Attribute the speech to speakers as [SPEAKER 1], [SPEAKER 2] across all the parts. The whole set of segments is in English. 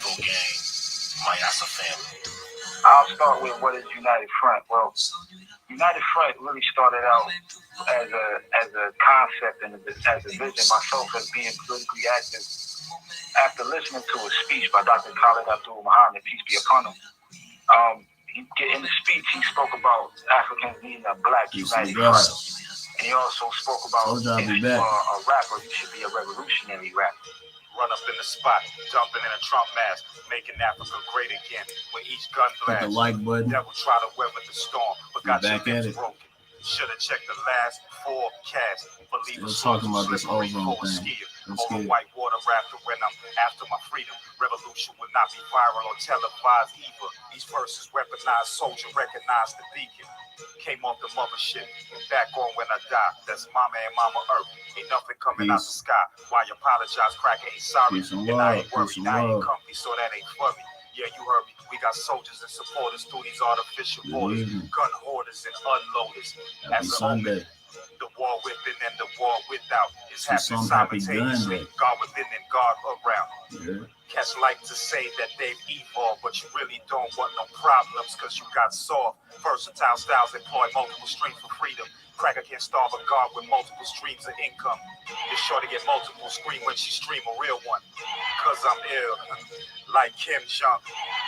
[SPEAKER 1] Afro gang, Mayasa family?
[SPEAKER 2] I'll start with what is United Front. Well, United Front really started out as a concept and as a vision. Myself as being politically active after listening to a speech by Dr. Othal Muhammad, peace be upon him. In the speech, he spoke about Africans needing a black united front. And he also spoke about if you are a rapper, you should be a revolutionary rapper.
[SPEAKER 3] Run up in the spot, jumping in a Trump mask, making Africa great again. With each gun blast,
[SPEAKER 4] the like button.
[SPEAKER 3] Devil try to weather the storm, but got your
[SPEAKER 4] back at
[SPEAKER 3] lips
[SPEAKER 4] it.
[SPEAKER 3] broken. Should have checked the last four casts.
[SPEAKER 4] We're talking about this ozone thing.
[SPEAKER 3] Over white water rafter when I'm after my freedom. Revolution will not be viral or televised either. These verses weaponized soldier, recognize the beacon. Came off the mother shit, back on when I die. That's mama and mama earth. Ain't nothing coming out the sky. Why you apologize, crack ain't sorry. And I ain't worried, I ain't comfy, so that ain't for me. Yeah, you heard me. We got soldiers and supporters through these artificial borders, gun hoarders and unloaders. As a Sunday, the war within and the war without is happening simultaneously. God within and God around. Yeah. Cats like to say that they've evolved, but you really don't want no problems because you got soft. Versatile styles employ multiple streams for freedom. Cracker can starve a god with multiple streams of income. You're sure to get multiple scream when she stream a real one. Cause I'm ill, like Kim Jong.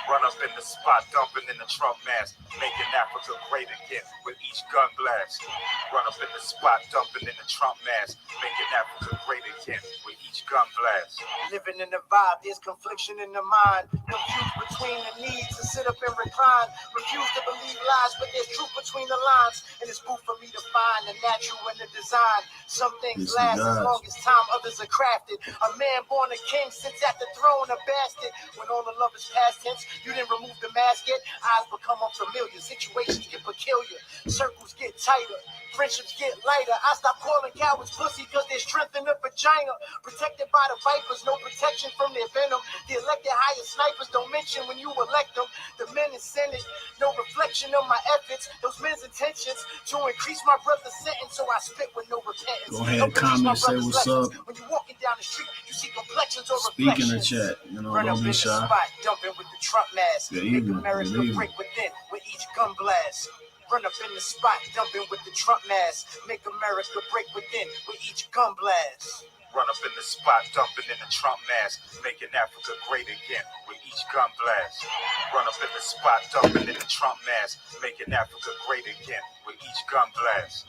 [SPEAKER 3] Run up in the spot, dumping in the Trump mask, making Africa great again with each gun blast. Run up in the spot, dumping in the Trump mask, making Africa great again with each gun blast.
[SPEAKER 5] Living in the vibe, there's confliction in the mind. Confused between the need to sit up and recline. Refuse to believe lies, but there's truth between the lines. And it's booth for me to find the natural and the design. Some things last as long as time, others are crafted. A man born a king sits at the throne, a bastard. When all the love is past tense, you didn't remove the mask yet. Eyes become unfamiliar, situations get peculiar, circles get tighter, friendships get lighter. I stop calling cowards pussy because there's strength in the vagina. Protected by the vipers, no protection from their venom. The elected higher snipers don't mention when you elect them. The men in Senate, no reflection of my efforts. Those men's intentions to increase my brother's sentence, so I spit with no repentance.
[SPEAKER 4] Go ahead, comment, say what's up.
[SPEAKER 5] When you're walking down the street, you see complexions or
[SPEAKER 4] Speak
[SPEAKER 5] reflections.
[SPEAKER 4] in the chat,
[SPEAKER 5] Run
[SPEAKER 4] don't
[SPEAKER 5] up
[SPEAKER 4] be
[SPEAKER 5] in
[SPEAKER 4] shy.
[SPEAKER 5] the spot, dumping with the Trump mask. Make America break within with each gun blast. Run up in the spot, dumping with the Trump mask. Make America break within with each gun blast.
[SPEAKER 3] Run up in the spot, dumping in the Trump mask, making Africa great again with each gun blast. Run up in the spot, dumping in the Trump mask, making Africa great again with each gun blast.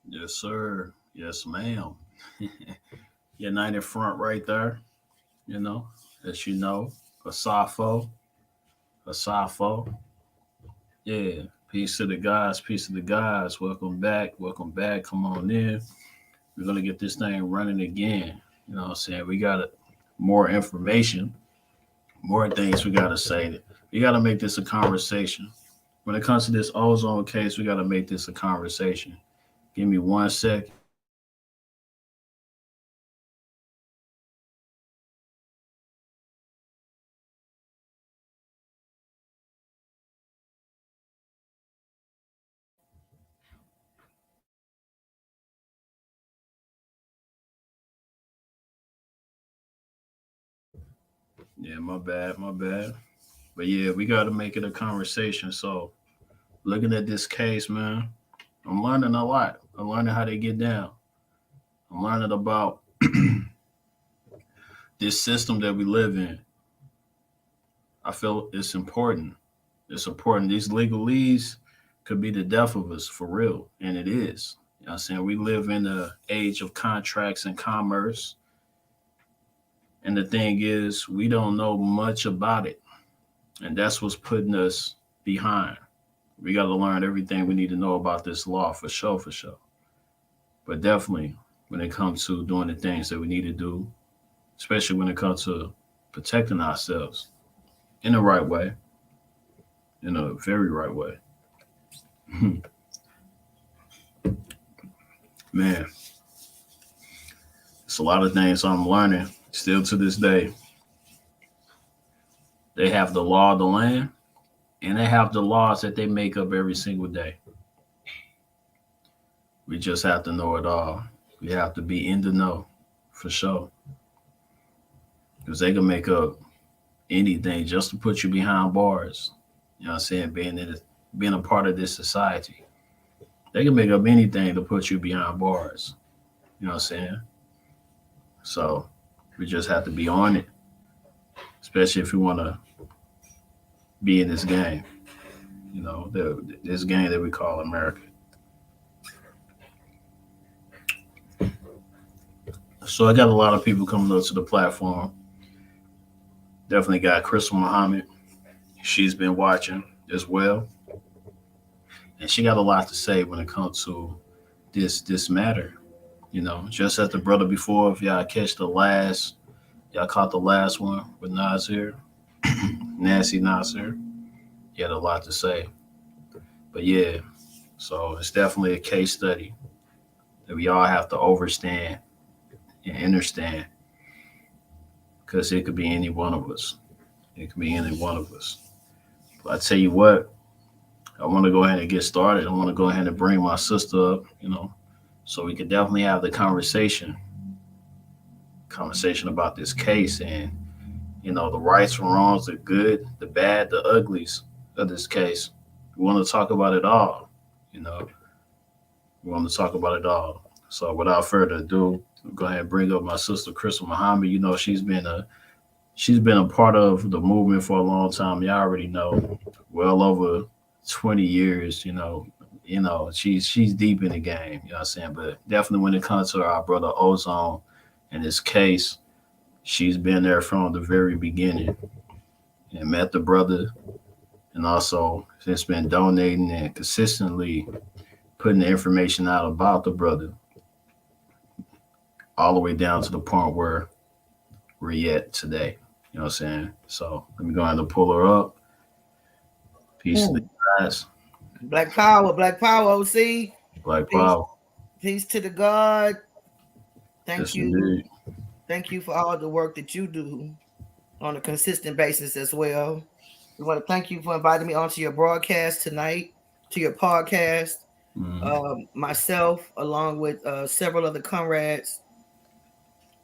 [SPEAKER 4] Yes, sir. Yes, ma'am. United Front right there. As you know, Asafo. Yeah, peace to the guys. Welcome back. Come on in. We're going to get this thing running again. You know what I'm saying? We got more information, more things we got to say. We got to make this a conversation. When it comes to this ozone case, we got to make this a conversation. Give me 1 second. Yeah, my bad. But yeah, we got to make it a conversation. So looking at this case, man, I'm learning a lot. I'm learning how they get down. I'm learning about this system that we live in. I feel it's important. These legalese could be the death of us for real. And it is. You know what I'm saying? We live in the age of contracts and commerce. And the thing is, we don't know much about it. And that's what's putting us behind. We got to learn everything we need to know about this law for sure. But definitely when it comes to doing the things that we need to do, especially when it comes to protecting ourselves in the right way, in a very right way. Man, it's a lot of things I'm learning still to this day. They have the law of the land, and they have the laws that they make up every single day. We just have to know it all. We have to be in the know, for sure. because they can make up anything just to put you behind bars. You know what I'm saying? Being a part of this society, they can make up anything to put you behind bars. You know what I'm saying? So we just have to be on it, especially if you want to be in this game. You know, this game that we call America. So I got a lot of people coming up to the platform. Definitely got Krystal Muhammad. She's been watching as well, and she got a lot to say when it comes to this matter. You know, just as the brother before, if y'all caught the last one with Nasir, Nancy Nasir. He had a lot to say. But yeah, so it's definitely a case study that we all have to understand and understand, because it could be any one of us. It could be any one of us. But I tell you what, I want to go ahead and get started. I want to go ahead and bring my sister up, so we could definitely have the conversation about this case, and the rights and wrongs, the good, the bad, the uglies of this case. We want to talk about it all. We want to talk about it all. So without further ado, I'll go ahead and bring up my sister Krystal Muhammad. She's been a part of the movement for a long time. Y'all already know, well over 20 years. She's deep in the game. You know what I'm saying? But definitely when it comes to our brother Ozone and his case, she's been there from the very beginning and met the brother, and also has been donating and consistently putting the information out about the brother, all the way down to the point where we're at today. You know what I'm saying? So let me go ahead and pull her up. Peace to the guys.
[SPEAKER 6] Black power, OC.
[SPEAKER 4] Black
[SPEAKER 6] Peace,
[SPEAKER 4] power.
[SPEAKER 6] peace to the God. Thank
[SPEAKER 4] Yes,
[SPEAKER 6] you.
[SPEAKER 4] indeed.
[SPEAKER 6] Thank you for all the work that you do on a consistent basis as well. We want to thank you for inviting me onto your broadcast tonight, to your podcast. Myself, along with several other comrades,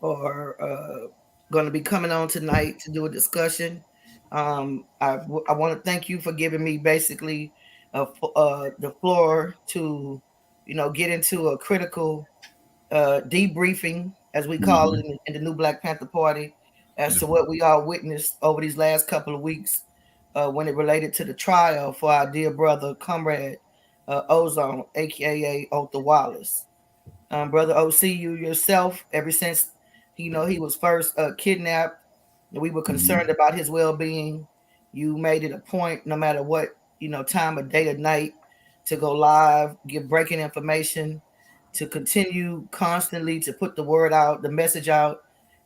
[SPEAKER 6] are going to be coming on tonight to do a discussion. I want to thank you for giving me basically the floor to, get into a critical debriefing, as we call it in the new Black Panther Party, as to what we all witnessed over these last couple of weeks when it related to the trial for our dear brother, comrade Ozone, aka Othal Wallace. Brother OC, you yourself, ever since he was first kidnapped, we were concerned about his well-being. You made it a point, no matter what time of day or night, to go live, give breaking information, to continue constantly to put the word out, the message out,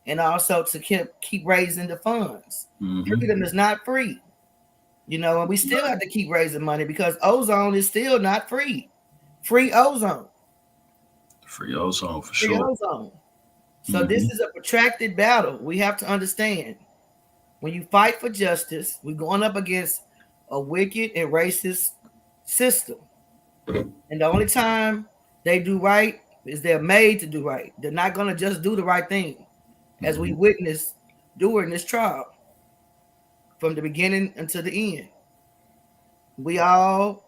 [SPEAKER 6] and also to keep raising the funds. Freedom is not free, and we still have to keep raising money because Ozone is still not free. Free Ozone.
[SPEAKER 4] Free Ozone, for
[SPEAKER 6] Free
[SPEAKER 4] sure.
[SPEAKER 6] Ozone. So this is a protracted battle. We have to understand, when you fight for justice, we're going up against a wicked and racist system. And the only time they do right is they're made to do right. They're not going to just do the right thing, as we witnessed during this trial, from the beginning until the end. We all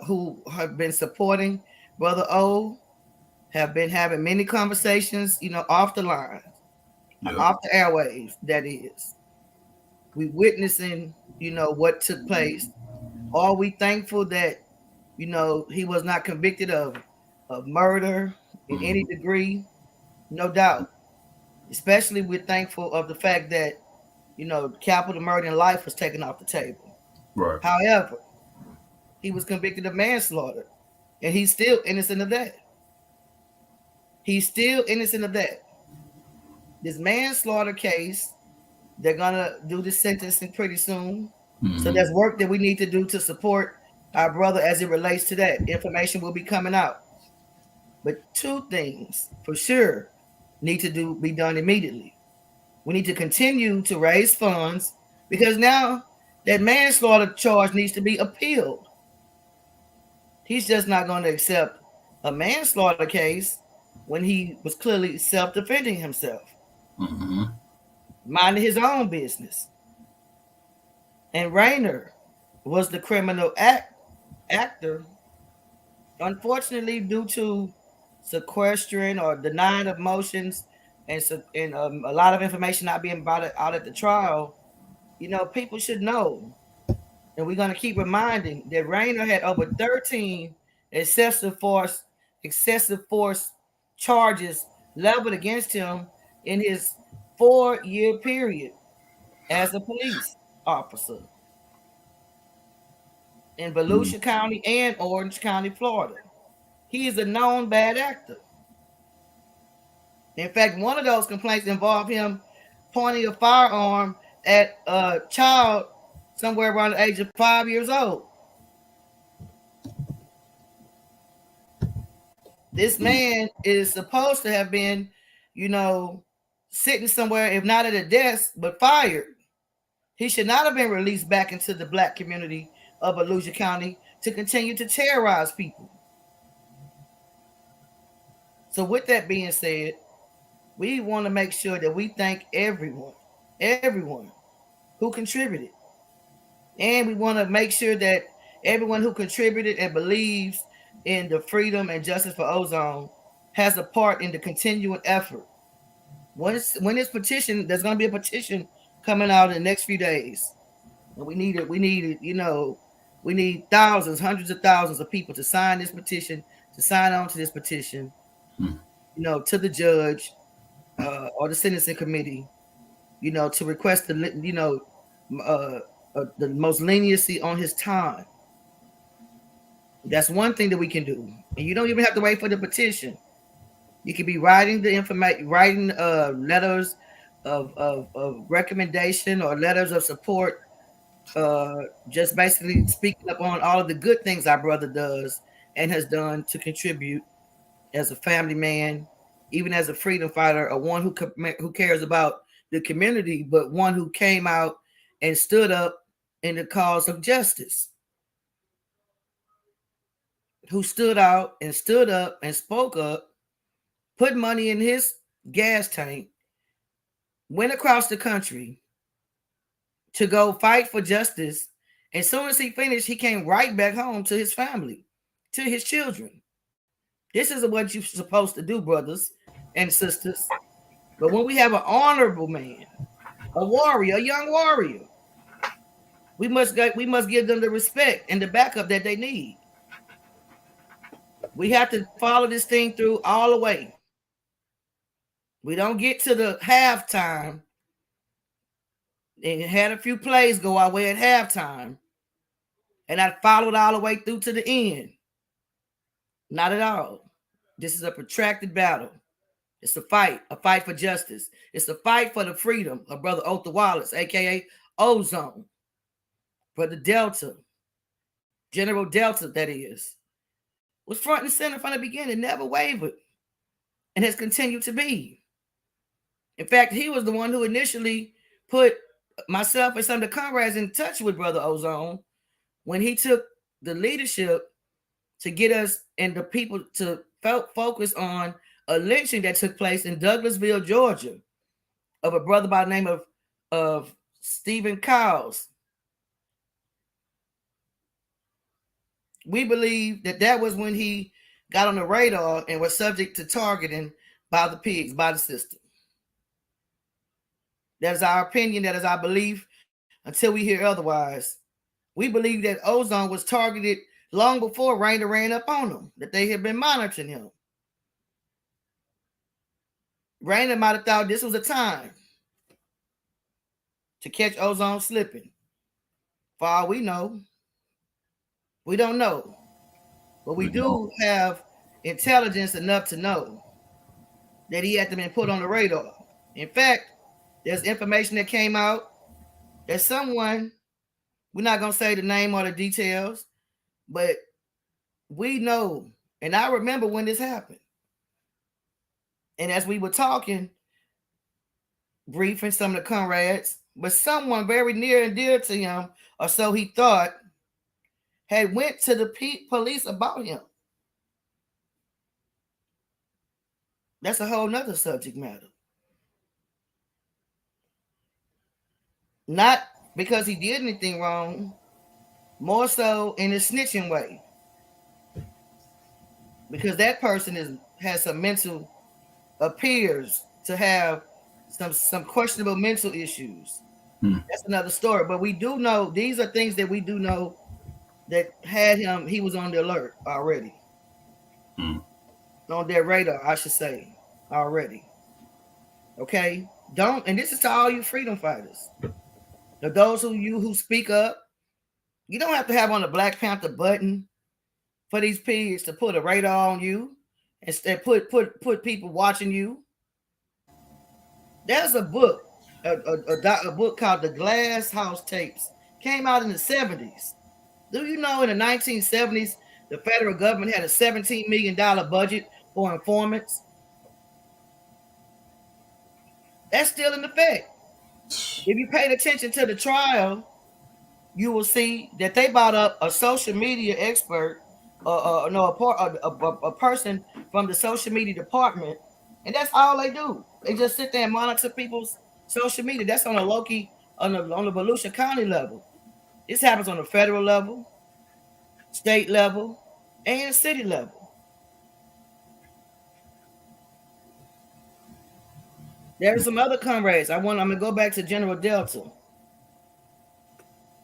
[SPEAKER 6] who have been supporting Brother O have been having many conversations, off the line, off the airwaves, that is. We witnessing, what took place. Are we thankful that, he was not convicted of murder in any degree? No doubt. Especially we're thankful of the fact that, capital murder and life was taken off the table.
[SPEAKER 4] Right.
[SPEAKER 6] However, he was convicted of manslaughter, and he's still innocent of that. He's still innocent of that. This manslaughter case, they're going to do the sentencing pretty soon. So there's work that we need to do to support our brother as it relates to that. Information will be coming out. But two things for sure need to be done immediately. We need to continue to raise funds, because now that manslaughter charge needs to be appealed. He's just not going to accept a manslaughter case when he was clearly self-defending himself. minding his own business. And Raynor was the criminal actor. Unfortunately, due to sequestering or denying of motions and a lot of information not being brought out at the trial, people should know. And we're going to keep reminding that Raynor had over 13 excessive force charges leveled against him in his 4-year period as a police officer in Volusia County and Orange County, Florida. He is a known bad actor. In fact, one of those complaints involved him pointing a firearm at a child somewhere around the age of 5 years old. This man is supposed to have been, sitting somewhere, if not at a desk, but fired. He should not have been released back into the black community of Volusia County to continue to terrorize people. So with that being said, we want to make sure that we thank everyone who contributed. And we want to make sure that everyone who contributed and believes in the freedom and justice for ozone has a part in the continuing effort. When this petition, there's going to be a petition coming out in the next few days. And we need thousands, hundreds of thousands of people to sign this petition, to sign on to this petition, to the judge or the sentencing committee, to request the most leniency on his time. That's one thing that we can do. And you don't even have to wait for the petition. You can be writing the information, writing letters of recommendation or letters of support, just basically speaking up on all of the good things our brother does and has done to contribute as a family man, even as a freedom fighter, or one who cares about the community, but one who came out and stood up in the cause of justice, who stood out and stood up and spoke up, put money in his gas tank, went across the country to go fight for justice. As soon as he finished, he came right back home to his family, to his children. This is what you're supposed to do, brothers and sisters. But when we have an honorable man, a warrior, a young warrior, we must give them the respect and the backup that they need. We have to follow this thing through all the way. We don't get to the halftime and had a few plays go our way at halftime, and I followed all the way through to the end. Not at all. This is a protracted battle. It's a fight for justice. It's a fight for the freedom of Brother Othal Wallace, aka Ozone, Brother Delta, General Delta, that is, was front and center from the beginning, never wavered, and has continued to be. In fact, he was the one who initially put myself and some of the comrades in touch with Brother Ozone when he took the leadership to get us and the people to focus on a lynching that took place in Douglasville, Georgia, of a brother by the name of Stephen Cowles. We believe that was when he got on the radar and was subject to targeting by the pigs, by the system. That is our opinion. That is our belief until we hear otherwise. We believe that Ozone was targeted long before Raynor ran up on him, that they had been monitoring him. Raynor might have thought this was a time to catch Ozone slipping. For all we know, we don't know. But we do have intelligence enough to know that he had to be put on the radar. In fact, there's information that came out that someone, we're not going to say the name or the details, but we know, and I remember when this happened. And as we were talking, briefing some of the comrades, but someone very near and dear to him, or so he thought, had went to the police about him. That's a whole nother subject matter. not because he did anything wrong, more so in a snitching way. Because that person has some mental appears to have some questionable mental issues. That's another story. But we do know these are things that we do know that had him. He was on the alert already, on their radar, I should say, already. Okay, don't. And this is to all you freedom fighters. To those who speak up, you don't have to have on the Black Panther button for these pigs to put a radar on you and put people watching you. There's a book, a book called The Glass House Tapes. Came out in the 70s. Do you know in the 1970s, the federal government had a $17 million budget for informants? That's still in effect. If you paid attention to the trial, you will see that they brought up a social media expert, a person from the social media department, and that's all they do. They just sit there and monitor people's social media. That's on a on the Volusia County level. This happens on the federal level, state level, and city level. There's some other comrades. I'm gonna go back to General Delta.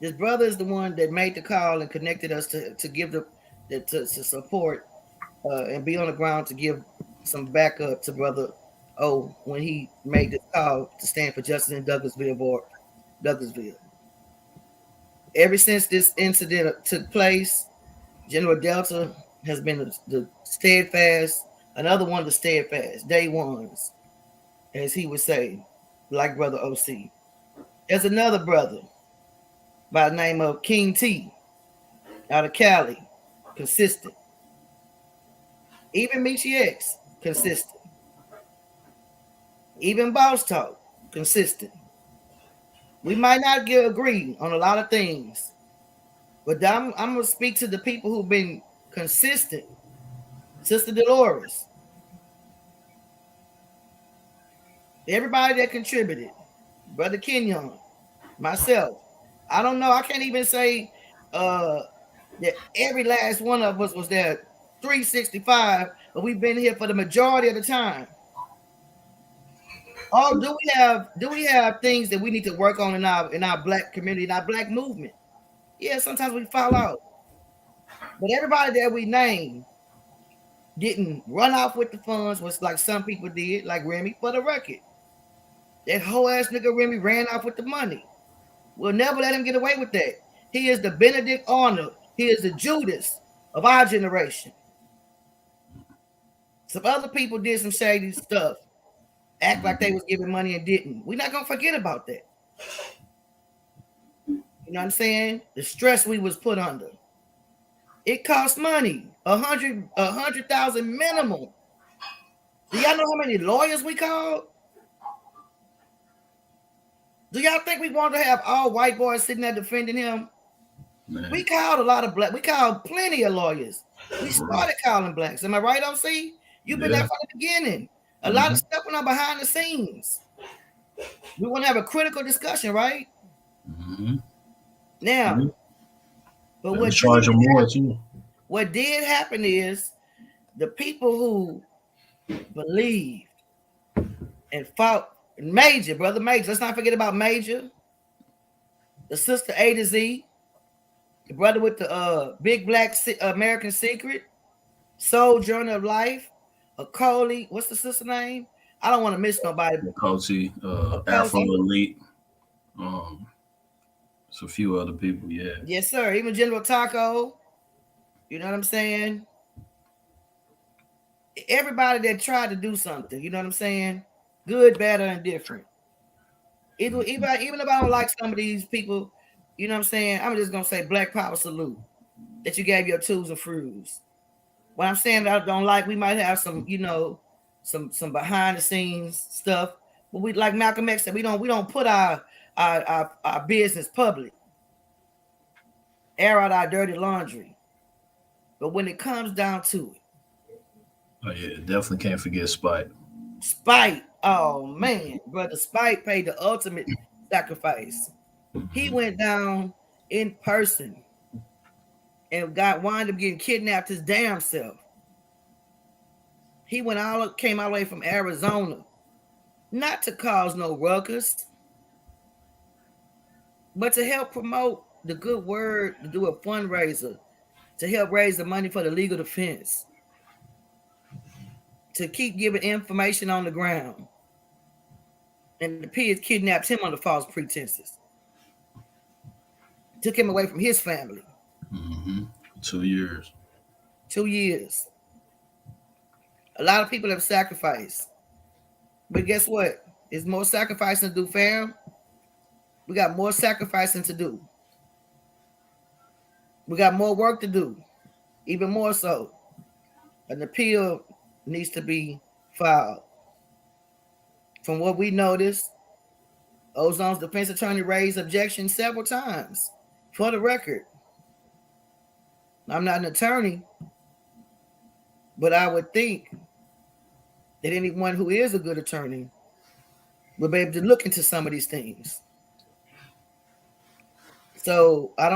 [SPEAKER 6] This brother is the one that made the call and connected us to give to support and be on the ground to give some backup to Brother O when he made the call to stand for justice in Douglasville. Ever since this incident took place, General Delta has been the steadfast, another one of the steadfast, day ones, as he would say, like Brother OC. There's another brother by the name of King T out of Cali, consistent. Even Michi X, consistent. Even Boss Talk, consistent. We might not agree on a lot of things, but I'm going to speak to the people who've been consistent. Sister Dolores, everybody that contributed, Brother Kenyon, myself. I don't know. I can't even say that every last one of us was there 365, but we've been here for the majority of the time. Oh, do we have things that we need to work on in our black community, in our black movement? Yeah, sometimes we fall out. But everybody that we named didn't run off with the funds, was like some people did, like Remy, for the record. That whole ass nigga Remy ran off with the money. We'll never let him get away with that. He is the Benedict Arnold. He is the Judas of our generation. Some other people did some shady stuff, act like they was giving money and didn't. We're not gonna forget about that. You know what I'm saying? The stress we was put under. It cost money, 100,000 minimum. Do y'all know how many lawyers we called? Do y'all think we want to have all white boys sitting there defending him? Man. We called a lot of black. We called plenty of lawyers. We started calling blacks. Am I right, OC? You've been there from the beginning. A lot of stuff went on behind the scenes. We want to have a critical discussion, right? Now, but what did happen is the people who believed and fought Major, Brother Major. Let's not forget about Major, the sister A to Z, the brother with the big black American Secret, Sojourner of Life, Akoli. What's the sister name? I don't want to miss nobody.
[SPEAKER 4] Akoli, Afro Elite. It's a few other people, yeah.
[SPEAKER 6] Yes, sir. Even General Taco. You know what I'm saying? Everybody that tried to do something, you know what I'm saying? Good, bad, or indifferent. Even if I don't like some of these people, you know what I'm saying? I'm just gonna say Black Power salute that you gave your twos and fruits. What I'm saying that I don't like, we might have some, you know, some behind the scenes stuff, but we, like Malcolm X said, we don't put our business public, air out our dirty laundry. But when it comes down to it,
[SPEAKER 4] oh yeah, definitely can't forget Spike.
[SPEAKER 6] Spike, oh man, brother, Spike paid the ultimate sacrifice. He went down in person and wound up getting kidnapped his damn self. He came all the way from Arizona, not to cause no ruckus, but to help promote the good word, to do a fundraiser, to help raise the money for the legal defense, to keep giving information on the ground. And the pigs kidnapped him under false pretenses. Took him away from his family.
[SPEAKER 4] 2 years.
[SPEAKER 6] 2 years. A lot of people have sacrificed. But guess what? There's more sacrificing to do, fam. We got more sacrificing to do. We got more work to do. Even more so. An appeal needs to be filed. From what we noticed, Ozone's defense attorney raised objections several times. For the record, I'm not an attorney, but I would think that anyone who is a good attorney will be able to look into some of these things. So I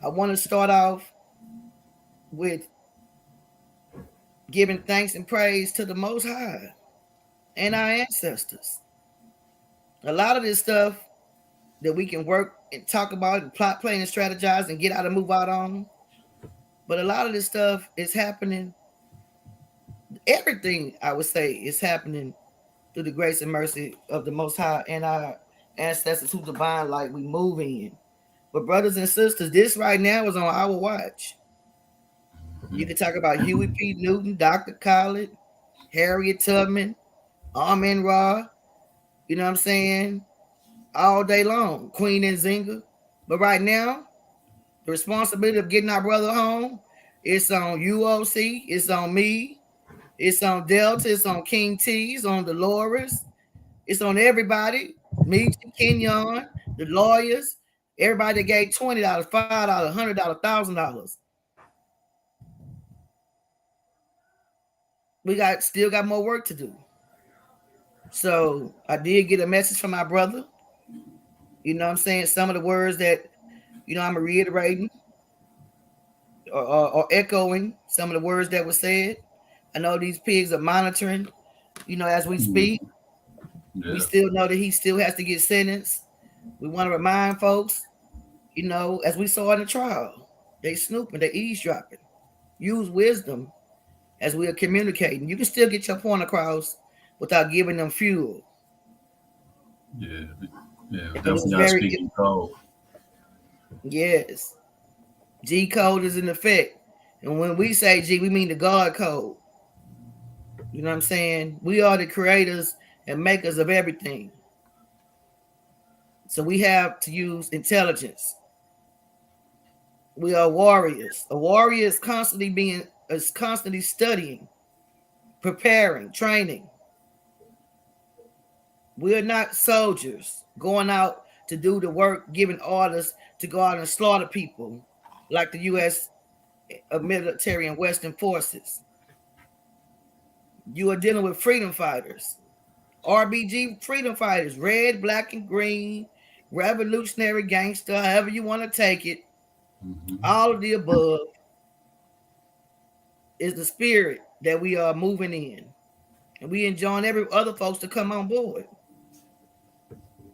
[SPEAKER 6] want to start off with giving thanks and praise to the Most High and our ancestors. A lot of this stuff that we can work and talk about and plot, plan, and strategize and get out and move out on. But a lot of this stuff is happening. Everything, I would say, is happening through the grace and mercy of the Most High and our ancestors who divine light we move in. But brothers and sisters, this right now is on our watch. You can talk about Huey P. Newton, Dr. Khaled, Harriet Tubman, Amen Ra, you know what I'm saying? All day long, Queen Nzinga. But right now, the responsibility of getting our brother home, it's on UOC, it's on me, it's on Delta, it's on King T, it's on Dolores, it's on everybody, me, Kenyon, the lawyers, everybody that gave $20, $5, $100, $1,000. We still got more work to do. So I did get a message from my brother. You know what I'm saying? Some of the words that, I'm reiterating or echoing some of the words that were said. I know these pigs are monitoring, as we speak. Yeah. We still know that he still has to get sentenced. We want to remind folks, as we saw in the trial, they snooping, they eavesdropping. Use wisdom as we are communicating. You can still get your point across without giving them fuel.
[SPEAKER 4] Yeah, definitely not speaking code.
[SPEAKER 6] Yes. G code is in effect. And when we say G, we mean the God code. You know what I'm saying? We are the creators and makers of everything. So we have to use intelligence. We are warriors. A warrior is constantly studying, preparing, training. We are not soldiers going out to do the work, giving orders to go out and slaughter people like the U.S. military and Western forces. You are dealing with freedom fighters, RBG freedom fighters, red, black, and green, revolutionary gangster, however you want to take it. All of the above is the spirit that we are moving in. And we enjoin every other folks to come on board.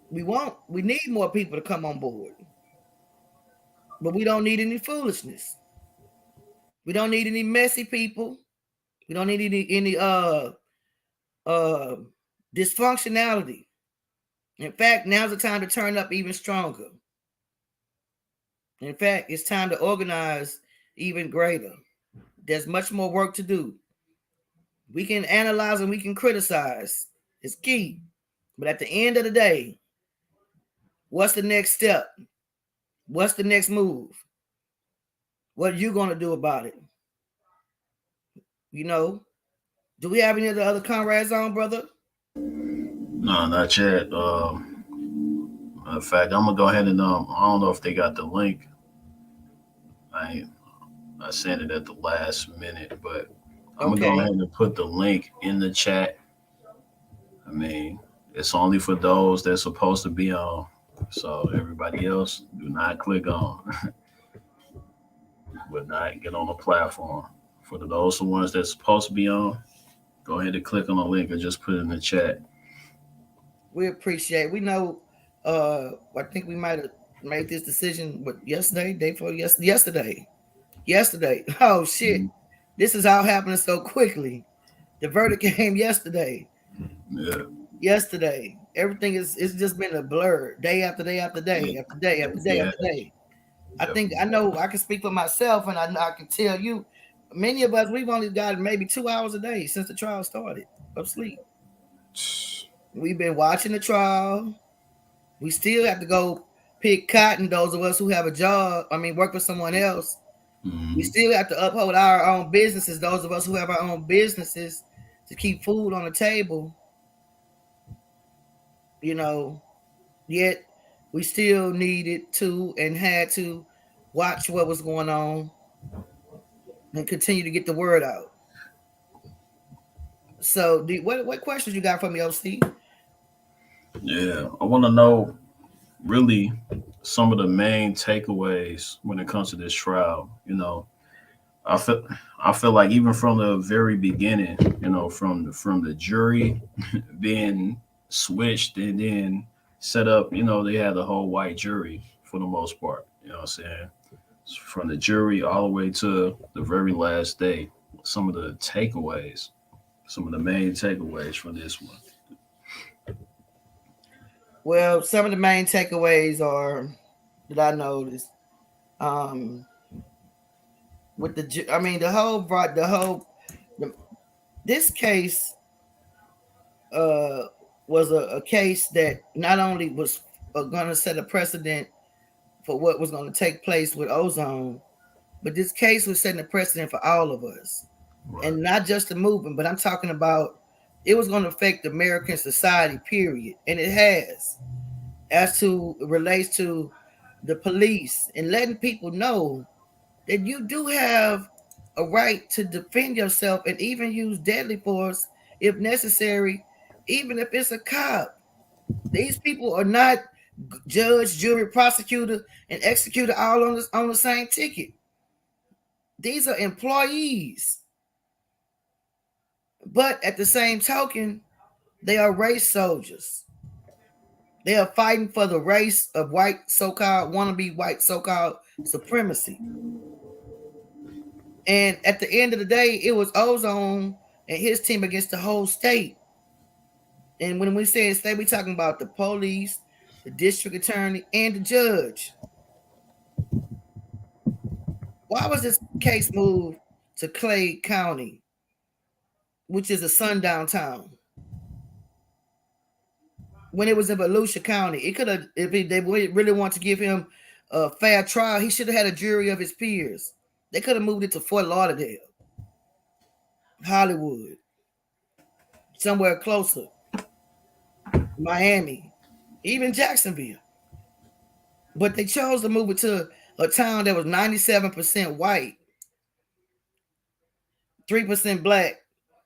[SPEAKER 6] We need more people to come on board. But we don't need any foolishness. We don't need any messy people. We don't need any dysfunctionality. In fact, now's the time to turn up even stronger. In fact, it's time to organize even greater. There's much more work to do. We can analyze and we can criticize. It's key. But at the end of the day, what's the next step? What's the next move? What are you going to do about it? Do we have any of the other comrades on, brother?
[SPEAKER 4] No, not yet. In fact, I'm gonna go ahead and I don't know if they got the link. I sent it at the last minute, but I'm gonna go ahead and put the link in the chat. I mean, it's only for those that's supposed to be on. So everybody else, do not click on. Would not get on the platform. For those the ones that's supposed to be on, go ahead and click on the link or just put it in the chat.
[SPEAKER 6] We appreciate. We know. I think we might have made this decision. What yesterday, day before yesterday. Oh shit!
[SPEAKER 4] Mhm.
[SPEAKER 6] This is all happening so quickly. The verdict came yesterday.
[SPEAKER 4] Yeah.
[SPEAKER 6] Yesterday, everything is. It's just been a blur. Day after day after day
[SPEAKER 4] Yeah.
[SPEAKER 6] after day after day
[SPEAKER 4] Yeah.
[SPEAKER 6] after day. I think
[SPEAKER 4] Definitely.
[SPEAKER 6] I know I can speak for myself, and I can tell you, many of us we've only got maybe 2 hours a day since the trial started of sleep. We've been watching the trial. We still have to go pick cotton. Those of us who have a job, I mean, work for someone else. We
[SPEAKER 4] Mm-hmm.
[SPEAKER 6] still have to uphold our own businesses. Those of us who have our own businesses to keep food on the table, you know. Yet we still needed to and had to watch what was going on and continue to get the word out. So, what questions you got for me, OC?
[SPEAKER 4] Yeah. I want to know really some of the main takeaways when it comes to this trial. I feel I feel like even from the very beginning, from the jury being switched and then set up, they had the whole white jury for the most part. You know what I'm saying? From the jury all the way to the very last day. Some of the takeaways, some of the main takeaways from this one.
[SPEAKER 6] Well, some of the main takeaways are that I noticed. Um, with I mean, the, this case uh was a case that not only was going to set a precedent for what was going to take place with ozone, but this case was setting a precedent for all of us,
[SPEAKER 4] Right.
[SPEAKER 6] and not just the movement. But I'm talking about it was going to affect American society, period, and it has, as to relates to the police and letting people know that you do have a right to defend yourself and even use deadly force if necessary, even if it's a cop. These people are not judge, jury, prosecutor, and executor all on the same ticket. These are employees, but at the same token, they are race soldiers. They are fighting for the race of white so-called wannabe white so-called supremacy. And at the end of the day, it was Ozone and his team against the whole state. And when we say state, we're talking about the police, the district attorney, and the judge. Why was this case moved to Clay County, which is a sundown town? When it was in Volusia County, it could have, if they really want to give him a fair trial, he should have had a jury of his peers. They could have moved it to Fort Lauderdale, Hollywood, somewhere closer, Miami, even Jacksonville. But they chose to move it to a town that was 97% white, 3% black,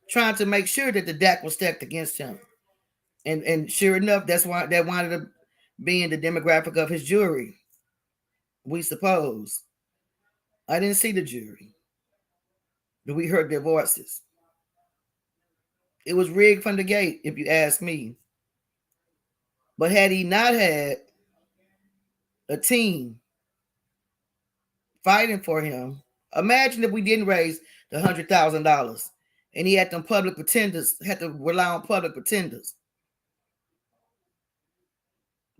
[SPEAKER 6] trying to make sure that the deck was stacked against him. And sure enough, that's why that wanted to be in the demographic of his jury. We suppose. I didn't see the jury, but we heard their voices. It was rigged from the gate, if you ask me. But had he not had a team fighting for him, imagine if we didn't raise the $100,000 and he had them public pretenders, had to rely on public pretenders.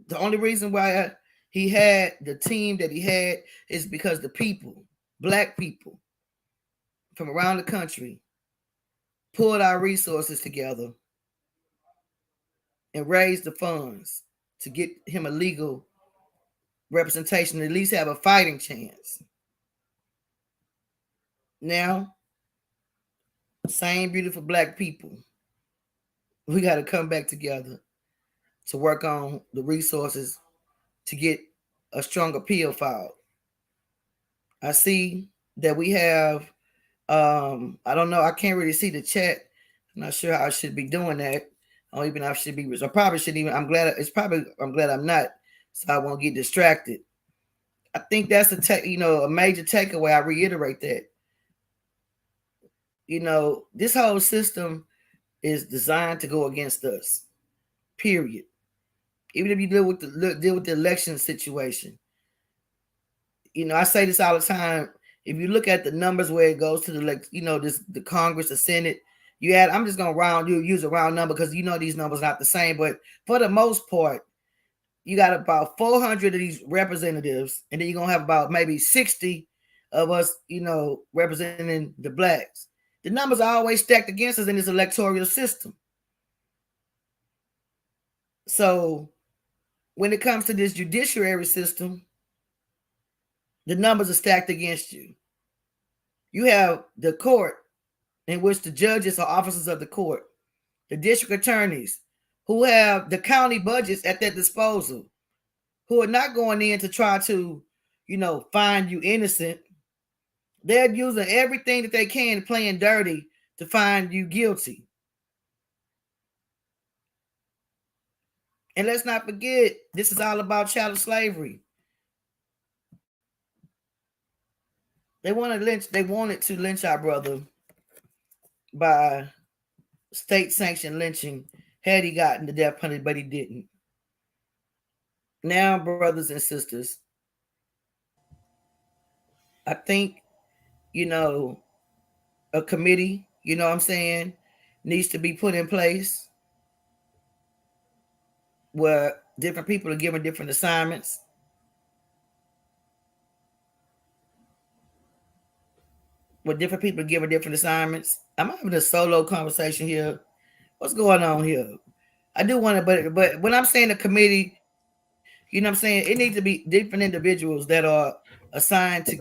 [SPEAKER 6] The only reason why he had the team that he had is because the people, black people from around the country, pulled our resources together and raised the funds to get him a legal representation, at least have a fighting chance. Now, same beautiful black people, we got to come back together to work on the resources to get a strong appeal filed. I see that we have, I don't know, I can't really see the chat. I'm not sure how I should be doing that. Or even I should be, I probably shouldn't even, I'm glad I'm not so I won't get distracted. I think that's a major takeaway. I reiterate that. This whole system is designed to go against us. Period. Even if you deal with the election situation. I say this all the time. If you look at the numbers where it goes to the Congress, the Senate, I'm just gonna use a round number because these numbers are not the same, but for the most part, you got about 400 of these representatives, and then you're gonna have about maybe 60 of us, representing the blacks. The numbers are always stacked against us in this electoral system. So when it comes to this judiciary system, the numbers are stacked against you. You have the court, in which the judges are officers of the court, the district attorneys, who have the county budgets at their disposal, who are not going in to try to, find you innocent. They're using everything that they can, playing dirty, to find you guilty. And let's not forget, this is all about chattel slavery. They wanted to lynch our brother by state-sanctioned lynching had he gotten the death penalty, but he didn't. Now, brothers and sisters, I think, a committee, needs to be put in place where different people are given different assignments. I'm having a solo conversation here. What's going on here? I do want to, but when I'm saying a committee, it needs to be different individuals that are assigned to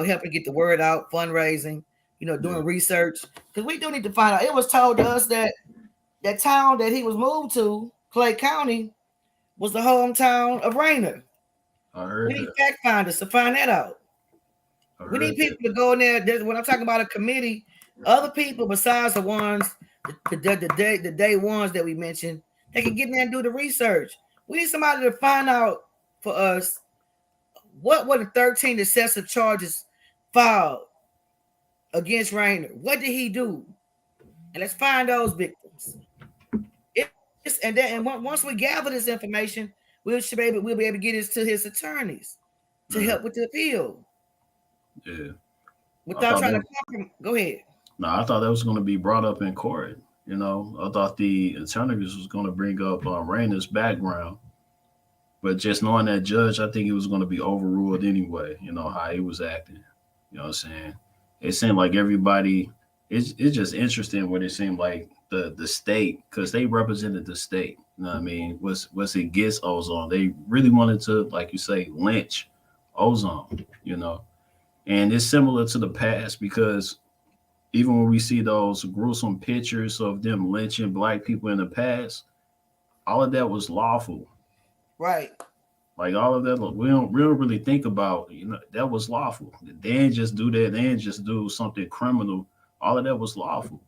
[SPEAKER 6] helping get the word out, fundraising, doing research. Because we do need to find out. It was told to us that town that he was moved to, Clay County, was the hometown of Raynor.
[SPEAKER 4] I heard
[SPEAKER 6] we need fact finders to find that out. We need people to go in there. When I'm talking about a committee, other people besides the ones, the day ones that we mentioned, they can get in there and do the research. We need somebody to find out for us what were the 13 excessive charges filed against Raynor. What did he do? And let's find those victims. Once we gather this information, we'll be able to get it to his attorneys to help with the appeal.
[SPEAKER 4] Yeah.
[SPEAKER 6] Without trying to go ahead.
[SPEAKER 4] No, I thought that was going to be brought up in court. I thought the attorneys was going to bring up Raynor's background, but just knowing that judge, I think it was going to be overruled anyway. How he was acting. You know what I'm saying? It seemed like everybody. It's just interesting what it seemed like the state, because they represented the state. You know what I mean? Was it against Ozone? They really wanted to, like you say, lynch Ozone. And it's similar to the past, because even when we see those gruesome pictures of them lynching black people in the past, all of that was lawful.
[SPEAKER 6] Right.
[SPEAKER 4] Like all of that, we don't really think about, that was lawful. They didn't just do that. They didn't just do something criminal. All of that was lawful.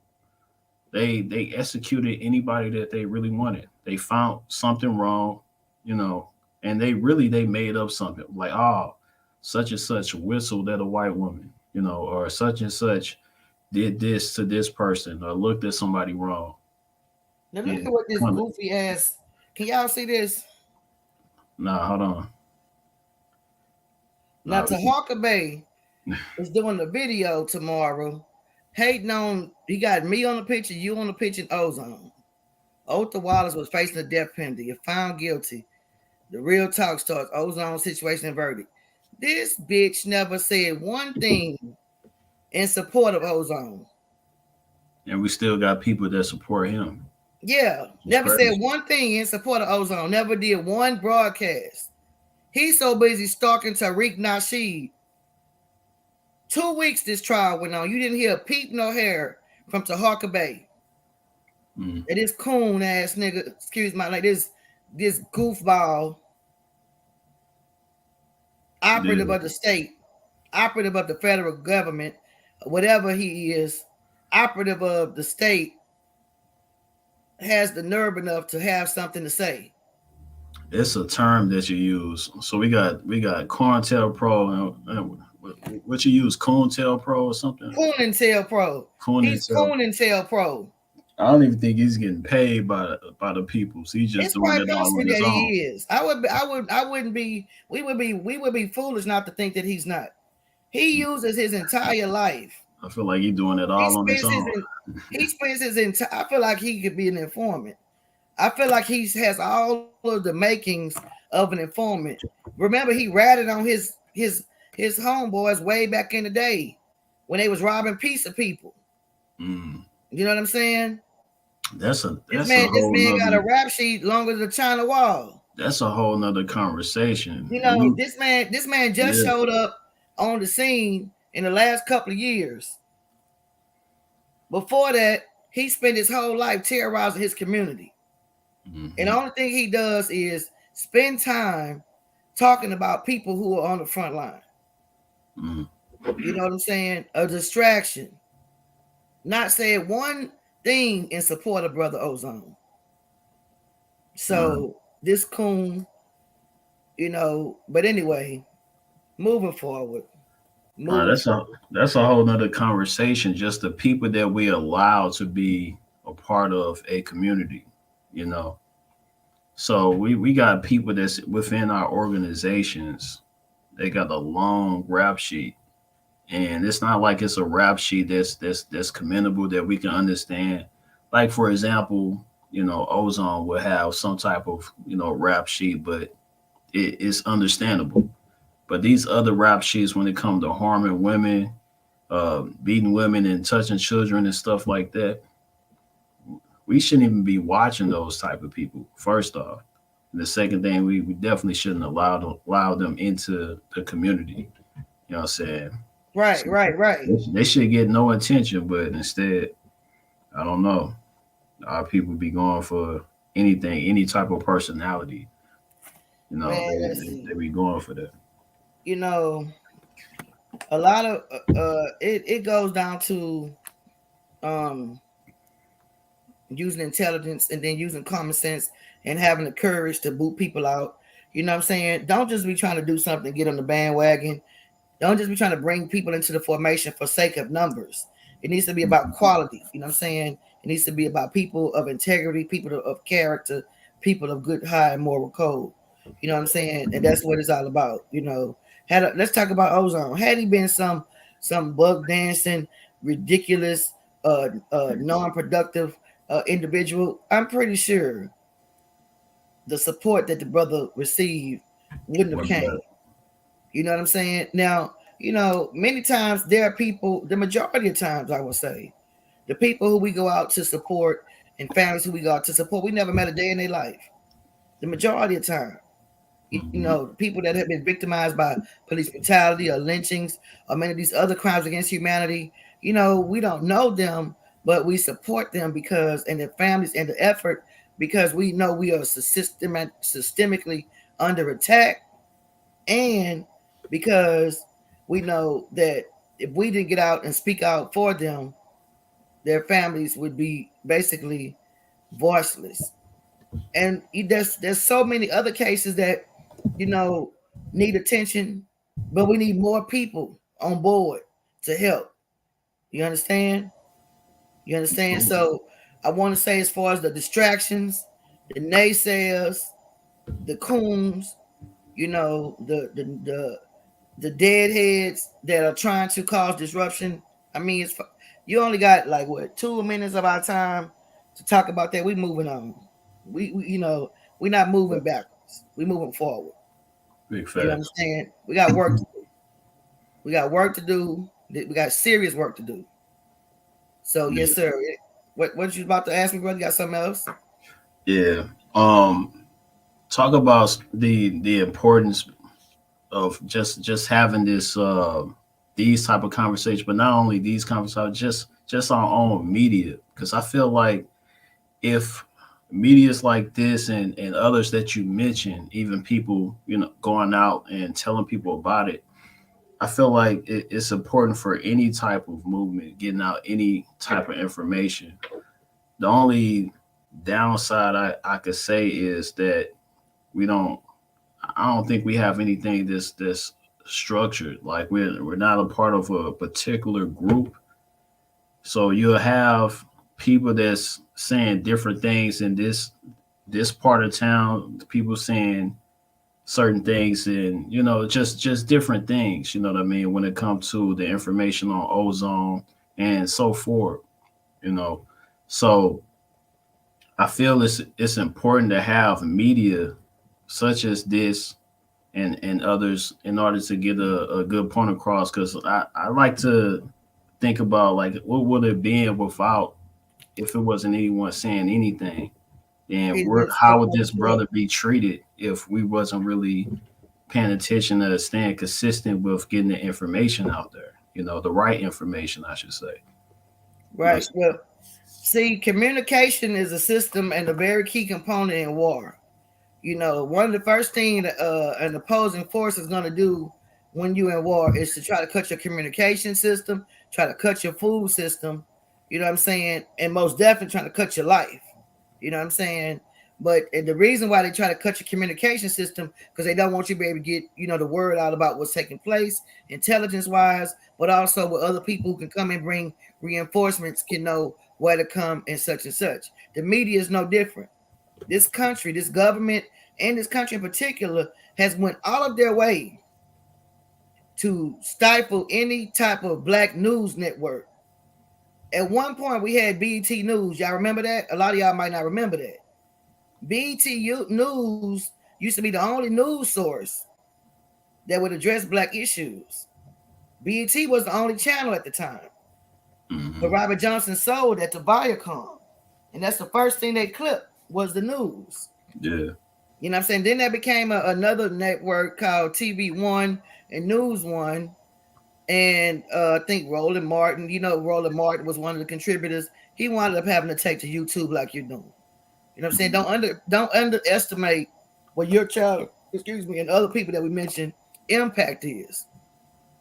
[SPEAKER 4] They executed anybody that they really wanted. They found something wrong, and they made up something like, such and such whistled at a white woman, or such and such did this to this person or looked at somebody wrong.
[SPEAKER 6] Now look at what this goofy ass. Can y'all see this?
[SPEAKER 4] Nah, hold on.
[SPEAKER 6] Now Tahaka Bay is doing the video tomorrow, hating on. He got me on the picture, you on the picture, and Ozone. Othal Wallace was facing the death penalty. If found guilty, the real talk starts. Ozone situation and verdict. This bitch never said one thing in support of Ozone.
[SPEAKER 4] And we still got people that support him.
[SPEAKER 6] Yeah, never said one thing in support of Ozone. Never did one broadcast. He's so busy stalking Tariq Nasheed. 2 weeks this trial went on. You didn't hear a peep no hair from Tahaka Bay. And this coon ass nigga, excuse my like this goofball operative of the state, operative of the federal government, whatever he is, operative of the state, has the nerve enough to have something to say.
[SPEAKER 4] It's a term that you use. So we got COINTELPRO and what you use, COINTELPRO or something?
[SPEAKER 6] COINTELPRO. He's
[SPEAKER 4] COINTELPRO.
[SPEAKER 6] COINTELPRO.
[SPEAKER 4] I don't even think he's getting paid by the people. So he's just
[SPEAKER 6] It's
[SPEAKER 4] doing
[SPEAKER 6] quite
[SPEAKER 4] it all
[SPEAKER 6] possible
[SPEAKER 4] on his
[SPEAKER 6] that
[SPEAKER 4] own.
[SPEAKER 6] he is. I wouldn't be. We would be foolish not to think that he's not. He uses his entire life.
[SPEAKER 4] I feel like he's doing it
[SPEAKER 6] He
[SPEAKER 4] all on his
[SPEAKER 6] spends his.
[SPEAKER 4] own.
[SPEAKER 6] He spends his entire. I feel like he could be an informant. I feel like he has all of the makings of an informant. Remember, he ratted on his homeboys way back in the day when they was robbing pizza people.
[SPEAKER 4] Mm.
[SPEAKER 6] You know what I'm saying?
[SPEAKER 4] This
[SPEAKER 6] This
[SPEAKER 4] whole
[SPEAKER 6] man got a
[SPEAKER 4] nother
[SPEAKER 6] rap sheet longer than the China Wall.
[SPEAKER 4] that's a whole nother conversation.
[SPEAKER 6] You know, this man just
[SPEAKER 4] Yeah.
[SPEAKER 6] showed up on the scene in the last couple of years. Before that, he spent his whole life terrorizing his community.
[SPEAKER 4] Mm-hmm.
[SPEAKER 6] And the only thing he does is spend time talking about people who are on the front line.
[SPEAKER 4] Mm-hmm.
[SPEAKER 6] You know what I'm saying? A distraction. Not saying one thing in support of Brother Ozone. So this coon, you know, but anyway, moving forward.
[SPEAKER 4] That's a whole nother conversation. Just the people that we allow to be a part of a community, you know. So we got people that's within our organizations. They got a long rap sheet, and it's not like it's a rap sheet that's commendable that we can understand. Like for example, you know, Ozone will have some type of rap sheet, but it's understandable. But these other rap sheets, when it comes to harming women, beating women, and touching children and stuff like that, we shouldn't even be watching those type of people. First off, and the second thing, we definitely shouldn't allow them into the community. You know what I'm saying?
[SPEAKER 6] Right,
[SPEAKER 4] So
[SPEAKER 6] right.
[SPEAKER 4] they should get no attention, but instead, I don't know. Our people be going for anything, any type of personality. You know,
[SPEAKER 6] Man,
[SPEAKER 4] they be going for that.
[SPEAKER 6] you know, a lot of it goes down to using intelligence and then using common sense and having the courage to boot people out. You know what I'm saying? Don't just be trying to do something, get on the bandwagon. Don't just be trying to bring people into the formation for sake of numbers. It needs to be about quality. You know what I'm saying? It needs to be about people of integrity, people of character, people of good high moral code. You know what I'm saying? And that's what it's all about. You know, let's talk about Ozone. Had he been some bug dancing, ridiculous, non-productive individual, I'm pretty sure the support that the brother received wouldn't have came. You know what I'm saying? Now, you know, many times there are people, the majority of times I would say, the people who we go out to support and families who we go out to support, we never met a day in their life. The majority of time. You know, people that have been victimized by police brutality or lynchings or many of these other crimes against humanity, you know, we don't know them, but we support them because, and their families and the effort, because we know we are systemically under attack, and because we know that if we didn't get out and speak out for them, their families would be basically voiceless. And there's so many other cases that, you know, need attention, but we need more people on board to help. You understand? You understand? So I want to say, as far as the distractions, the naysayers, the coons, you know, the deadheads that are trying to cause disruption. I mean, you only got like what 2 minutes of our time to talk about that. We moving on. We you know, we're not moving backwards. We moving forward.
[SPEAKER 4] Big fact.
[SPEAKER 6] You understand? We got work to do. We got work to do. We got serious work to do. So yes, sir. What you about to ask me, brother? You got something else?
[SPEAKER 4] Yeah. Talk about the importance of just having this these type of conversations, but not only these conversations, just our own media. Because I feel like if medias like this and others that you mentioned, even people, you know, going out and telling people about it, I feel like it's important for any type of movement, getting out any type of information. The only downside I could say is that I don't think we have anything that's structured. Like we're not a part of a particular group. So you'll have people that's saying different things in this part of town, people saying certain things, and just different things, you know what I mean, when it comes to the information on ozone and so forth, you know. So I feel it's important to have media such as this and others in order to get a good point across, because I like to think about like what would it been without, if it wasn't anyone saying anything, and how would this brother be treated if we wasn't really paying attention to staying consistent with getting the information out there, the right information, I should say.
[SPEAKER 6] Right. Well, see, communication is a system and a very key component in war. One of the first things an opposing force is going to do when you're in war is to try to cut your communication system, try to cut your food system, you know what I'm saying? And most definitely trying to cut your life, you know what I'm saying? But the reason why they try to cut your communication system, because they don't want you to be able to get, the word out about what's taking place, intelligence-wise, but also with other people who can come and bring reinforcements, can know where to come and such. The media is no different. This country, this government, and this country in particular has went all of their way to stifle any type of black news network. At one point, we had BET News. Y'all remember that? A lot of y'all might not remember that. BET News used to be the only news source that would address black issues. BET was the only channel at the time.
[SPEAKER 4] Mm-hmm.
[SPEAKER 6] But Robert Johnson sold that to Viacom. And that's the first thing they clipped was the news.
[SPEAKER 4] Yeah.
[SPEAKER 6] You know what I'm saying? Then that became another network called TV One and News One. And I think Roland Martin, Roland Martin was one of the contributors. He wound up having to take to YouTube like you're doing. You know what I'm saying? Don't underestimate what your child, and other people that we mentioned, impact is.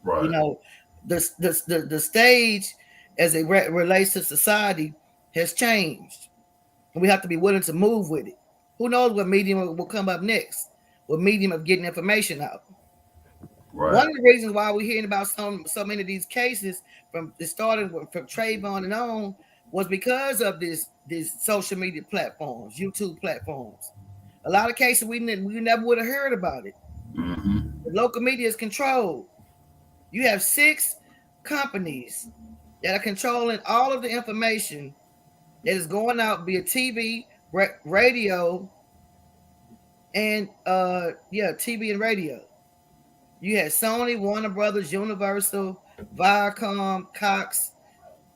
[SPEAKER 4] Right.
[SPEAKER 6] The stage as it relates to society has changed. And we have to be willing to move with it. Who knows what medium will come up next? What medium of getting information out?
[SPEAKER 4] Right.
[SPEAKER 6] One of the reasons why we're hearing about so many of these cases from Trayvon and on was because of these social media platforms, YouTube platforms. A lot of cases we never would have heard about it.
[SPEAKER 4] Mm-hmm.
[SPEAKER 6] The local media is controlled. You have 6 companies that are controlling all of the information that is going out via TV, radio, and TV and radio. You had Sony, Warner Brothers, Universal, Viacom, Cox.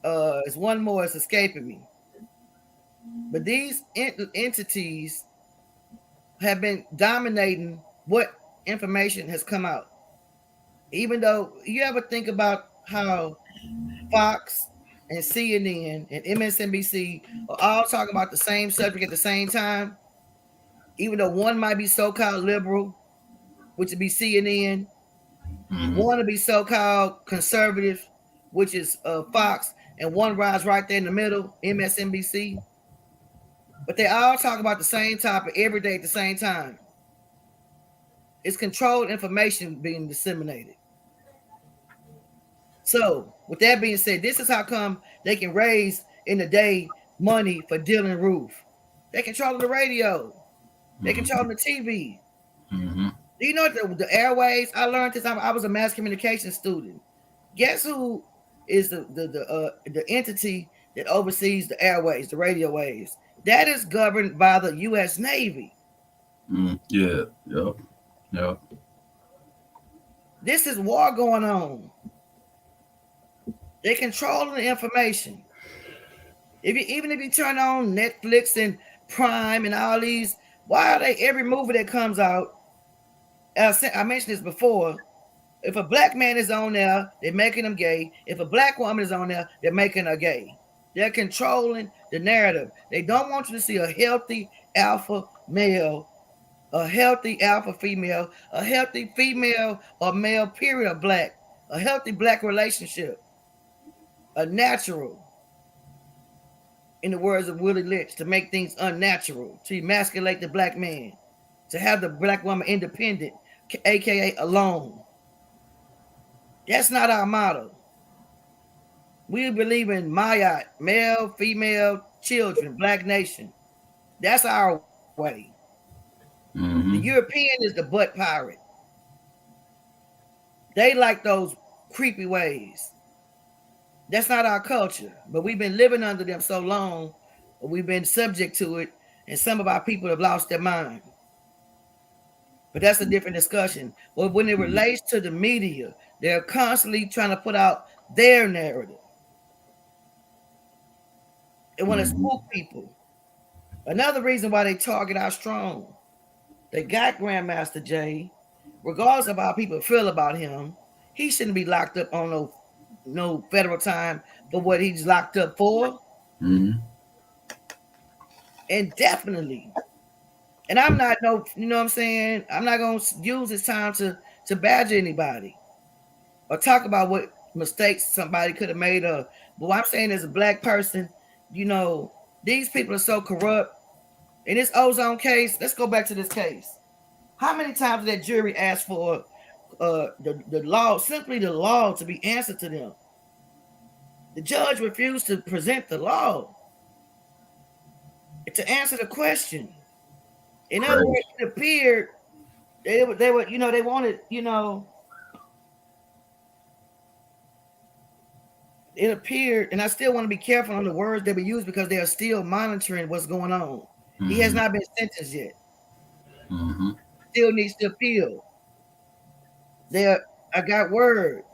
[SPEAKER 6] There's one more. It's escaping me. But these entities have been dominating what information has come out. Even though you ever think about how Fox and CNN and MSNBC are all talking about the same subject at the same time, even though one might be so-called liberal, which would be CNN, one to be so-called conservative, which is Fox, and one rides right there in the middle, MSNBC. But they all talk about the same topic every day at the same time. It's controlled information being disseminated. So, with that being said, this is how come they can raise in the day money for Dylan Roof. They control the radio. They control the TV.
[SPEAKER 4] Mm-hmm.
[SPEAKER 6] Do you know the airways? I learned this. I was a mass communication student. Guess who is the entity that oversees the airways, the radio waves? That is governed by the U.S. Navy.
[SPEAKER 4] Yeah. Yep.
[SPEAKER 6] This is war going on. They're controlling the information. Even if you turn on Netflix and Prime and all these, why are they every movie that comes out? I mentioned this before. If a black man is on there, they're making him gay. If a black woman is on there, they're making her gay. They're controlling the narrative. They don't want you to see a healthy alpha male, a healthy alpha female, a healthy female or male period of black, a healthy black relationship, a natural, in the words of Willie Lynch, to make things unnatural, to emasculate the black man, to have the black woman independent, aka alone. That's not our motto. We believe in Maya, male, female, children, black nation. That's our way. The European is the butt pirate. They like those creepy ways. That's not our culture, but we've been living under them so long, we've been subject to it, and some of our people have lost their mind. But that's a different discussion. But when it relates to the media, they're constantly trying to put out their narrative. They want to spook people. Another reason why they target our strong. They got Grandmaster Jay. Regardless of how people feel about him, he shouldn't be locked up on no federal time for what he's locked up for. And definitely. And I'm not you know what I'm saying? I'm not going to use this time to badger anybody or talk about what mistakes somebody could have made. But what I'm saying as a black person, you know, these people are so corrupt. In this Ozone case, let's go back to this case. How many times did that jury ask for the law, simply the law, to be answered to them? The judge refused to present the law to answer the question. In other words, it appeared they were, you know, they wanted, you know, it appeared, and I still want to be careful on the words that we use because they are still monitoring what's going on. He has not been sentenced yet. Still needs to appeal. I got word.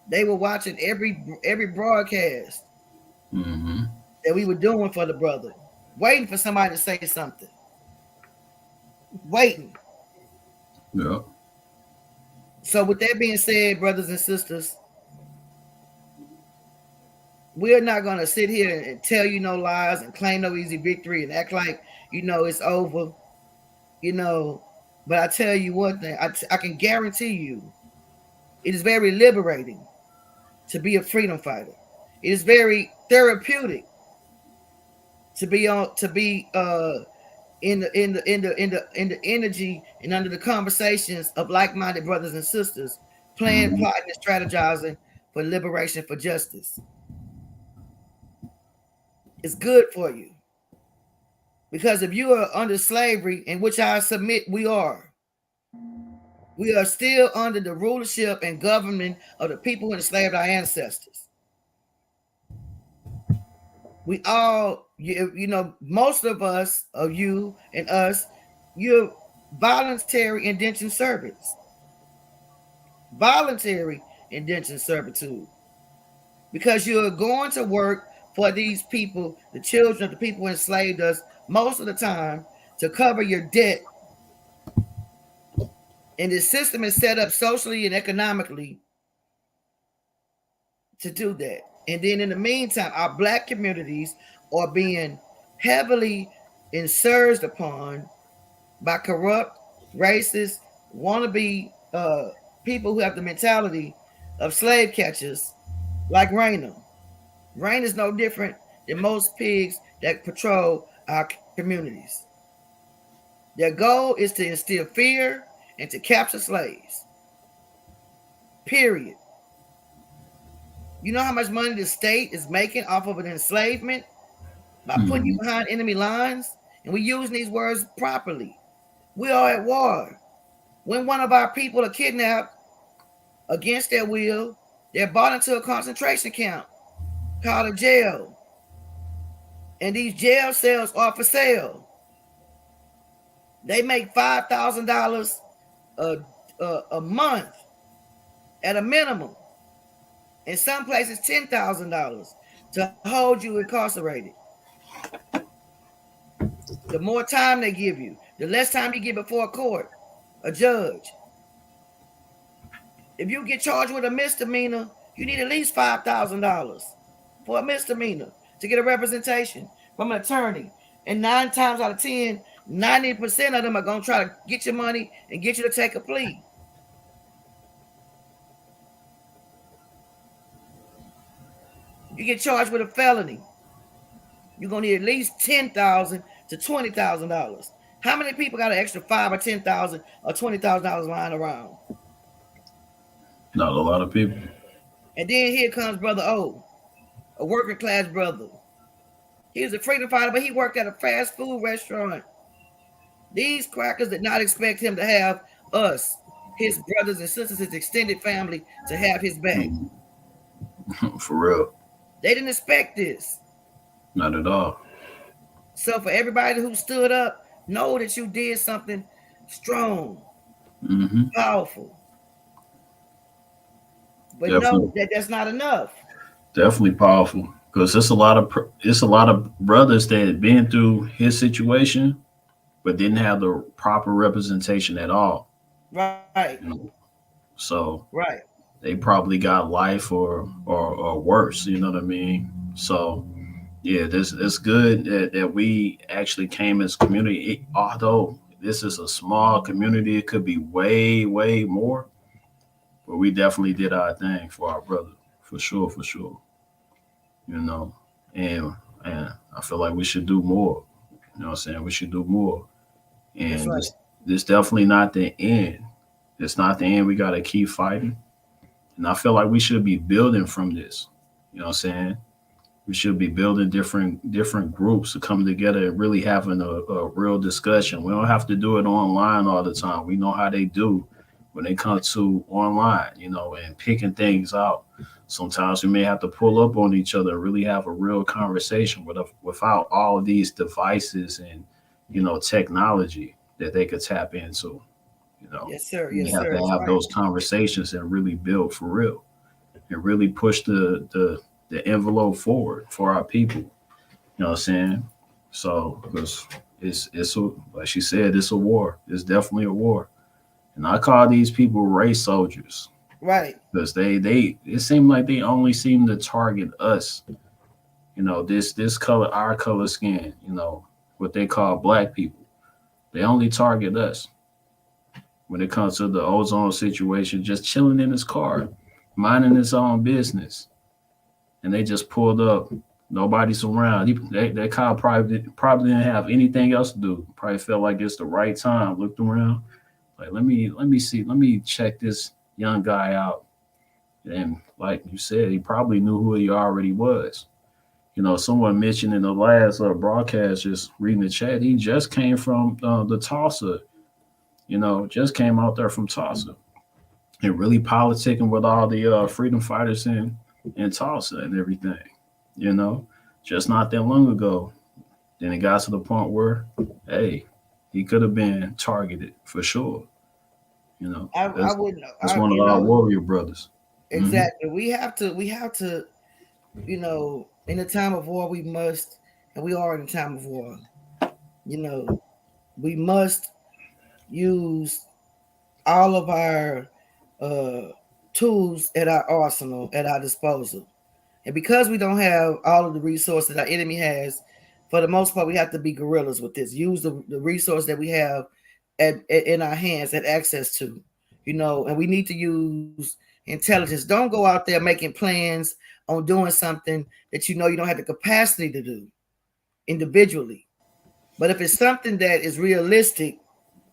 [SPEAKER 6] They were watching every broadcast that we were doing for the brother, waiting for somebody to say something. Waiting.
[SPEAKER 4] Yeah.
[SPEAKER 6] So with that being said, brothers and sisters, we're not going to sit here and tell you no lies and claim no easy victory and act like, you know, it's over, you know. But I tell you one thing, I can guarantee you, it is very liberating to be a freedom fighter. It is very therapeutic to be in the energy and under the conversations of like-minded brothers and sisters, planning, plotting, and strategizing for liberation, for justice. It's good for you. Because if you are under slavery, in which I submit we are still under the rulership and government of the people who enslaved our ancestors. We all, you know, most of us, of you and us, you're voluntary indentured servants. Voluntary indentured servitude. Because you're going to work for these people, the children of the people who enslaved us, most of the time, to cover your debt. And the system is set up socially and economically to do that. And then in the meantime, our black communities are being heavily insurged upon by corrupt, racist, wannabe people who have the mentality of slave catchers like Raynor. Raynor is no different than most pigs that patrol our communities. Their goal is to instill fear and to capture slaves. Period. You know how much money the state is making off of an enslavement? By putting you behind enemy lines? And we use these words properly. We are at war. When one of our people are kidnapped against their will, they're brought into a concentration camp called a jail. And these jail cells are for sale. They make $5,000 a month at a minimum. In some places, $10,000 to hold you incarcerated. The more time they give you, the less time you get before a court, a judge. If you get charged with a misdemeanor, you need at least $5,000 for a misdemeanor to get a representation from an attorney. And 9 times out of 10, 90% of them are going to try to get your money and get you to take a plea. You get charged with a felony, you're going to need at least $10,000 to $20,000. How many people got an extra $5,000 or $10,000 or $20,000 lying around?
[SPEAKER 4] Not a lot of people.
[SPEAKER 6] And then here comes Brother O, a working class brother. He was a freedom fighter, but he worked at a fast food restaurant. These crackers did not expect him to have us, his brothers and sisters, his extended family, to have his back.
[SPEAKER 4] For real.
[SPEAKER 6] They didn't expect this.
[SPEAKER 4] Not at all.
[SPEAKER 6] So for everybody who stood up, know that you did something strong, powerful. But know that that's not enough.
[SPEAKER 4] Definitely powerful, because it's a lot of brothers that had been through his situation, but didn't have the proper representation at all.
[SPEAKER 6] Right.
[SPEAKER 4] You know? So
[SPEAKER 6] right.
[SPEAKER 4] They probably got life or worse. You know what I mean? So yeah, it's good that we actually came as a community. Although this is a small community, it could be way more. But we definitely did our thing for our brother, for sure. You know, and I feel like we should do more. You know what I'm saying? We should do more. And
[SPEAKER 6] right.
[SPEAKER 4] this definitely not the end. It's not the end. We got to keep fighting. And I feel like we should be building from this. You know what I'm saying? We should be building different groups to come together and really having a real discussion. We don't have to do it online all the time. We know how they do when they come to online, you know, and picking things out. Sometimes we may have to pull up on each other and really have a real conversation without all of these devices and, you know, technology that they could tap into. You know,
[SPEAKER 6] yes, sir.
[SPEAKER 4] We have to have those conversations and really build for real and really push the envelope forward for our people. You know what I'm saying? So, because it's like she said, it's a war. It's definitely a war. And I call these people race soldiers.
[SPEAKER 6] Right.
[SPEAKER 4] Because it seemed like they only seem to target us. You know, this color, our color skin, you know, what they call black people. They only target us when it comes to the ozone situation, just chilling in his car, minding his own business. And they just pulled up. Nobody's around. That cop probably didn't have anything else to do. Probably felt like it's the right time. Looked around, like let me see, let me check this young guy out. And like you said, he probably knew who he already was. You know, someone mentioned in the last broadcast, just reading the chat, he just came from the Tulsa. You know, just came out there from Tulsa and really politicking with all the freedom fighters in Tulsa and everything. You know, just not that long ago. Then it got to the point where, hey, he could have been targeted for sure. You know,
[SPEAKER 6] I wouldn't.
[SPEAKER 4] That's one of our warrior brothers.
[SPEAKER 6] Exactly. We have to, you know, in a time of war, we must, and we are in a time of war. You know, we must use all of our tools at our arsenal, at our disposal. And because we don't have all of the resources our enemy has, for the most part, we have to be guerrillas with this. Use the resource that we have in our hands, at access to, you know, and we need to use intelligence. Don't go out there making plans on doing something that you know you don't have the capacity to do individually. But if it's something that is realistic,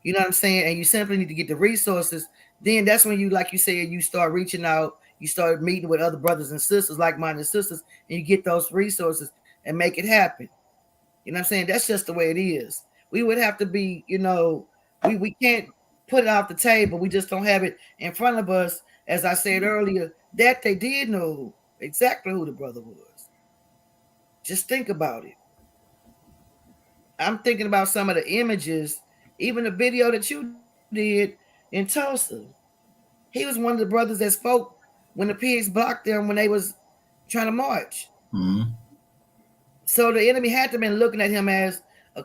[SPEAKER 6] you know what I'm saying, and you simply need to get the resources, then that's when you, like you said, you start reaching out, you start meeting with other brothers and sisters, like-minded sisters, and you get those resources and make it happen. You know what I'm saying? That's just the way it is. We would have to be, you know, we can't put it off the table. We just don't have it in front of us. As I said earlier, that they did know exactly who the brother was. Just think about it. I'm thinking about some of the images, even the video that you did in Tulsa. He was one of the brothers that spoke when the pigs blocked them when they was trying to march.
[SPEAKER 4] Mm-hmm.
[SPEAKER 6] So the enemy had to have been looking at him as a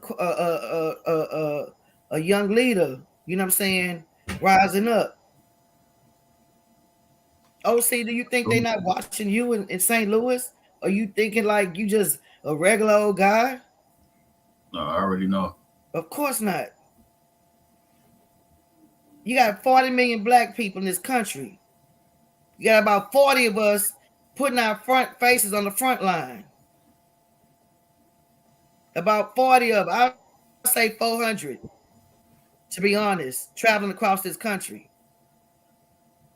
[SPEAKER 6] young leader, you know what I'm saying, rising up. OC, do you think they're not watching you in St. Louis? Or you thinking like you just a regular old guy?
[SPEAKER 4] No, I already know.
[SPEAKER 6] Of course not. You got 40 million black people in this country. You got about 40 of us putting our front faces on the front line. About 40 of us. say 400, to be honest, traveling across this country.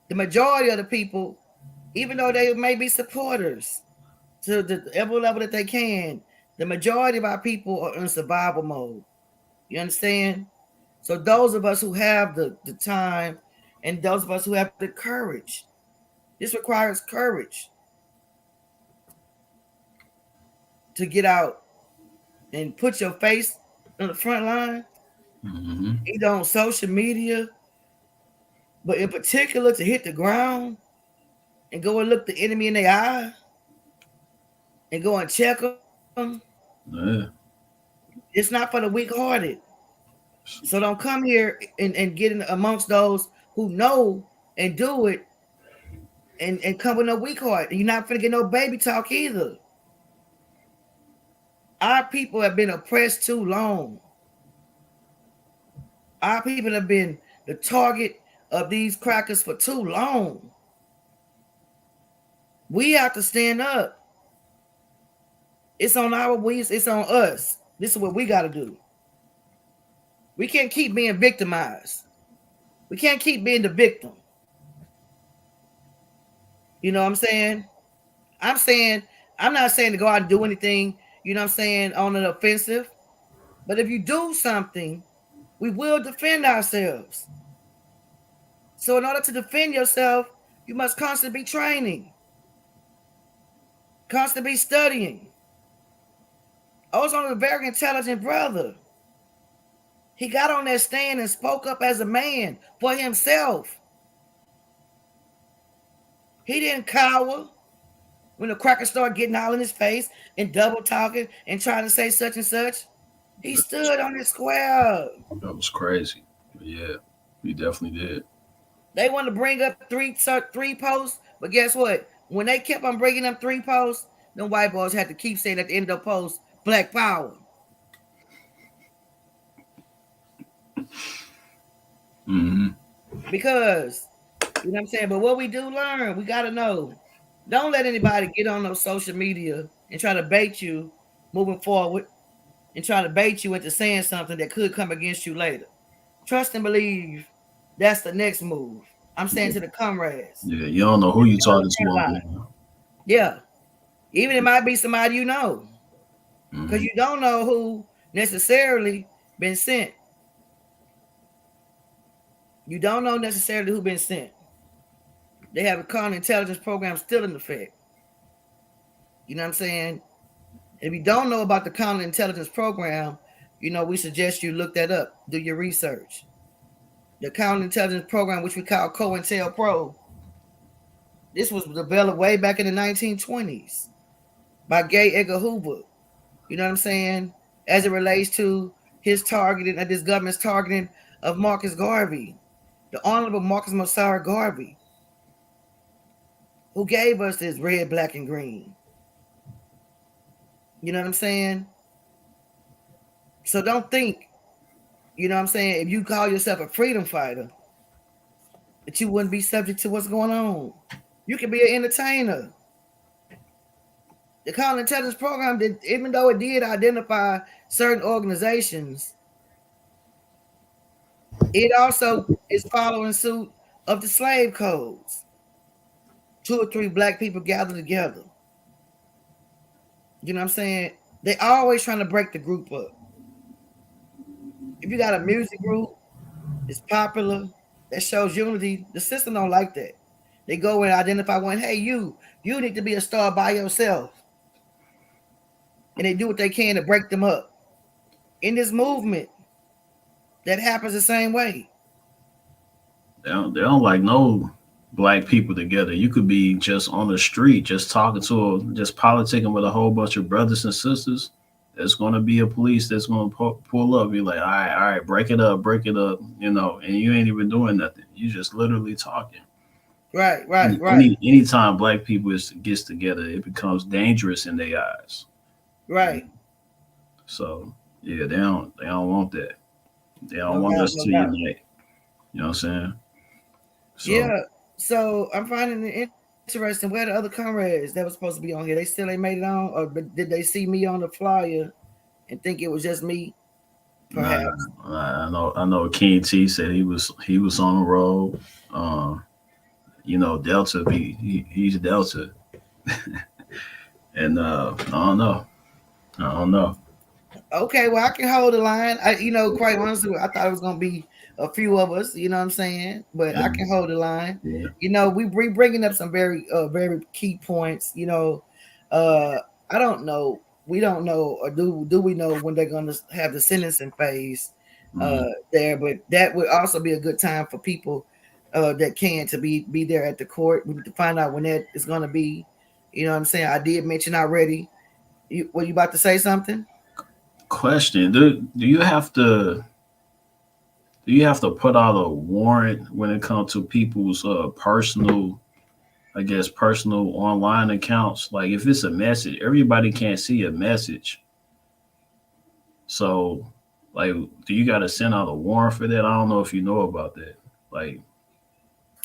[SPEAKER 6] The majority of the people, even though they may be supporters to the every level that they can, the majority of our people are in survival mode. You understand? So those of us who have the time and those of us who have the courage, this requires courage to get out and put your face on the front line, either on social media, but in particular to hit the ground and go and look the enemy in the eye and go and check them.
[SPEAKER 4] Yeah.
[SPEAKER 6] It's not for the weak-hearted. So don't come here and get in amongst those who know and do it and come with no weak heart. You're not finna get no baby talk either. Our people have been oppressed too long. Our people have been the target of these crackers for too long. We have to stand up. It's on it's on us. This is what we got to do. We can't keep being victimized. We can't keep being the victim. You know what I'm saying? I'm not saying to go out and do anything, you know what I'm saying, on an offensive. But if you do something, we will defend ourselves. So in order to defend yourself, you must constantly be training, constantly be studying. Ozone is a very intelligent brother. He got on that stand and spoke up as a man for himself. He didn't cower when the cracker started getting all in his face and double talking and trying to say such and such. He stood on his square.
[SPEAKER 4] That was crazy. Yeah, he definitely did.
[SPEAKER 6] They want to bring up three posts, but guess what? When they kept on bringing up 3 posts, them white boys had to keep saying at the end of the post, Black Power. Because, you know what I'm saying? But what we do learn, we got to know. Don't let anybody get on those social media and try to bait you moving forward and try to bait you into saying something that could come against you later. Trust and believe that's the next move. I'm saying to the comrades.
[SPEAKER 4] Yeah, you don't know who you talking to.
[SPEAKER 6] Yeah. Even it might be somebody you know. Because you don't know who necessarily been sent. You don't know necessarily who been sent. They have a counterintelligence program still in effect. You know what I'm saying? If you don't know about the counterintelligence program, you know, we suggest you look that up. Do your research. The counterintelligence program, which we call COINTELPRO, this was developed way back in the 1920s by J. Edgar Hoover. You know what I'm saying? As it relates to his targeting, this government's targeting of Marcus Garvey, the Honorable Marcus Mosiah Garvey, who gave us this red, black, and green. You know what I'm saying? So don't think, you know what I'm saying, if you call yourself a freedom fighter, that you wouldn't be subject to what's going on. You can be an entertainer. The counterintelligence program, even though it did identify certain organizations, it also is following suit of the slave codes. 2 or 3 black people gathered together. You know what I'm saying? They always trying to break the group up. If you got a music group, it's popular, that shows unity, the system don't like that. They go and identify one, hey, you need to be a star by yourself. And they do what they can to break them up. In this movement, that happens the same way.
[SPEAKER 4] They don't like no black people together. You could be just on the street, just talking to just politicking with a whole bunch of brothers and sisters. There's going to be a police that's going to pull up. Be like, all right, break it up, you know, and you ain't even doing nothing. You just literally talking.
[SPEAKER 6] Right.
[SPEAKER 4] Anytime black people gets together, it becomes dangerous in their eyes.
[SPEAKER 6] Right.
[SPEAKER 4] So yeah, they don't want that. They don't want us to unite. You know what I'm saying? So,
[SPEAKER 6] yeah. So I'm finding it interesting. Where the other comrades that was supposed to be on here? They still ain't made it on, or did they see me on the flyer and think it was just me? perhaps.
[SPEAKER 4] I know King T said he was on the road. Delta he's Delta. And I don't know. I don't know.
[SPEAKER 6] Okay, well, I can hold the line. Quite honestly, I thought it was gonna be a few of us. You know what I'm saying? But I can hold the line.
[SPEAKER 4] Yeah.
[SPEAKER 6] We bringing up some very very key points. I don't know. We don't know, or do we know when they're gonna have the sentencing phase there? But that would also be a good time for people that can to be there at the court. We need to find out when that is gonna be. You know what I'm saying? I did mention already. Were you about to say something?
[SPEAKER 4] Question: Do you have to put out a warrant when it comes to people's personal, I guess, personal online accounts? Like if it's a message, everybody can't see a message. So, like, do you got to send out a warrant for that? I don't know if you know about that. Like,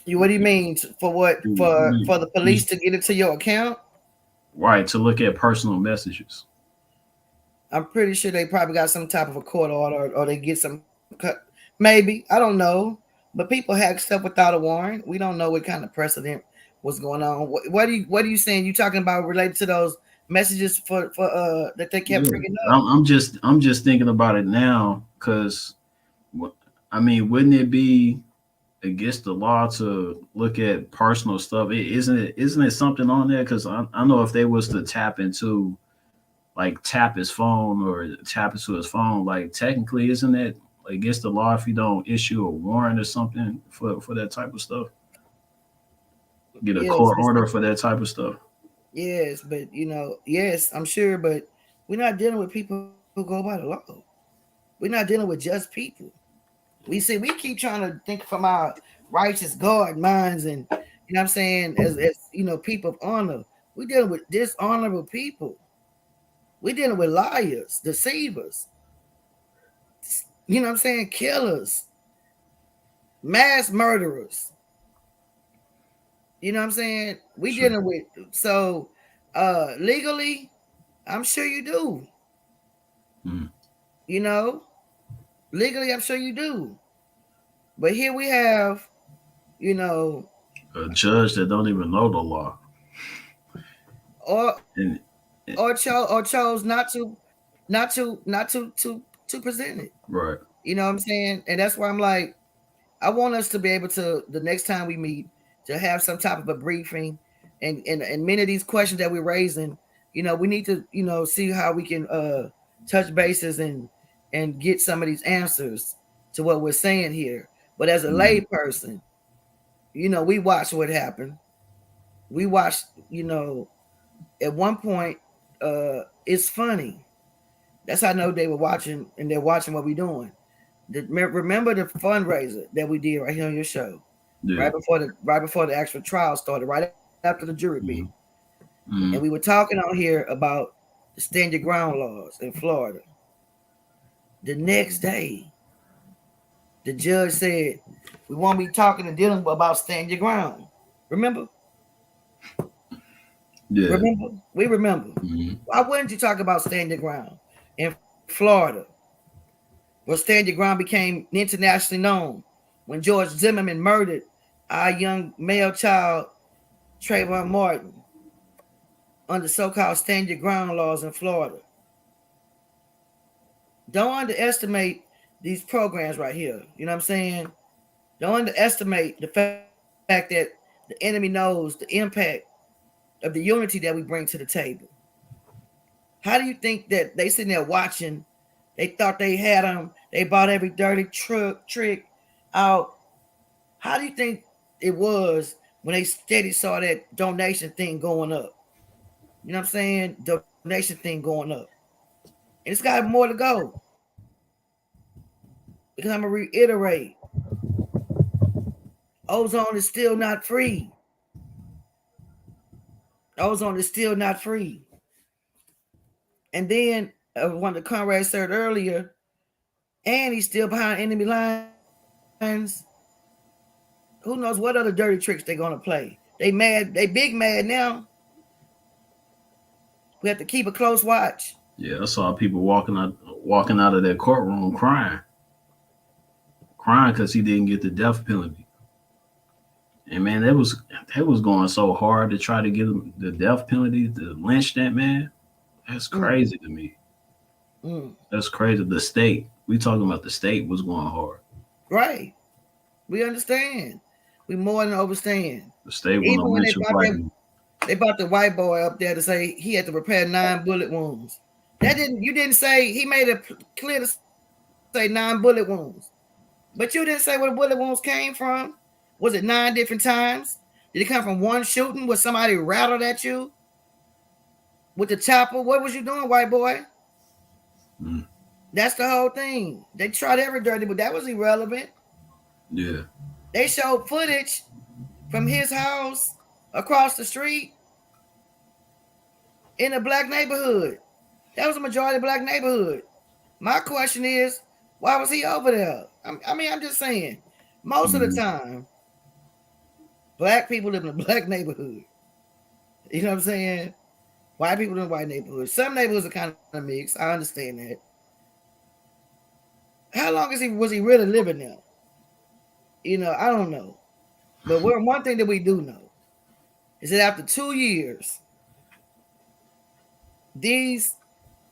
[SPEAKER 6] What do you mean for what? For the police to get into your account?
[SPEAKER 4] Right, to look at personal messages.
[SPEAKER 6] I'm pretty sure they probably got some type of a court order, or they get some cut. Maybe, I don't know. But people hack stuff without a warrant. We don't know what kind of precedent was going on. What are you saying? You talking about related to those messages for that they kept bringing up?
[SPEAKER 4] I'm just thinking about it now because, I mean, wouldn't it be against the law to look at personal stuff? Isn't it something on there? Because I know if they was to tap into, like, tap his phone or tap into his phone, like, technically, isn't it against the law if you don't issue a warrant or something for that type of stuff? Get a court order for that type of stuff.
[SPEAKER 6] Yes, but yes, I'm sure, but we're not dealing with people who go by the law. We're not dealing with just people. We keep trying to think from our righteous God minds, and what I'm saying, as people of honor. We're dealing with dishonorable people. We're dealing with liars, deceivers, what I'm saying, killers, mass murderers. You know what I'm saying? We
[SPEAKER 4] Sure.
[SPEAKER 6] dealing with, so legally, I'm sure you do. Legally, I'm sure you do. But here we have,
[SPEAKER 4] a judge that don't even know the law,
[SPEAKER 6] or
[SPEAKER 4] and
[SPEAKER 6] chose not to present it.
[SPEAKER 4] right.
[SPEAKER 6] You know what I'm saying? And that's why I'm like, I want us to be able to, the next time we meet, to have some type of a briefing, and many of these questions that we're raising, we need to, see how we can touch bases and get some of these answers to what we're saying here. But as a lay person, we watch what happened. We watched, at one point, it's funny. That's how I know they were watching, and they're watching what we're doing. Remember the fundraiser that we did right here on your show,
[SPEAKER 4] Yeah.
[SPEAKER 6] right before the actual trial started, right after the jury pick,
[SPEAKER 4] Mm-hmm.
[SPEAKER 6] and we were talking on here about the stand your ground laws in Florida. The next day, the judge said we won't be talking and dealing about stand your ground. Remember?
[SPEAKER 4] Yeah.
[SPEAKER 6] Remember? We remember.
[SPEAKER 4] Mm-hmm.
[SPEAKER 6] Why wouldn't you talk about stand your ground in Florida? Where stand your ground became internationally known when George Zimmerman murdered our young male child, Trayvon Martin, under so-called stand your ground laws in Florida. Don't underestimate these programs right here. You know what I'm saying? Don't underestimate the fact that the enemy knows the impact of the unity that we bring to the table. How do you think that they sitting there watching? They thought they had them. They bought every dirty trick out. How do you think it was when they steady saw that donation thing going up? You know what I'm saying? Donation thing going up. And it's got more to go. Because I'm going to reiterate. Ozone is still not free. Ozone is still not free. And then, one of the comrades said earlier, and he's still behind enemy lines. Who knows what other dirty tricks they're going to play? They mad. They big mad now. We have to keep a close watch.
[SPEAKER 4] Yeah, I saw people walking walking out of that courtroom crying because he didn't get the death penalty. And man, they was going so hard to try to get him the death penalty to lynch that man. That's crazy to me. That's crazy. The state, we talking about the state was going hard.
[SPEAKER 6] Right. We understand. We more than understand.
[SPEAKER 4] The state was
[SPEAKER 6] Even when
[SPEAKER 4] they
[SPEAKER 6] brought the white boy up there to say he had to repair 9 bullet wounds. You didn't say, he made it clear to say 9 bullet wounds. But you didn't say where the bullet wounds came from. Was it 9 different times? Did it come from one shooting where somebody rattled at you with the chopper? What was you doing, white boy? That's the whole thing. They tried every dirty, but that was irrelevant.
[SPEAKER 4] Yeah.
[SPEAKER 6] They showed footage from his house across the street in a black neighborhood. That was a majority black neighborhood. My question is, why was he over there? I mean, I'm just saying, most of the time, black people live in a black neighborhood. You know what I'm saying? White people in white neighborhoods. Some neighborhoods are kind of mixed. I understand that. How long was he really living there? You know, I don't know. But one thing that we do know is that after 2 years, these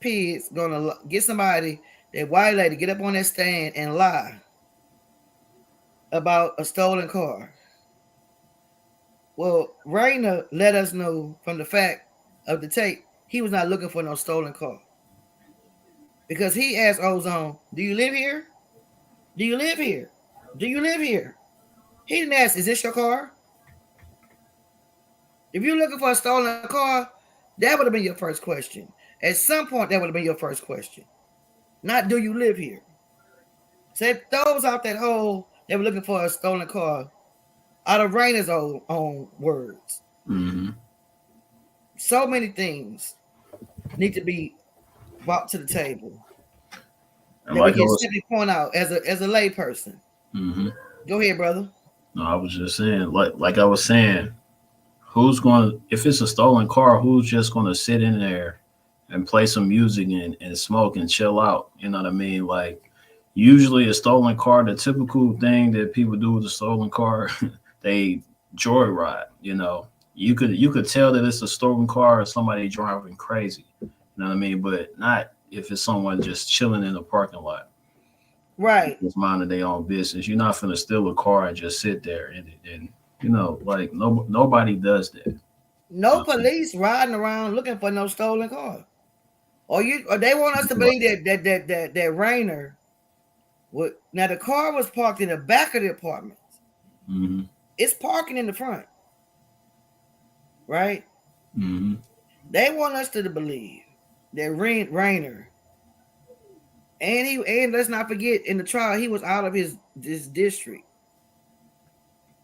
[SPEAKER 6] pigs gonna get somebody, that white lady, get up on that stand and lie about a stolen car. Well, Raynor let us know from the fact of the tape, he was not looking for no stolen car. Because he asked Ozone, do you live here? Do you live here? Do you live here? He didn't ask, is this your car? If you're looking for a stolen car, that would have been your first question. At some point, that would have been your first question. Not, do you live here? So it throws out that whole, they were looking for a stolen car, out of Raynor's own words. So many things need to be brought to the table. And that we can simply point out as a lay person. Go ahead, brother.
[SPEAKER 4] No, I was just saying, like I was saying, if it's a stolen car, who's just going to sit in there and play some music and smoke and chill out? You know what I mean? Like, usually a stolen car, the typical thing that people do with a stolen car, they joyride. You know, you could tell that it's a stolen car or somebody driving crazy. You know what I mean? But not if it's someone just chilling in the parking lot.
[SPEAKER 6] Right.
[SPEAKER 4] Just minding their own business. You're not finna steal a car and just sit there and you know, like nobody does that.
[SPEAKER 6] No police riding around looking for no stolen car. Or they want us to believe that Raynor would. Now the car was parked in the back of the apartment. It's parking in the front, right? They want us to believe that Raynor, and let's not forget, in the trial he was out of this district.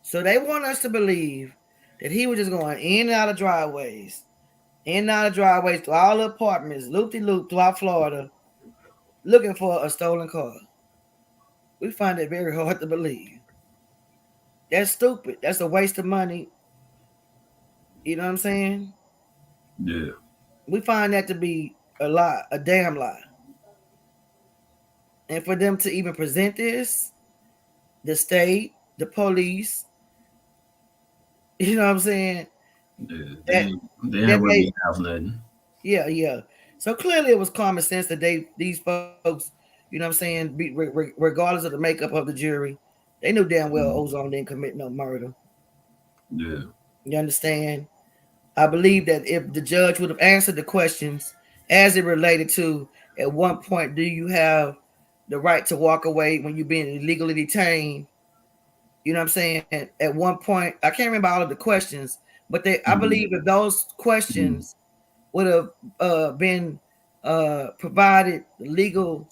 [SPEAKER 6] So they want us to believe that he was just going in and out of driveways, through all the apartments, loop-de-loop throughout Florida, looking for a stolen car. We find it very hard to believe. That's stupid. That's a waste of money. You know what I'm saying?
[SPEAKER 4] Yeah.
[SPEAKER 6] We find that to be a lie, a damn lie. And for them to even present this, the state, the police, you know what I'm saying?
[SPEAKER 4] Yeah, they didn't really have nothing.
[SPEAKER 6] Yeah. So clearly it was common sense that these folks, you know what I'm saying, regardless of the makeup of the jury, they knew damn well Ozone didn't commit no murder.
[SPEAKER 4] Yeah.
[SPEAKER 6] You understand? I believe that if the judge would have answered the questions as it related to, at one point, do you have the right to walk away when you're being illegally detained? You know what I'm saying? At one point, I can't remember all of the questions, but I believe if those questions would have been provided legal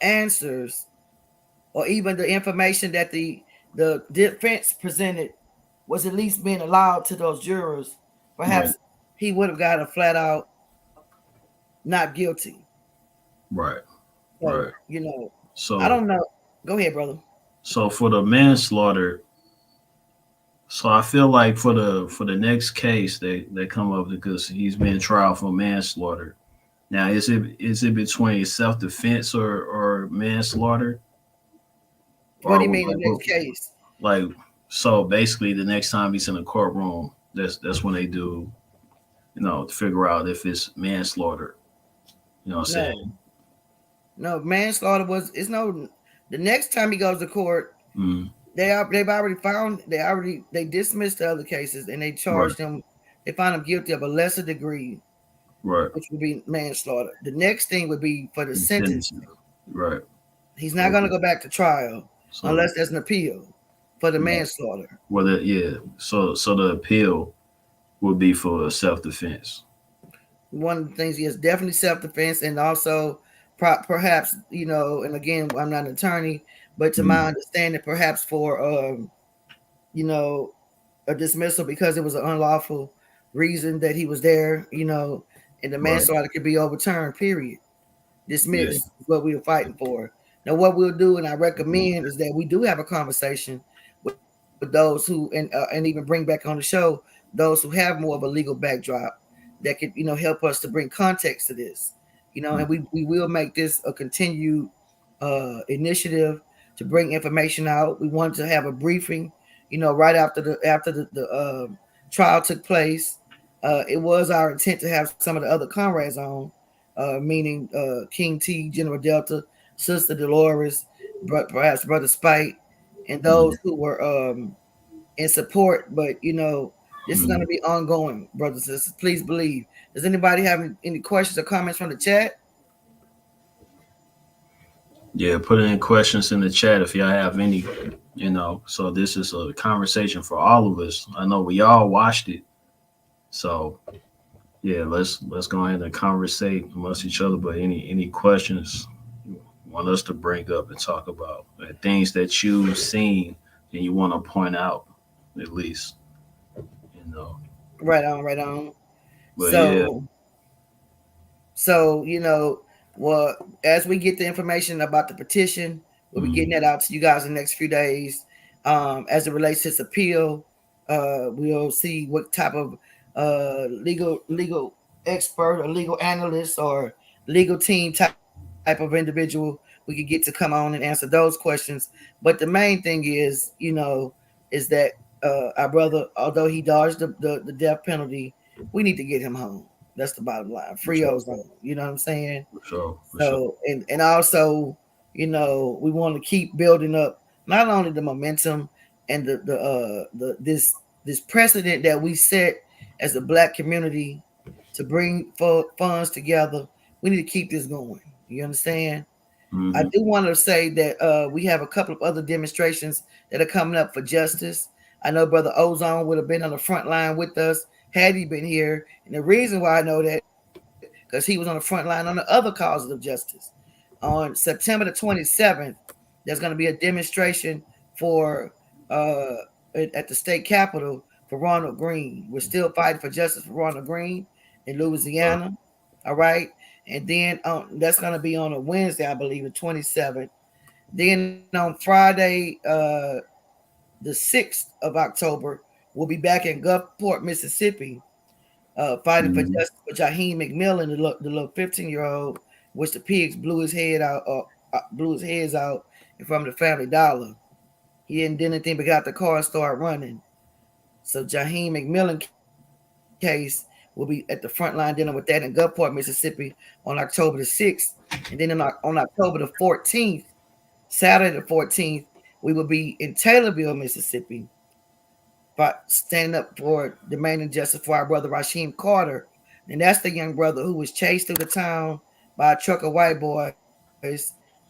[SPEAKER 6] answers, or even the information that the defense presented was at least being allowed to those jurors, perhaps he would have got a flat out not guilty.
[SPEAKER 4] Right.
[SPEAKER 6] So,
[SPEAKER 4] right.
[SPEAKER 6] You know,
[SPEAKER 4] so
[SPEAKER 6] I don't know. Go ahead, brother.
[SPEAKER 4] So for the manslaughter, so I feel like for the next case they come up, because he's being tried for manslaughter, Now, is it between self defense or manslaughter,
[SPEAKER 6] What do
[SPEAKER 4] or
[SPEAKER 6] you mean the
[SPEAKER 4] like
[SPEAKER 6] next case?
[SPEAKER 4] like so basically the next time he's in a courtroom, that's when they do, to figure out if it's manslaughter. You know what I'm
[SPEAKER 6] No,
[SPEAKER 4] saying?
[SPEAKER 6] no, manslaughter was it's no the next time he goes to court,
[SPEAKER 4] Mm,
[SPEAKER 6] they've already found they dismissed the other cases and they
[SPEAKER 4] right,
[SPEAKER 6] charged him, they found him guilty of a lesser degree,
[SPEAKER 4] right.
[SPEAKER 6] which would be manslaughter. The next thing would be for the
[SPEAKER 4] The
[SPEAKER 6] sentencing.
[SPEAKER 4] sentencing. Right.
[SPEAKER 6] He's not going to
[SPEAKER 4] Okay.
[SPEAKER 6] go back to trial
[SPEAKER 4] So
[SPEAKER 6] unless there's an appeal for the
[SPEAKER 4] right.
[SPEAKER 6] manslaughter.
[SPEAKER 4] Yeah. So the appeal would be for self defense.
[SPEAKER 6] One of the things is definitely self-defense, and also perhaps, and again, I'm not an attorney, but to my
[SPEAKER 4] Mm,
[SPEAKER 6] understanding, perhaps for you know a dismissal because it was an unlawful reason that he was there, and the
[SPEAKER 4] right.
[SPEAKER 6] manslaughter could be overturned, period.
[SPEAKER 4] Yeah.
[SPEAKER 6] Dismissed is what we were fighting for. Now, what we'll do, and I recommend, is that we do have a conversation with those who, and even bring back on the show those who have more of a legal backdrop that could, help us to bring context to this, and
[SPEAKER 4] Mm,
[SPEAKER 6] we will make this a continued initiative to bring information out. We wanted to have a briefing, right after the trial took place. It was our intent to have some of the other comrades on, meaning King T, General Delta, Sister Dolores, perhaps Brother Spite, and those
[SPEAKER 4] mm,
[SPEAKER 6] who were in support. But this is going to
[SPEAKER 4] mm.
[SPEAKER 6] be ongoing, brothers and sisters. Please believe. Does anybody have any questions or comments from the chat?
[SPEAKER 4] Yeah, put in questions in the chat if y'all have any. So this is a conversation for all of us. I know we all watched it. So yeah, let's go ahead and conversate amongst each other. But any questions you want us to bring up and talk about, things that you've seen and you want to point out, at least, you know.
[SPEAKER 6] Right on, right on.
[SPEAKER 4] But yeah,
[SPEAKER 6] So, so, well, as we get the information about the petition, we'll be getting
[SPEAKER 4] mm,
[SPEAKER 6] that out to you guys in the next few days. As it relates to this appeal, we'll see what type of legal expert or legal analyst or legal team type of individual we could get to come on and answer those questions. But the main thing is that our brother, although he dodged the death penalty, we need to get him home. That's the bottom line.
[SPEAKER 4] for
[SPEAKER 6] Free
[SPEAKER 4] sure,
[SPEAKER 6] ozone. You know what I'm saying?
[SPEAKER 4] for sure, for sure.
[SPEAKER 6] So and also, we want to keep building up not only the momentum and the this precedent that we set as a black community to bring funds together. We need to keep this going. You understand? I
[SPEAKER 4] Hmm.
[SPEAKER 6] do want to say that we have a couple of other demonstrations that are coming up for justice. I know Brother Ozone would have been on the front line with us had he been here. And the reason why I know that, because he was on the front line on the other causes of justice. On September the 27th, there's going to be a demonstration for at the state capitol for Ronald Green. We're still fighting for justice for Ronald Green in Louisiana. All right. And then that's going to be on a Wednesday, I believe, the 27th. Then on Friday, the 6th of October, we'll be back in Gulfport, Mississippi, fighting for
[SPEAKER 4] Hmm.
[SPEAKER 6] justice for Jaheim McMillan, the little 15-year-old, which the pigs blew his heads out in front of the Family Dollar. He didn't do anything but got out the car and start running. So Jaheim McMillan case will be at the front line dealing with that in Gulfport, Mississippi on October the 6th. And then on October the 14th, Saturday the 14th, we will be in Taylorville, Mississippi, standing up for demanding justice for our brother Rasheem Carter. And that's the young brother who was chased through the town by a truck of white boys.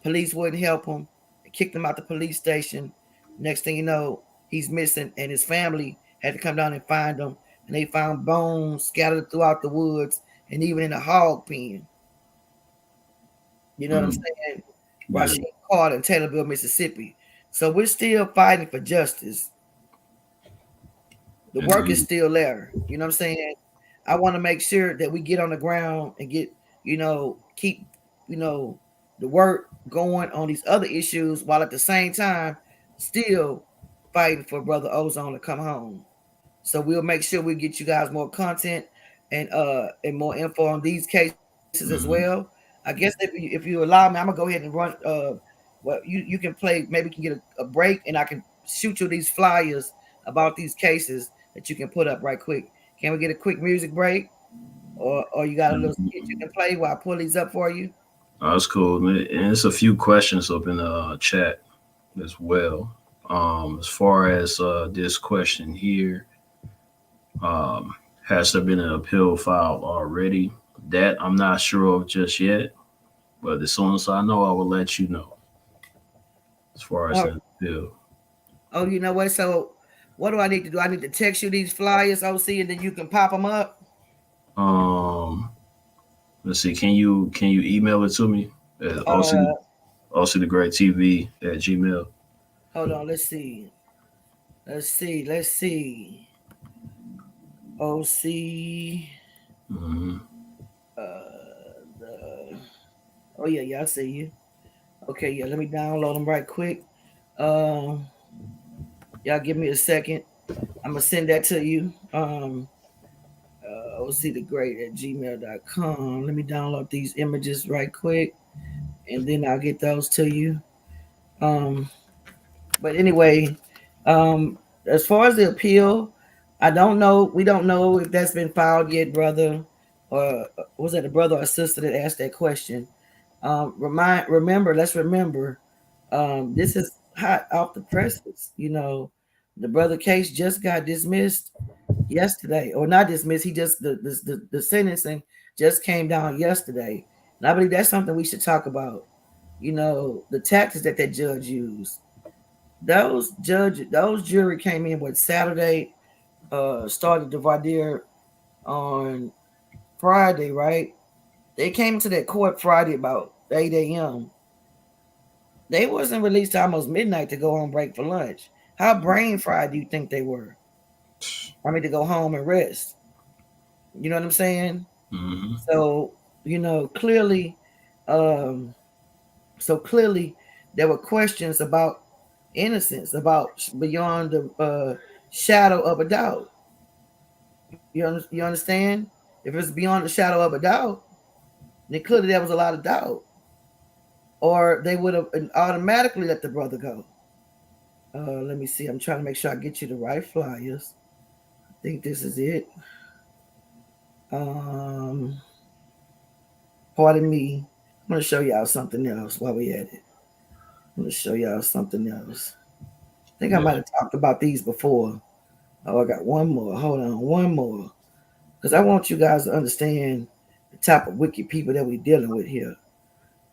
[SPEAKER 6] Police wouldn't help him. They kicked him out the police station. Next thing you know, he's missing, and his family had to come down and find him. And they found bones scattered throughout the woods and even in a hog pen. You know what I'm
[SPEAKER 4] Mm.
[SPEAKER 6] saying?
[SPEAKER 4] Yeah.
[SPEAKER 6] Rasheem Carter in Taylorville, Mississippi. So we're still fighting for justice. The work is
[SPEAKER 4] Indeed.
[SPEAKER 6] still there. You know what I'm saying? I want to make sure that we get on the ground and keep, the work going on these other issues while at the same time still fighting for Brother Ozone to come home. So we'll make sure we get you guys more content and more info on these cases. as well. I guess if you allow me, I'm gonna go ahead and run. Well, you can play. Maybe you can get a break, and I can shoot you these flyers about these cases that you can put up right quick. Can we get a quick music break, or you got a little skit you can play while I pull these up for you?
[SPEAKER 4] Oh, that's cool. And it's a few questions up in the chat as well. As far as this question here, has there been an appeal filed already? That I'm not sure of just yet, but as soon as I know, I will let you know. As far as
[SPEAKER 6] Oh,
[SPEAKER 4] that appeal,
[SPEAKER 6] oh, you know what? So, what do I need to do? I need to text you these flyers, OC, and then you can pop them up.
[SPEAKER 4] um, let's see. Can you email it to me at
[SPEAKER 6] Uh,
[SPEAKER 4] OctheGreat TV at Gmail?
[SPEAKER 6] hold on. Let's see. Let's see. OC.
[SPEAKER 4] Mm-hmm.
[SPEAKER 6] The, oh yeah, I see you. Okay, yeah. Let me download them right quick. Um, y'all give me a second. I'm gonna send that to you. OctheGreat at gmail.com. Let me download these images right quick, and then I'll get those to you. Um, but anyway, as far as the appeal, I don't know. We don't know if that's been filed yet, brother, or was that a brother or sister that asked that question? Let's remember, this is hot off the presses. You know, the brother case just got dismissed yesterday, or not dismissed. He just the sentencing just came down yesterday, and I believe that's something we should talk about. You know, the tactics that judge used. Those jury came in what Saturday, started the voir dire on Friday, right? They came to that court Friday about 8 a.m. They wasn't released to almost midnight to go on break for lunch. How brain fried do you think they were? I mean, to go home and rest. You know what I'm saying?
[SPEAKER 4] Mm-hmm.
[SPEAKER 6] So, you know, clearly, clearly there were questions about innocence, about beyond the shadow of a doubt. You understand? If it's beyond the shadow of a doubt, then clearly there was a lot of doubt, or they would have automatically let the brother go. Let me see. I'm trying to make sure I get you the right flyers. I think this is it. Pardon me. I'm going to show y'all something else while we at it. I'm going to show y'all something else. I think I might have talked about these before. Oh, I got one more. Hold on, one more. Because I want you guys to understand the type of wicked people that we're dealing with here.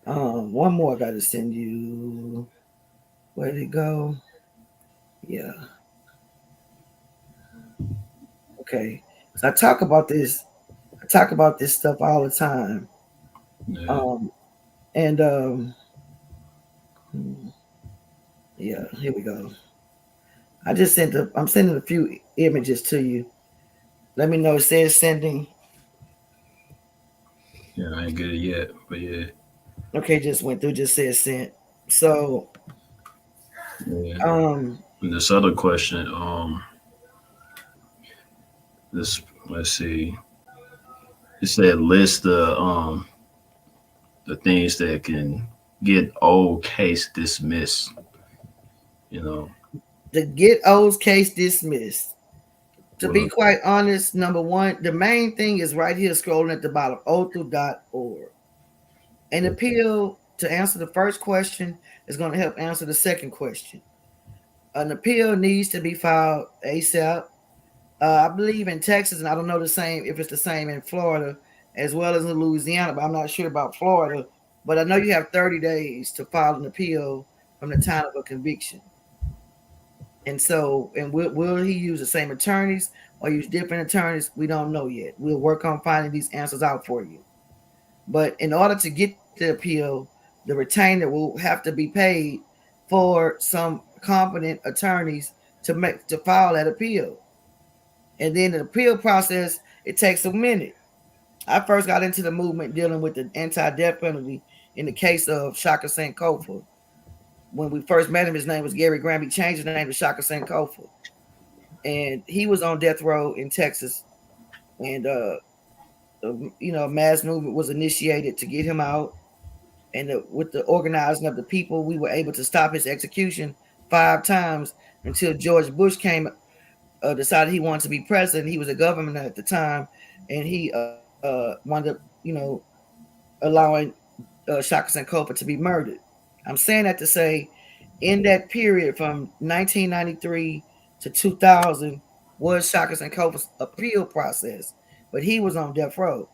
[SPEAKER 6] One more I got to send you. Where'd it go? Yeah. Okay. So I talk about this stuff all the time.
[SPEAKER 4] Yeah.
[SPEAKER 6] Yeah, here we go. I'm sending a few images to you. Let me know. It says sending.
[SPEAKER 4] Yeah, I ain't get it yet, but yeah.
[SPEAKER 6] Okay, just went through, just said sent. So
[SPEAKER 4] yeah. And this other question, let's see. It said list the things that can get old case dismissed. You know.
[SPEAKER 6] The get old case dismissed. To be quite honest, number one, the main thing is right here scrolling at the bottom, othel.org. An appeal to answer the first question is going to help answer the second question. An appeal needs to be filed ASAP. I believe in Texas, and I don't know the same if it's the same in Florida as well as in Louisiana, but I'm not sure about Florida. But I know you have 30 days to file an appeal from the time of a conviction. And so, and will he use the same attorneys or use different attorneys? We don't know yet. We'll work on finding these answers out for you. But in order to get the appeal, the retainer will have to be paid for some competent attorneys to file that appeal. And then the appeal process, it takes a minute. I first got into the movement dealing with the anti-death penalty in the case of Shaka Sankofa. When we first met him, his name was Gary Graham. He changed his name to Shaka Sankofa. And he was on death row in Texas. And mass movement was initiated to get him out. And with the organizing of the people, we were able to stop his execution 5 times until George Bush came, decided he wanted to be president. He was a governor at the time, and he wound up, allowing Shaka Sankofa to be murdered. I'm saying that to say, in that period from 1993 to 2000 was Shaka Sankofa's appeal process, but he was on death row.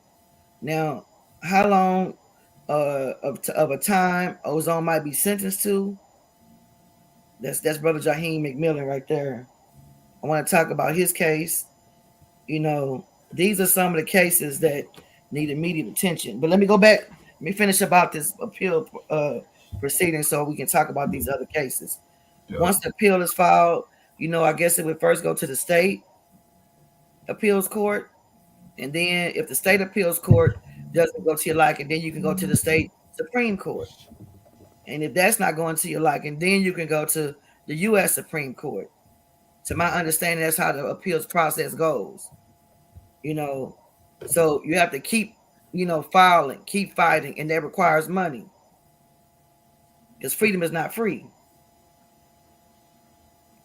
[SPEAKER 6] Now, how long of a time Ozone might be sentenced to? That's Brother Jaheim McMillan right there. I want to talk about his case. These are some of the cases that need immediate attention. But let me go back. Let me finish about this appeal proceeding so we can talk about these other cases. Yeah. Once the appeal is filed, I guess it would first go to the state appeals court. And then if the state appeals court doesn't go to your liking, then you can go to the state Supreme Court. And if that's not going to your liking, then you can go to the U.S. Supreme Court. To my understanding, that's how the appeals process goes. So you have to keep, filing, keep fighting, and that requires money. Because freedom is not free.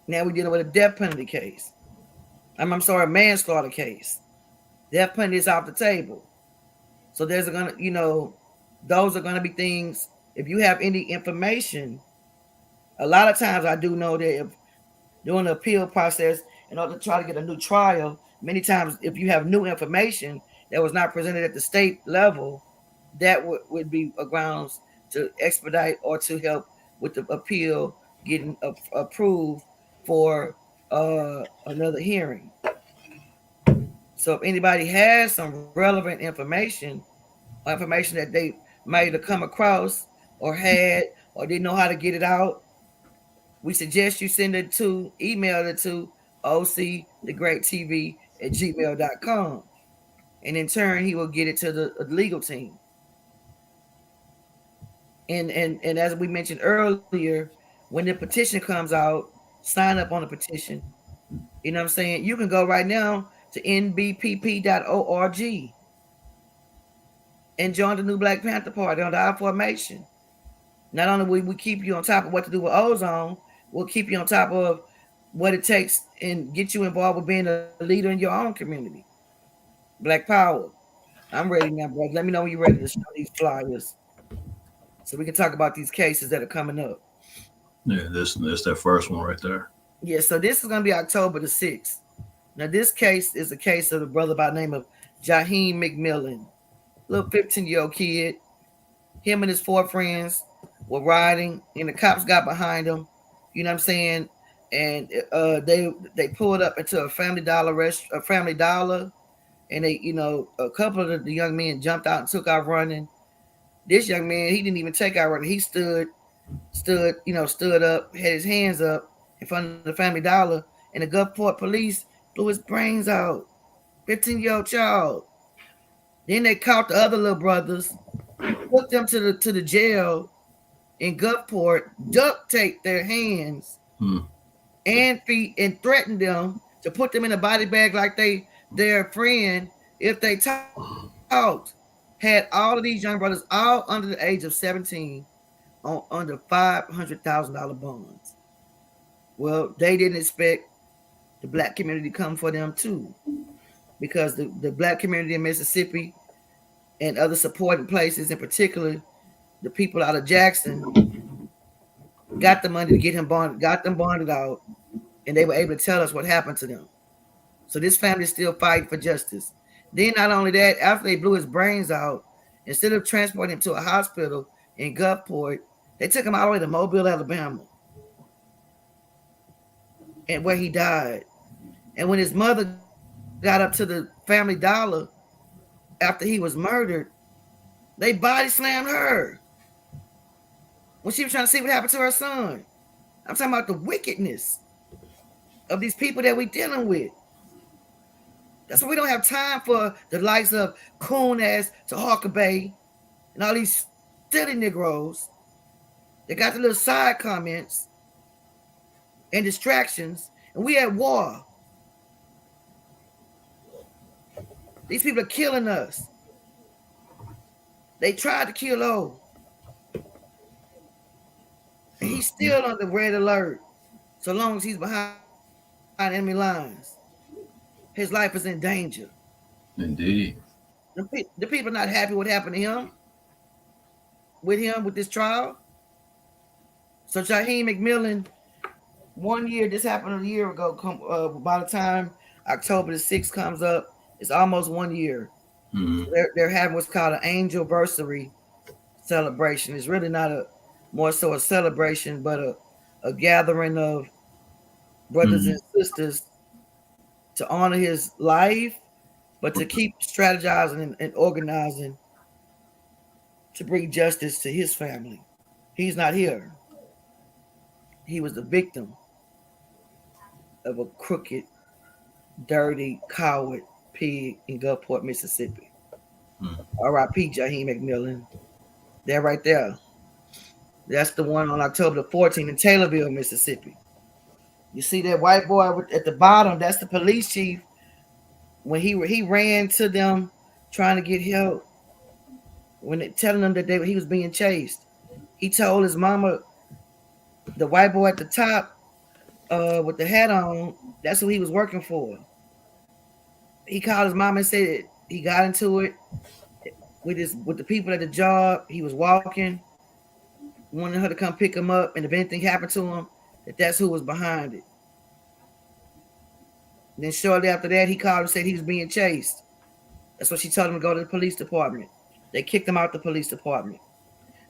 [SPEAKER 6] Now we're dealing with a death penalty case. A manslaughter case. Death penalty is off the table. So those are gonna be things. If you have any information, a lot of times I do know that if during the appeal process, in order to try to get a new trial, many times if you have new information that was not presented at the state level, that would be a grounds to expedite or to help with the appeal getting approved for another hearing. So if anybody has some relevant information, or information that they might have come across or had or didn't know how to get it out, we suggest you email it to OctheGreat TV@gmail.com. And in turn, he will get it to the legal team. And as we mentioned earlier, when the petition comes out, sign up on the petition. You know what I'm saying? You can go right now to nbpp.org and join the new Black Panther Party under our formation. Not only will we keep you on top of what to do with Ozone, we'll keep you on top of what it takes and get you involved with being a leader in your own community. Black Power. I'm ready now, brother. Let me know when you're ready to show these flyers so we can talk about these cases that are coming up.
[SPEAKER 4] Yeah, that's that first one right there.
[SPEAKER 6] Yeah, so this is going to be October the 6th. Now, this case is a case of a brother by the name of Jaheim McMillan, little 15-year-old kid. Him and his 4 friends were riding, and the cops got behind them. You know what I'm saying? And they pulled up into a Family Dollar, and they, a couple of the young men jumped out and took out running. This young man, he didn't even take out running. He stood up, had his hands up in front of the Family Dollar, and the Gulfport police blew his brains out. 15-year-old child. Then they caught the other little brothers, took them to the jail in Gulfport, duct taped their hands and feet, and threatened them to put them in a body bag like their friend if they talked. Had all of these young brothers all under the age of 17 on under $500,000 bonds. Well, they didn't expect the Black community to come for them too, because the Black community in Mississippi and other supporting places, in particular the people out of Jackson, got the money to get him bonded, got them bonded out, and they were able to tell us what happened to them. So this family is still fighting for justice. Then not only that, after they blew his brains out, instead of transporting him to a hospital in Gulfport, they took him all the way to Mobile, Alabama, and where he died. And when his mother got up to the Family Dollar after he was murdered, they body slammed her when she was trying to see what happened to her son. I'm talking about the wickedness of these people that we're dealing with. That's why we don't have time for the likes of coon-ass to Hawker Bay and all these silly Negroes. They got the little side comments and distractions, and we at war. These people are killing us. They tried to kill O. He's still on the red alert. So long as he's behind enemy lines, his life is in danger.
[SPEAKER 4] Indeed.
[SPEAKER 6] The people not happy what happened to him. With this trial. So Jaheim McMillan, 1 year, this happened a year ago. By the time October the 6th comes up, it's almost 1 year.
[SPEAKER 4] Mm-hmm.
[SPEAKER 6] So they're having what's called an anniversary celebration. It's really not more so a celebration, but a gathering of brothers and sisters to honor his life, but to keep strategizing and organizing to bring justice to his family. He's not here. He was the victim of a crooked, dirty, coward pig in Gulfport, Mississippi. R.I.P. Jaheim McMillan. They're right there. That's the one on October the 14th in Taylorville, Mississippi. You see that white boy at the bottom? That's the police chief. When he ran to them trying to get help, when they telling them that he was being chased, he told his mama, the white boy at the top with the hat on, that's who he was working for. He called his mama and said he got into it with the people at the job. He was walking, wanted her to come pick him up, and if anything happened to him, that's who was behind it. And then shortly after that, he called and said he was being chased. That's what she told him to go to the police department. They kicked him out the police department.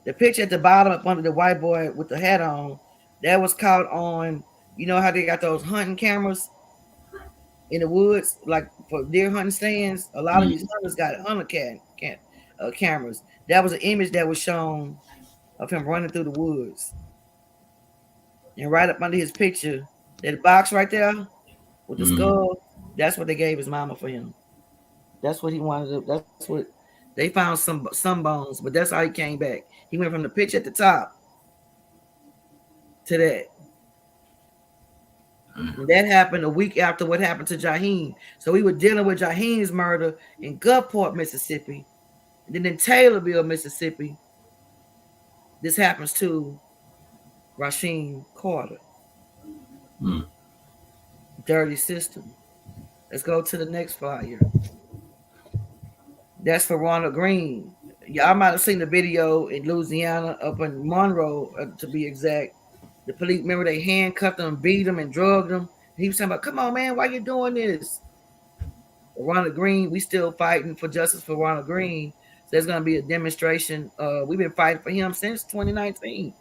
[SPEAKER 6] The picture at the bottom up under the white boy with the hat on, that was caught on, you know how they got those hunting cameras in the woods, like for deer hunting stands? A lot of these hunters got hunter cameras. That was an image that was shown of him running through the woods. And right up under his picture, that box right there with the skull, that's what they gave his mama for him. That's what he wanted to, that's what they found, some bones, but that's how he came back. He went from the picture at the top to that. And that happened a week after what happened to Jaheim. So we were dealing with Jaheim's murder in Gulfport, Mississippi. And then in Taylorville, Mississippi, this happens to Rasheem Carter. Dirty system. Let's go to the next flyer. That's for Ronald Green. Y'all might have seen the video in Louisiana, up in Monroe, to be exact. The police, remember, they handcuffed him, beat him, and drugged him. He was saying, "Come on, man, why you doing this?" Ronald Green, we still fighting for justice for Ronald Green. So there's going to be a demonstration. We've been fighting for him since 2019.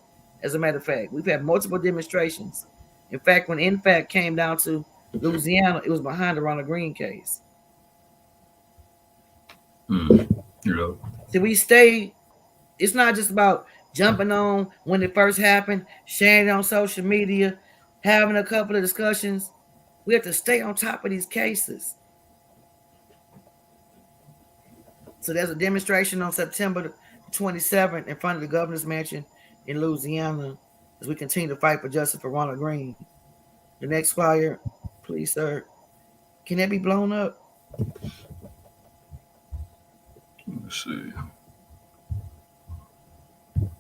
[SPEAKER 6] As a matter of fact, we've had multiple demonstrations. In fact, when INFACT came down to Louisiana, it was behind the Ronald Green case. So we stay. It's not just about jumping on when it first happened, sharing it on social media, having a couple of discussions. We have to stay on top of these cases. So there's a demonstration on September 27th in front of the governor's mansion in Louisiana as we continue to fight for justice for Ronald Green. The next flyer, please, sir. Can that be blown up?
[SPEAKER 4] Let's see.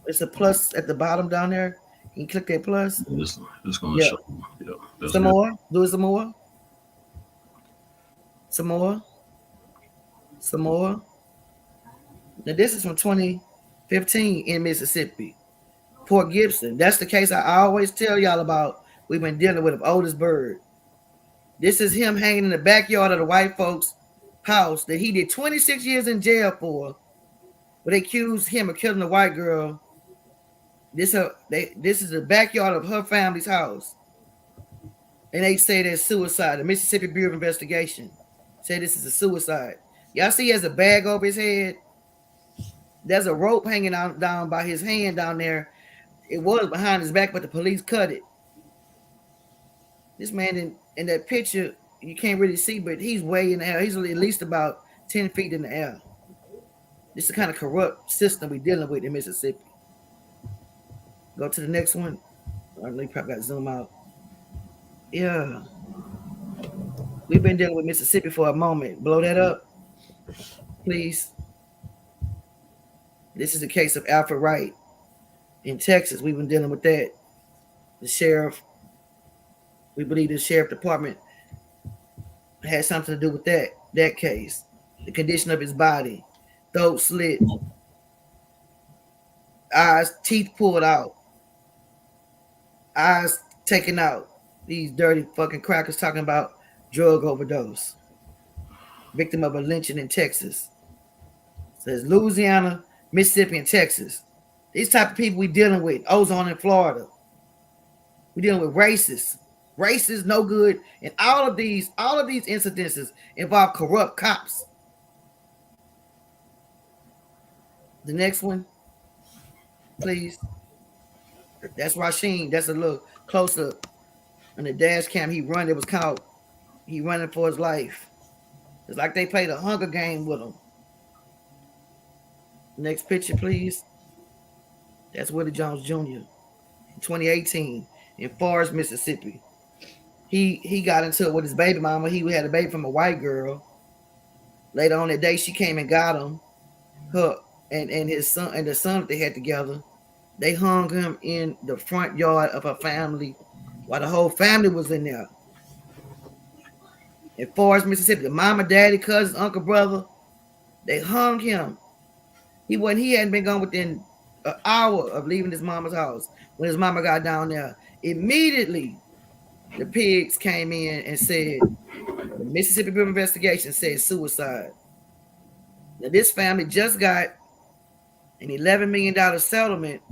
[SPEAKER 6] It's a plus at the bottom down there. Can you click that plus?
[SPEAKER 4] It's going to show. Yeah,
[SPEAKER 6] some more. Do it some more. Some more. Some more. Now, this is from 2015 in Mississippi. Port Gibson. That's the case I always tell y'all about. We've been dealing with Otis Bird. This is him hanging in the backyard of the white folks' house that he did 26 years in jail for. But they accused him of killing a white girl. This is the backyard of her family's house. And they say there's suicide. The Mississippi Bureau of Investigation said this is a suicide. Y'all see he has a bag over his head? There's a rope hanging down by his hand down there. It was behind his back, but the police cut it. This man in that picture, you can't really see, but he's way in the air. He's at least about 10 feet in the air. This is the kind of corrupt system we're dealing with in Mississippi. Go to the next one. I probably got to zoom out. Yeah. We've been dealing with Mississippi for a moment. Blow that up, please. This is a case of Alfred Wright in Texas. We've been dealing with that. The sheriff, we believe the sheriff department had something to do with that case. The condition of his body, throat slit, eyes, teeth pulled out, eyes taken out. These dirty fucking crackers talking about drug overdose. Victim of a lynching in Texas. Says Louisiana, Mississippi, and Texas. These type of people we dealing with. Ozone in Florida. We dealing with racists. Racists, no good. And all of these incidences involve corrupt cops. The next one, please. That's Rasheen. That's a little closer. On the dash cam, he run. It was called. He running for his life. It's like they played a Hunger Game with him. Next picture, please. That's Willie Jones Jr. in 2018 in Forest, Mississippi. He got into it with his baby mama. He had a baby from a white girl. Later on that day, she came and got him. Her and his son and the son that they had together. They hung him in the front yard of her family while the whole family was in there. In Forest, Mississippi, the mama, daddy, cousins, uncle, brother, they hung him. He hadn't been gone within an hour of leaving his mama's house when his mama got down there. Immediately, the pigs came in and said, the Mississippi Bureau of Investigation said suicide. Now, this family just got an $11 million settlement.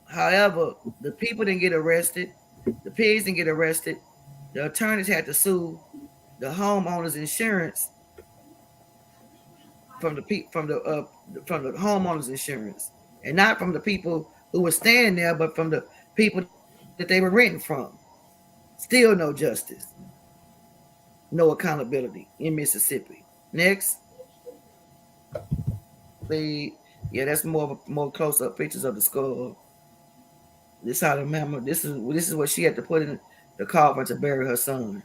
[SPEAKER 6] However, the people didn't get arrested. The pigs didn't get arrested. The attorneys had to sue the homeowners insurance from the homeowners insurance, and not from the people who were standing there, but from the people that they were renting from. Still no justice, no accountability in Mississippi. Next, please. Yeah, that's more close-up pictures of the skull. This how the mama. This is what she had to put in the coffin to bury her son.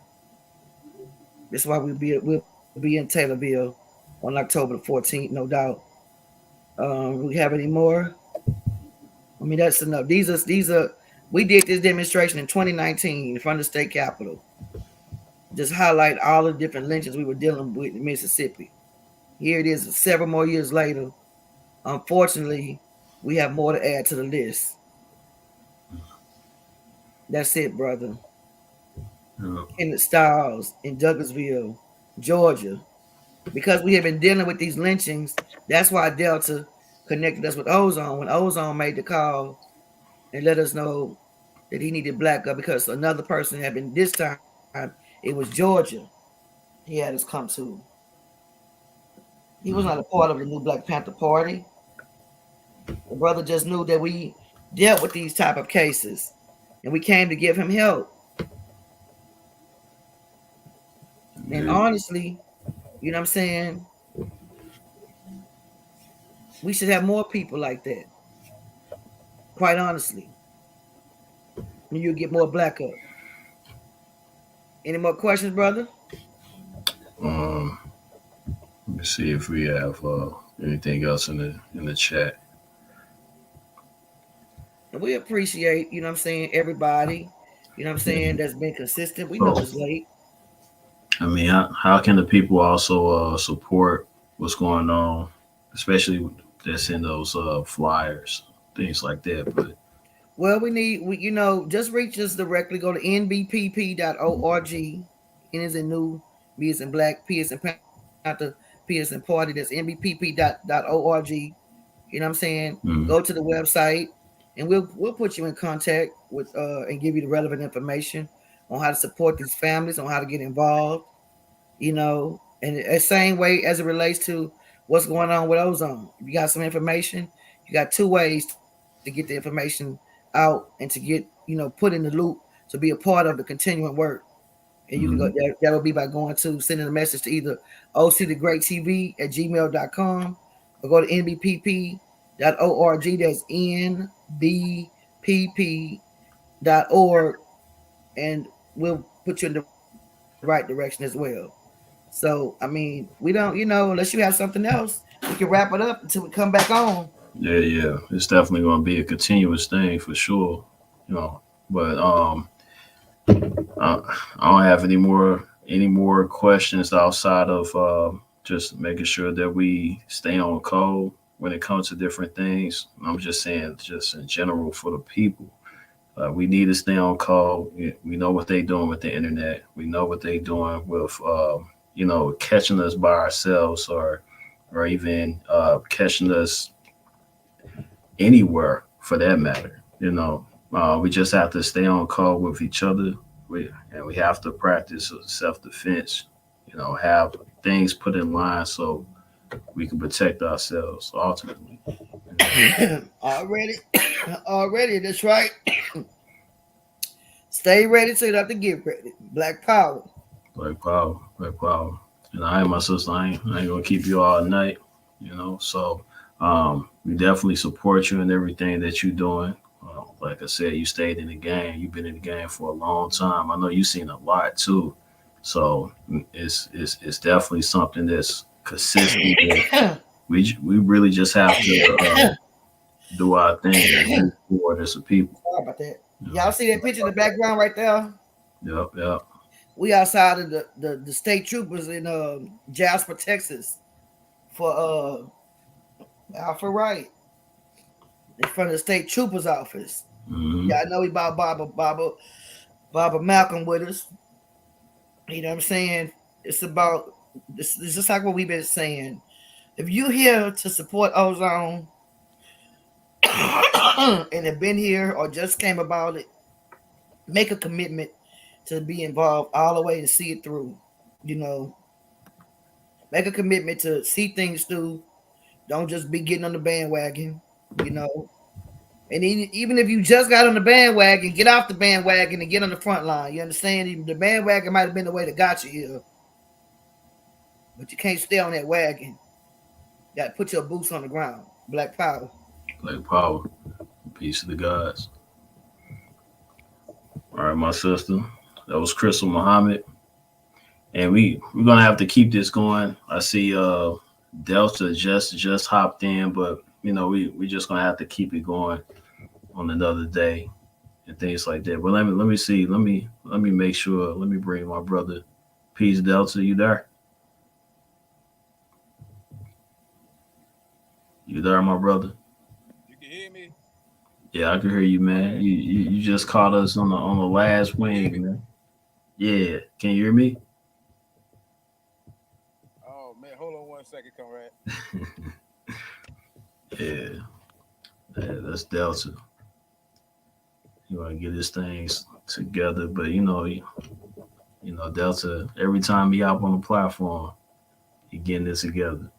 [SPEAKER 6] This is why we'll be in Taylorville on October the 14th, no doubt. We have any more? I mean, that's enough. These are. We did this demonstration in 2019 in front of the state capitol. Just highlight all the different lynchings we were dealing with in Mississippi. Here it is, several more years later. Unfortunately, we have more to add to the list. That's it, brother. Kenneth Stiles in Douglasville, Georgia. Because we have been dealing with these lynchings, that's why Delta connected us with Ozone. When Ozone made the call and let us know that he needed backup because another person had been, this time it was Georgia, he had us come to. He was not a part of the new Black Panther Party. The brother just knew that we dealt with these type of cases and we came to give him help. And honestly, you know what I'm saying? We should have more people like that. Quite honestly. And you'll get more black up. Any more questions, brother?
[SPEAKER 4] Let me see if we have anything else in the chat.
[SPEAKER 6] And we appreciate, you know what I'm saying, everybody, you know what I'm saying, that's been consistent. We know it's late.
[SPEAKER 4] I mean, how can the people also support what's going on, especially that's in those flyers, things like that? But
[SPEAKER 6] well, just reach us directly. Go to nbpp.org. N is in new, B is in black, P is in Panther, P is in party. That's nbpp.org. You know what I'm saying? Mm-hmm. Go to the website, and we'll put you in contact with and give you the relevant information on how to support these families, on how to get involved. You know, and the same way as it relates to what's going on with Ozone. If you got some information, you got two ways to get the information out and to get, put in the loop to be a part of the continuing work. And you can go, that'll be by sending a message to either OctheGreat TV at gmail.com or go to nbpp.org. That's nbpp.org, and we'll put you in the right direction as well. So, I mean, we don't, unless you have something else, we can wrap it up until we come back on.
[SPEAKER 4] Yeah. It's definitely going to be a continuous thing for sure. You know, but I don't have any more questions outside of just making sure that we stay on code when it comes to different things. I'm just saying, just in general for the people. We need to stay on call. We know what they're doing with the internet. We know what they're doing with, catching us by ourselves, or even catching us anywhere for that matter. We just have to stay on call with each other. We have to practice self defense. Have things put in line so we can protect ourselves ultimately.
[SPEAKER 6] Already, already. That's right. Stay ready so you don't have to get ready. Black power.
[SPEAKER 4] Black power, black power. And I and my sister, I ain't gonna keep you all night. So we definitely support you in everything that you're doing. Like I said, you stayed in the game. You've been in the game for a long time. I know you've seen a lot too. So it's definitely something that's consistent. We really just have to do our thing and move forward as a people.
[SPEAKER 6] Sorry about that. Y'all see that picture in the background right there?
[SPEAKER 4] Yep.
[SPEAKER 6] We outside of the state troopers in Jasper, Texas, for Alfred Wright, in front of the state troopers office.
[SPEAKER 4] Mm-hmm.
[SPEAKER 6] Yeah, I know we brought Baba Malcolm with us. You know what I'm saying? It's just like what we've been saying. If you here to support Ozone and have been here or just came about it, make a commitment to be involved all the way and see it through. Make a commitment to see things through. Don't just be getting on the bandwagon. And even if you just got on the bandwagon, get off the bandwagon and get on the front line. You understand? Even the bandwagon might have been the way that got you here, but you can't stay on that wagon. You got to put your boots on the ground. Black power.
[SPEAKER 4] Black power. Peace to the gods. All right, my sister. That was Krystal Muhammad. And we're gonna have to keep this going. I see Delta just hopped in, but we just gonna have to keep it going on another day and things like that. But let me see. Let me make sure. Let me bring my brother. Peace, Delta. You there? You there, my brother?
[SPEAKER 7] You can hear me?
[SPEAKER 4] Yeah, I can hear you, man. You just caught us on the last wing, man. Yeah, can you hear me?
[SPEAKER 7] Oh man, hold on 1 second, comrade.
[SPEAKER 4] Yeah, that's Delta. You want to get his things together, but Delta. Every time he out on the platform, he getting it together.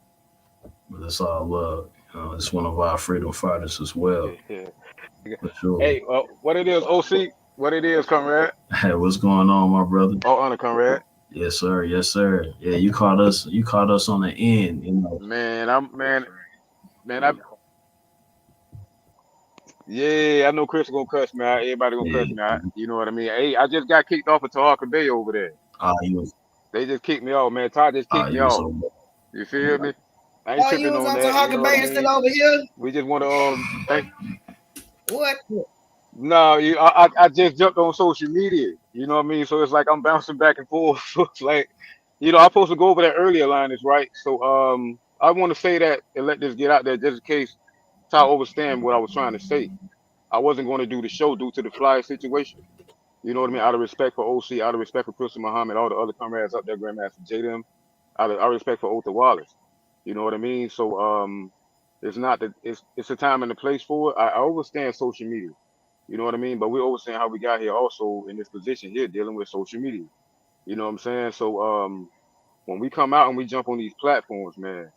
[SPEAKER 4] But it's all love. It's one of our freedom fighters as well. For sure.
[SPEAKER 7] Hey, what it is, OC? What it is, comrade?
[SPEAKER 4] Hey, what's going on, my brother?
[SPEAKER 7] All honor, comrade.
[SPEAKER 4] Yes, sir. Yes, sir. Yeah, you caught us on the end.
[SPEAKER 7] Yeah, I know Chris gonna cuss me out. Everybody gonna cuss me out. You know what I mean? Hey, I just got kicked off of Tahaka Bay over there. They just kicked me off, man. Todd just kicked me off. You feel me? I ain't tripping on that.
[SPEAKER 6] Tahaka Bay and still over here?
[SPEAKER 7] We just want to thank.
[SPEAKER 6] What?
[SPEAKER 7] No, I just jumped on social media. You know what I mean? So it's like I'm bouncing back and forth. So it's like, I'm supposed to go over that earlier line is right. So I want to say that and let this get out there just in case Ty understand what I was trying to say. I wasn't going to do the show due to the flyer situation. You know what I mean? Out of respect for OC, out of respect for Krystal Muhammad, all the other comrades up there, Grandmaster Jadam, out of respect for Othal Wallace. You know what I mean? So it's not that it's a time and a place for it. I understand social media. You know what I mean? But we understand how we got here also in this position here dealing with social media. You know what I'm saying? So when we come out and we jump on these platforms, man,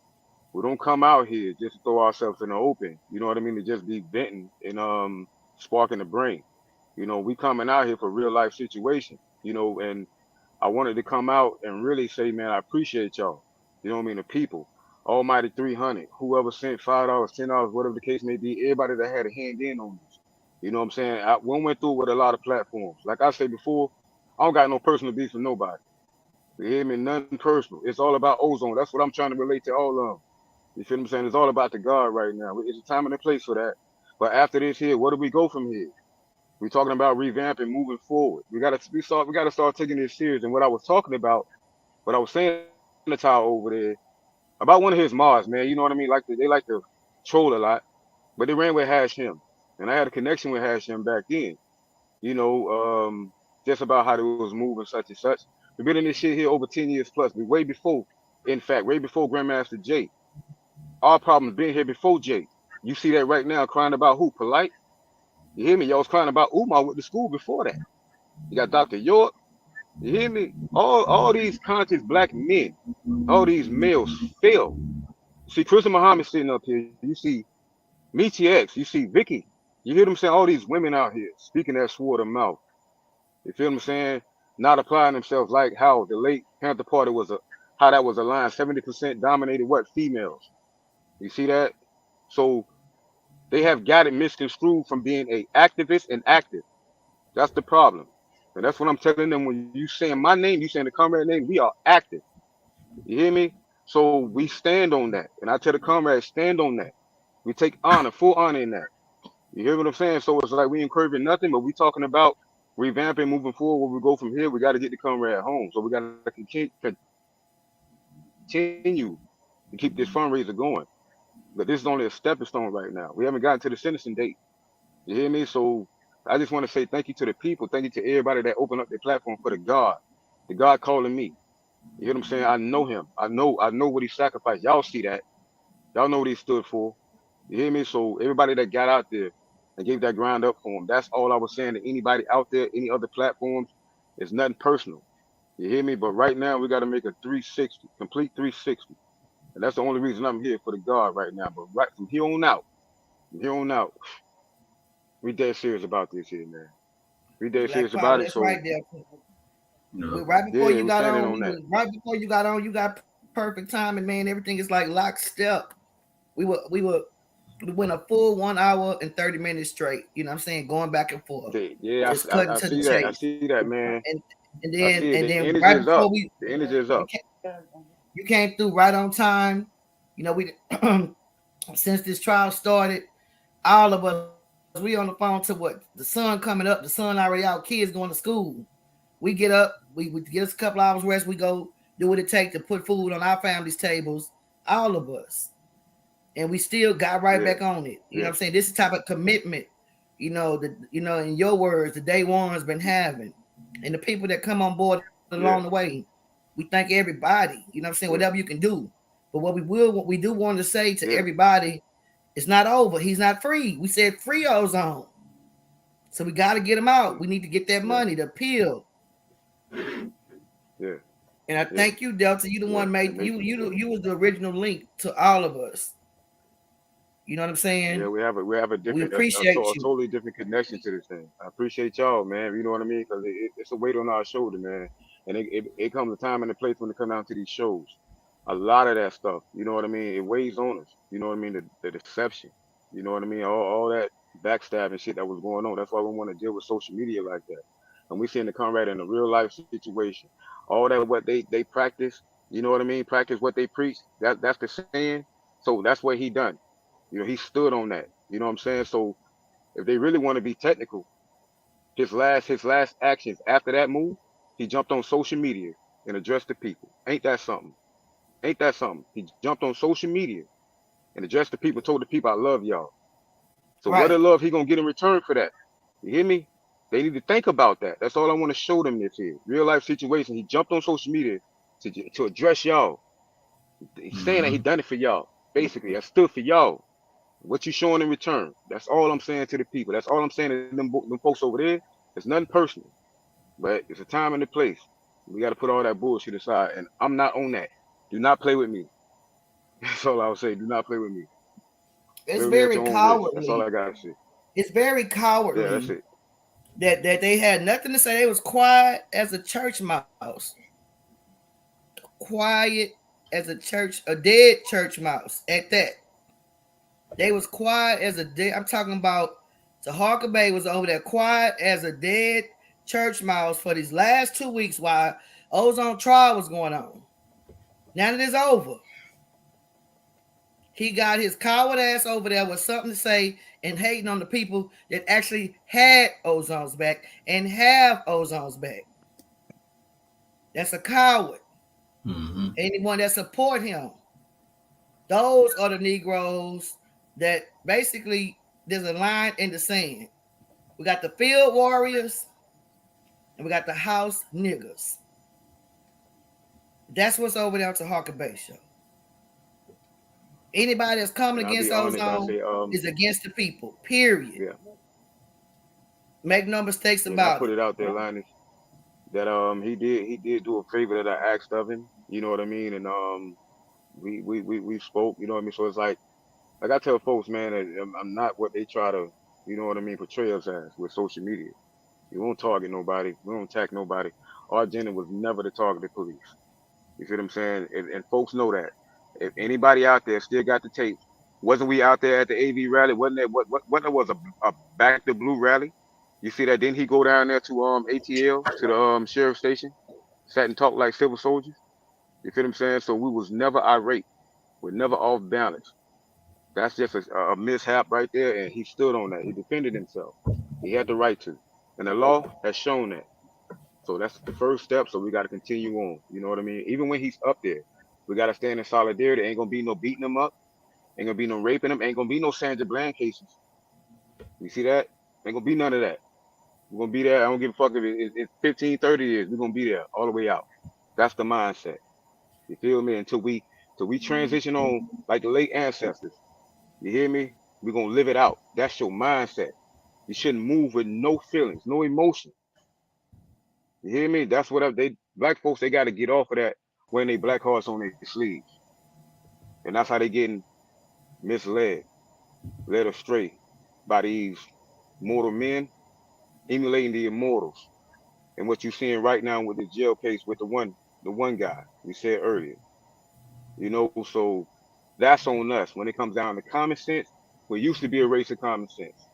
[SPEAKER 7] we don't come out here just to throw ourselves in the open. You know what I mean? To just be venting and sparking the brain. We coming out here for real life situation. And I wanted to come out and really say, man, I appreciate y'all. You know what I mean? The people, Almighty 300, whoever sent $5, $10, whatever the case may be, everybody that had a hand in on this. You know what I'm saying? We went through with a lot of platforms. Like I said before, I don't got no personal beef with nobody. You hear me? Nothing personal. It's all about Ozone. That's what I'm trying to relate to all of them. You feel what I'm saying? It's all about the God right now. It's a time and a place for that. But after this here, where do we go from here? We're talking about revamping, moving forward. We gotta start taking this serious. And what I was talking about, what I was saying to Ty over there about one of his Mars, man. You know what I mean? They like to troll a lot, but they ran with Hash Him, and I had a connection with Hash Him back then. You know, just about how they was moving such and such. We've been in this shit here over 10 years plus. We way before, in fact, way before Grandmaster Jay. Our problems been here before Jay. You see that right now, crying about who? Polite. You hear me? Y'all was crying about Umar with the school before that. You got Dr. York. You hear me? All these conscious black men, all these males fail. You see Krystal Muhammad sitting up here. You see Meechie X. You see Vicky. You hear them saying all these women out here speaking that sword of mouth. You feel what I'm saying? Not applying themselves like how the late Panther Party how that was aligned. 70% dominated what? Females. You see that? So they have got it misconstrued from being a activist and active. That's the problem. And that's what I'm telling them. When you saying my name, you saying the comrade name, we are active. You hear me? So we stand on that. And I tell the comrades, stand on that. We take honor, full honor in that. You hear what I'm saying? So it's like we encouraging nothing, but we talking about revamping, moving forward. Where we go from here, we got to get the comrade home. So we got to continue to keep this fundraiser going. But this is only a stepping stone right now. We haven't gotten to the sentencing date. You hear me? So I just want to say thank you to the people. Thank you to everybody that opened up their platform for the God calling me. You hear what I'm saying? I know him. I know what he sacrificed. Y'all see that. Y'all know what he stood for. You hear me? So everybody that got out there and gave that ground up for him, that's all I was saying to anybody out there, any other platforms. It's nothing personal. You hear me? But right now we got to make a 360, complete 360. And that's the only reason I'm here for the God right now. But right from here on out, we dead serious about this here, man. We dead
[SPEAKER 6] Black
[SPEAKER 7] serious
[SPEAKER 6] Power,
[SPEAKER 7] about it.
[SPEAKER 6] that's
[SPEAKER 7] So
[SPEAKER 6] right there.
[SPEAKER 4] No.
[SPEAKER 6] Right before
[SPEAKER 7] yeah,
[SPEAKER 6] you
[SPEAKER 7] we
[SPEAKER 6] got
[SPEAKER 7] standing
[SPEAKER 6] on,
[SPEAKER 7] on that.
[SPEAKER 6] right before you got on, you got perfect timing, man. Everything is like lockstep. We went a full 1 hour and 30 minutes straight. You know what I'm saying? Going back and forth.
[SPEAKER 7] Yeah,
[SPEAKER 6] Just cutting
[SPEAKER 7] I
[SPEAKER 6] to the
[SPEAKER 7] see that. I
[SPEAKER 6] chase.
[SPEAKER 7] see that, man.
[SPEAKER 6] And
[SPEAKER 7] I see it.
[SPEAKER 6] and
[SPEAKER 7] The
[SPEAKER 6] then
[SPEAKER 7] energy
[SPEAKER 6] right
[SPEAKER 7] is up.
[SPEAKER 6] before
[SPEAKER 7] The energy is
[SPEAKER 6] you
[SPEAKER 7] up.
[SPEAKER 6] you came through right on time. You know, we since this trial started, all of us we on the phone to what the sun coming up, the sun already out, kids going to school. We get up, we get us a couple hours rest, we go do what it takes to put food on our families' tables, all of us. And we still got right
[SPEAKER 7] Yeah,
[SPEAKER 6] back on it. You know
[SPEAKER 7] yeah,
[SPEAKER 6] what I'm saying? This is the type of commitment, in your words, the day one's been having. And the people that come on board along
[SPEAKER 7] yeah,
[SPEAKER 6] the way, we thank everybody, you know what I'm saying,
[SPEAKER 7] yeah,
[SPEAKER 6] whatever you can do. But what we do want to say to
[SPEAKER 7] yeah,
[SPEAKER 6] everybody, it's not over. He's not free. We said free ozone. So we got to get him out. We need to get that
[SPEAKER 7] yeah,
[SPEAKER 6] money, the appeal.
[SPEAKER 7] yeah,
[SPEAKER 6] And I
[SPEAKER 7] yeah,
[SPEAKER 6] thank you, Delta. You the
[SPEAKER 7] yeah.
[SPEAKER 6] one
[SPEAKER 7] And
[SPEAKER 6] made
[SPEAKER 7] make
[SPEAKER 6] you was the original link to all of us. You know what I'm
[SPEAKER 7] yeah,
[SPEAKER 6] saying?
[SPEAKER 7] we have a
[SPEAKER 6] We
[SPEAKER 7] different
[SPEAKER 6] appreciate
[SPEAKER 7] a
[SPEAKER 6] you.
[SPEAKER 7] totally different connection to this thing. I appreciate y'all, man. You know what I mean? Because it's a weight on our shoulder, man. And it comes a time and a place when it comes down to these shows. A lot of that stuff, you know what I mean? It weighs on us. You know what I mean? The deception. You know what I mean? All that backstabbing shit that was going on. That's why we want to deal with social media like that. And we seeing the comrade in a real life situation. All that what they practice. You know what I mean? Practice what they preach. That's the saying. So that's what he done. You know, he stood on that. You know what I'm saying? So if they really want to be technical, his last actions after that move, he jumped on social media and addressed the people. Ain't that something? Ain't that something? He jumped on social media and addressed the people, told the people, I love y'all. So what
[SPEAKER 6] Right.
[SPEAKER 7] a love he gonna get in return for that? You hear me? They need to think about that. That's all I want to show them this here. Real life situation. He jumped on social media to address y'all. He's saying that he
[SPEAKER 4] Mm-hmm.
[SPEAKER 7] done it for y'all. Basically, I stood for y'all. What you showing in return? That's all I'm saying to the people. That's all I'm saying to them folks over there. It's nothing personal, but it's a time and a place. We got to put all that bullshit aside, and I'm not on that. Do not play with me. That's all I'll say. Do not play with me.
[SPEAKER 6] It's
[SPEAKER 7] Play with me at
[SPEAKER 6] very
[SPEAKER 7] your own risk. That's all
[SPEAKER 6] cowardly.
[SPEAKER 7] I gotta say.
[SPEAKER 6] It's very
[SPEAKER 7] Yeah, that's
[SPEAKER 6] cowardly
[SPEAKER 7] it.
[SPEAKER 6] that they had nothing to say. They was quiet as a church mouse. Quiet as a dead church mouse at that. They was quiet as a dead. I'm talking about Taharka Bay was over there quiet as a dead church mouse for these last 2 weeks while Ozone trial was going on. Now that it's over, He got his coward ass over there with something to say and hating on the people that actually had Ozone's back and have Ozone's back. That's a coward.
[SPEAKER 4] Mm-hmm.
[SPEAKER 6] Anyone that support him. Those are the Negroes that basically there's a line in the sand. We got the field warriors and we got the house niggas. That's what's over there to Hawker Bay Show. Anybody that's coming against Ozone is against the people, period.
[SPEAKER 7] Yeah.
[SPEAKER 6] Make no mistakes
[SPEAKER 7] And
[SPEAKER 6] about
[SPEAKER 7] I put it out there, Linus, that he did do a favor that I asked of him. You know what I mean? And we spoke. You know what I mean? So it's like I tell folks, man, that I'm not what they try to, you know what I mean, portray us as with social media. We won't target nobody. We won't attack nobody. Our agenda was never to target the police. You see what I'm saying? And folks know that. If anybody out there still got the tape, wasn't we out there at the AV rally? Wasn't that what that was a Back to Blue rally? You see that? Didn't he go down there to ATL to the sheriff's station, sat and talked like civil soldiers? You feel what I'm saying? So we was never irate. We're never off balance. That's just a mishap right there, and he stood on that. He defended himself. He had the right to, and the law has shown that. So that's the first step. So we got to continue on. You know what I mean? Even when he's up there, we got to stand in solidarity. Ain't gonna be no beating him up. Ain't gonna be no raping him. Ain't gonna be no Sandra Bland cases. You see that? Ain't gonna be none of that. We're gonna be there. I don't give a fuck if it's 15, 30 years. We're gonna be there all the way out. That's the mindset. You feel me? Until we transition on like the late ancestors. You hear me? We're gonna live it out. That's your mindset. You shouldn't move with no feelings, no emotion. You hear me? That's what black folks, they got to get off of that wearing they black hearts on their sleeves. And that's how they getting misled, led astray by these mortal men emulating the immortals. And what you're seeing right now with the jail case with the one guy we said earlier. You know, so that's on us. When it comes down to common sense, we used to be a race of common sense.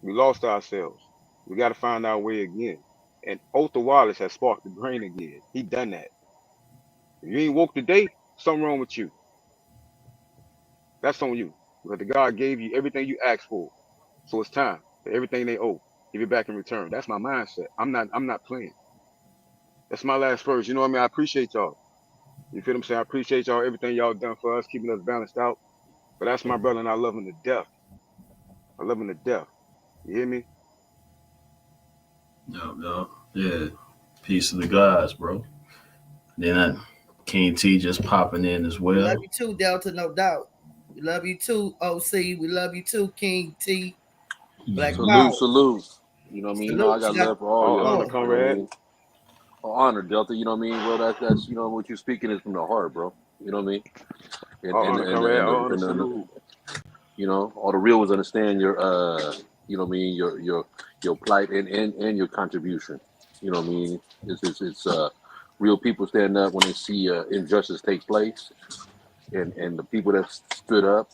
[SPEAKER 7] We lost ourselves. We got to find our way again. And Othal Wallace has sparked the brain again. He done that. If you ain't woke today, something wrong with you. That's on you. Because the God gave you everything you asked for. So it's time for everything they owe. Give it back in return. That's my mindset. I'm not playing. That's my last verse. You know what I mean? I appreciate y'all. You feel what I'm saying? I appreciate y'all, everything y'all done for us, keeping us balanced out. But that's my brother and I love him to death. I love him to death. You hear me?
[SPEAKER 4] No. Yeah. Peace to the gods, bro. Then King T just popping in as well.
[SPEAKER 6] We love you too, Delta, no doubt. We love you too, OC. We love you too, King T. Black
[SPEAKER 8] Salute. You know what I mean? You know I got love for all y'all.
[SPEAKER 7] Honor, comrade.
[SPEAKER 8] Honor, Delta. You know what I mean? Well, that's you know what you're speaking is from the heart, bro. You know what I mean? And you know, all the real ones understand your you know what I mean, your plight and your contribution. You know what I mean? It's real people stand up when they see injustice take place, and the people that stood up,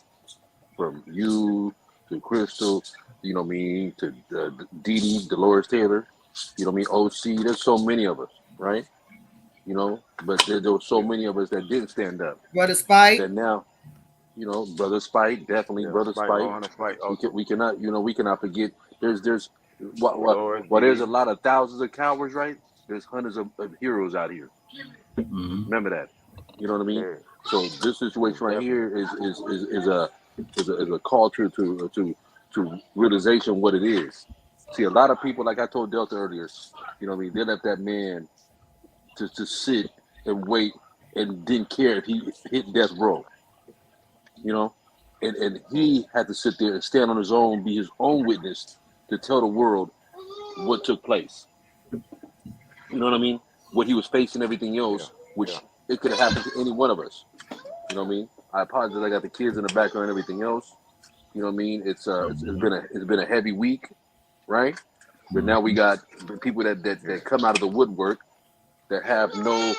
[SPEAKER 8] from you to Krystal, you know what I mean, to Dee Dolores Taylor, you know what I mean, OC. There's so many of us, right? You know, but there were so many of us that didn't stand up.
[SPEAKER 6] Brother Spike.
[SPEAKER 8] That now, you know, Brother Spike, definitely Brother Spike. We cannot, you know, we cannot forget. There's there's a lot of thousands of cowards, right? There's hundreds of heroes out here.
[SPEAKER 4] Mm-hmm.
[SPEAKER 8] Remember that. You know what I mean? Yeah. So this situation right here is a call to realization what it is. See, a lot of people, like I told Delta earlier, you know what I mean, they left that man to sit and wait and didn't care if he hit death row. You know? And he had to sit there and stand on his own, be his own witness to tell the world what took place. You know what I mean? What he was facing, everything else, which it could have happened to any one of us. You know what I mean? I apologize. I got the kids in the background and everything else. You know what I mean? It's been a heavy week, right? But now we got people that come out of the woodwork that have no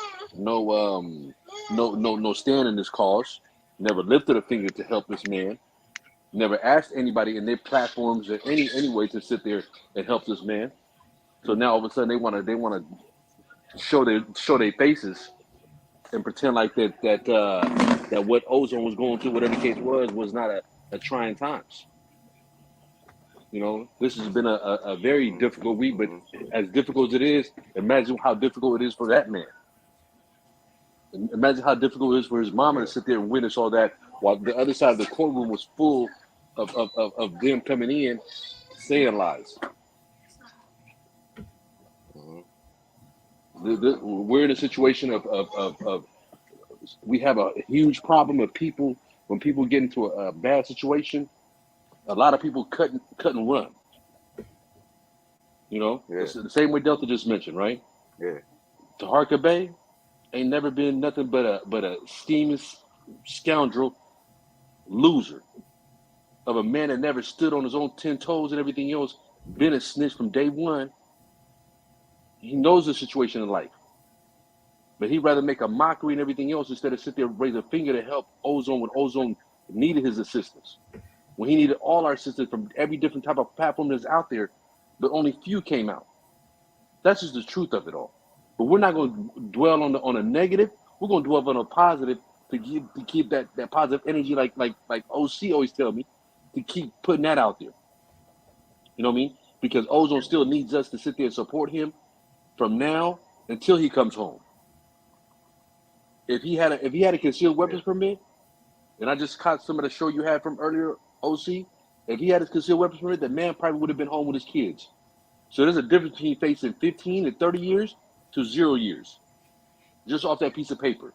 [SPEAKER 8] stand in this cause. Never lifted a finger to help this man. Never asked anybody in their platforms or any way to sit there and help this man. So now all of a sudden they want to show their faces and pretend like that that what Ozone was going through, whatever the case was not a trying times. You know, this has been a very difficult week, but as difficult as it is, imagine how difficult it is for that man. Imagine how difficult it is for his mama to sit there and witness all that while the other side of the courtroom was full of them coming in saying lies. We're in a situation of we have a huge problem of people. When people get into a bad situation, a lot of people cut and run. You know, it's the same way Delta just mentioned, right?
[SPEAKER 7] Yeah.
[SPEAKER 8] Taharka Bay ain't never been nothing but a scheming scoundrel loser of a man that never stood on his own 10 toes and everything else, been a snitch from day one. He knows the situation in life. But he'd rather make a mockery and everything else instead of sit there and raise a finger to help Ozone when Ozone needed his assistance. When he needed all our assistance from every different type of platform that's out there, but only few came out. That's just the truth of it all. But we're not going to dwell on a negative. We're going to dwell on a positive to keep that positive energy, like OC always tell me, to keep putting that out there. You know what I mean? Because Ozone still needs us to sit there and support him from now until he comes home. If he had a concealed weapons permit, and I just caught some of the show you had from earlier, OC, if he had his concealed weapons permit, that man probably would have been home with his kids. So there's a difference between facing 15 and 30 years to 0 years, just off that piece of paper.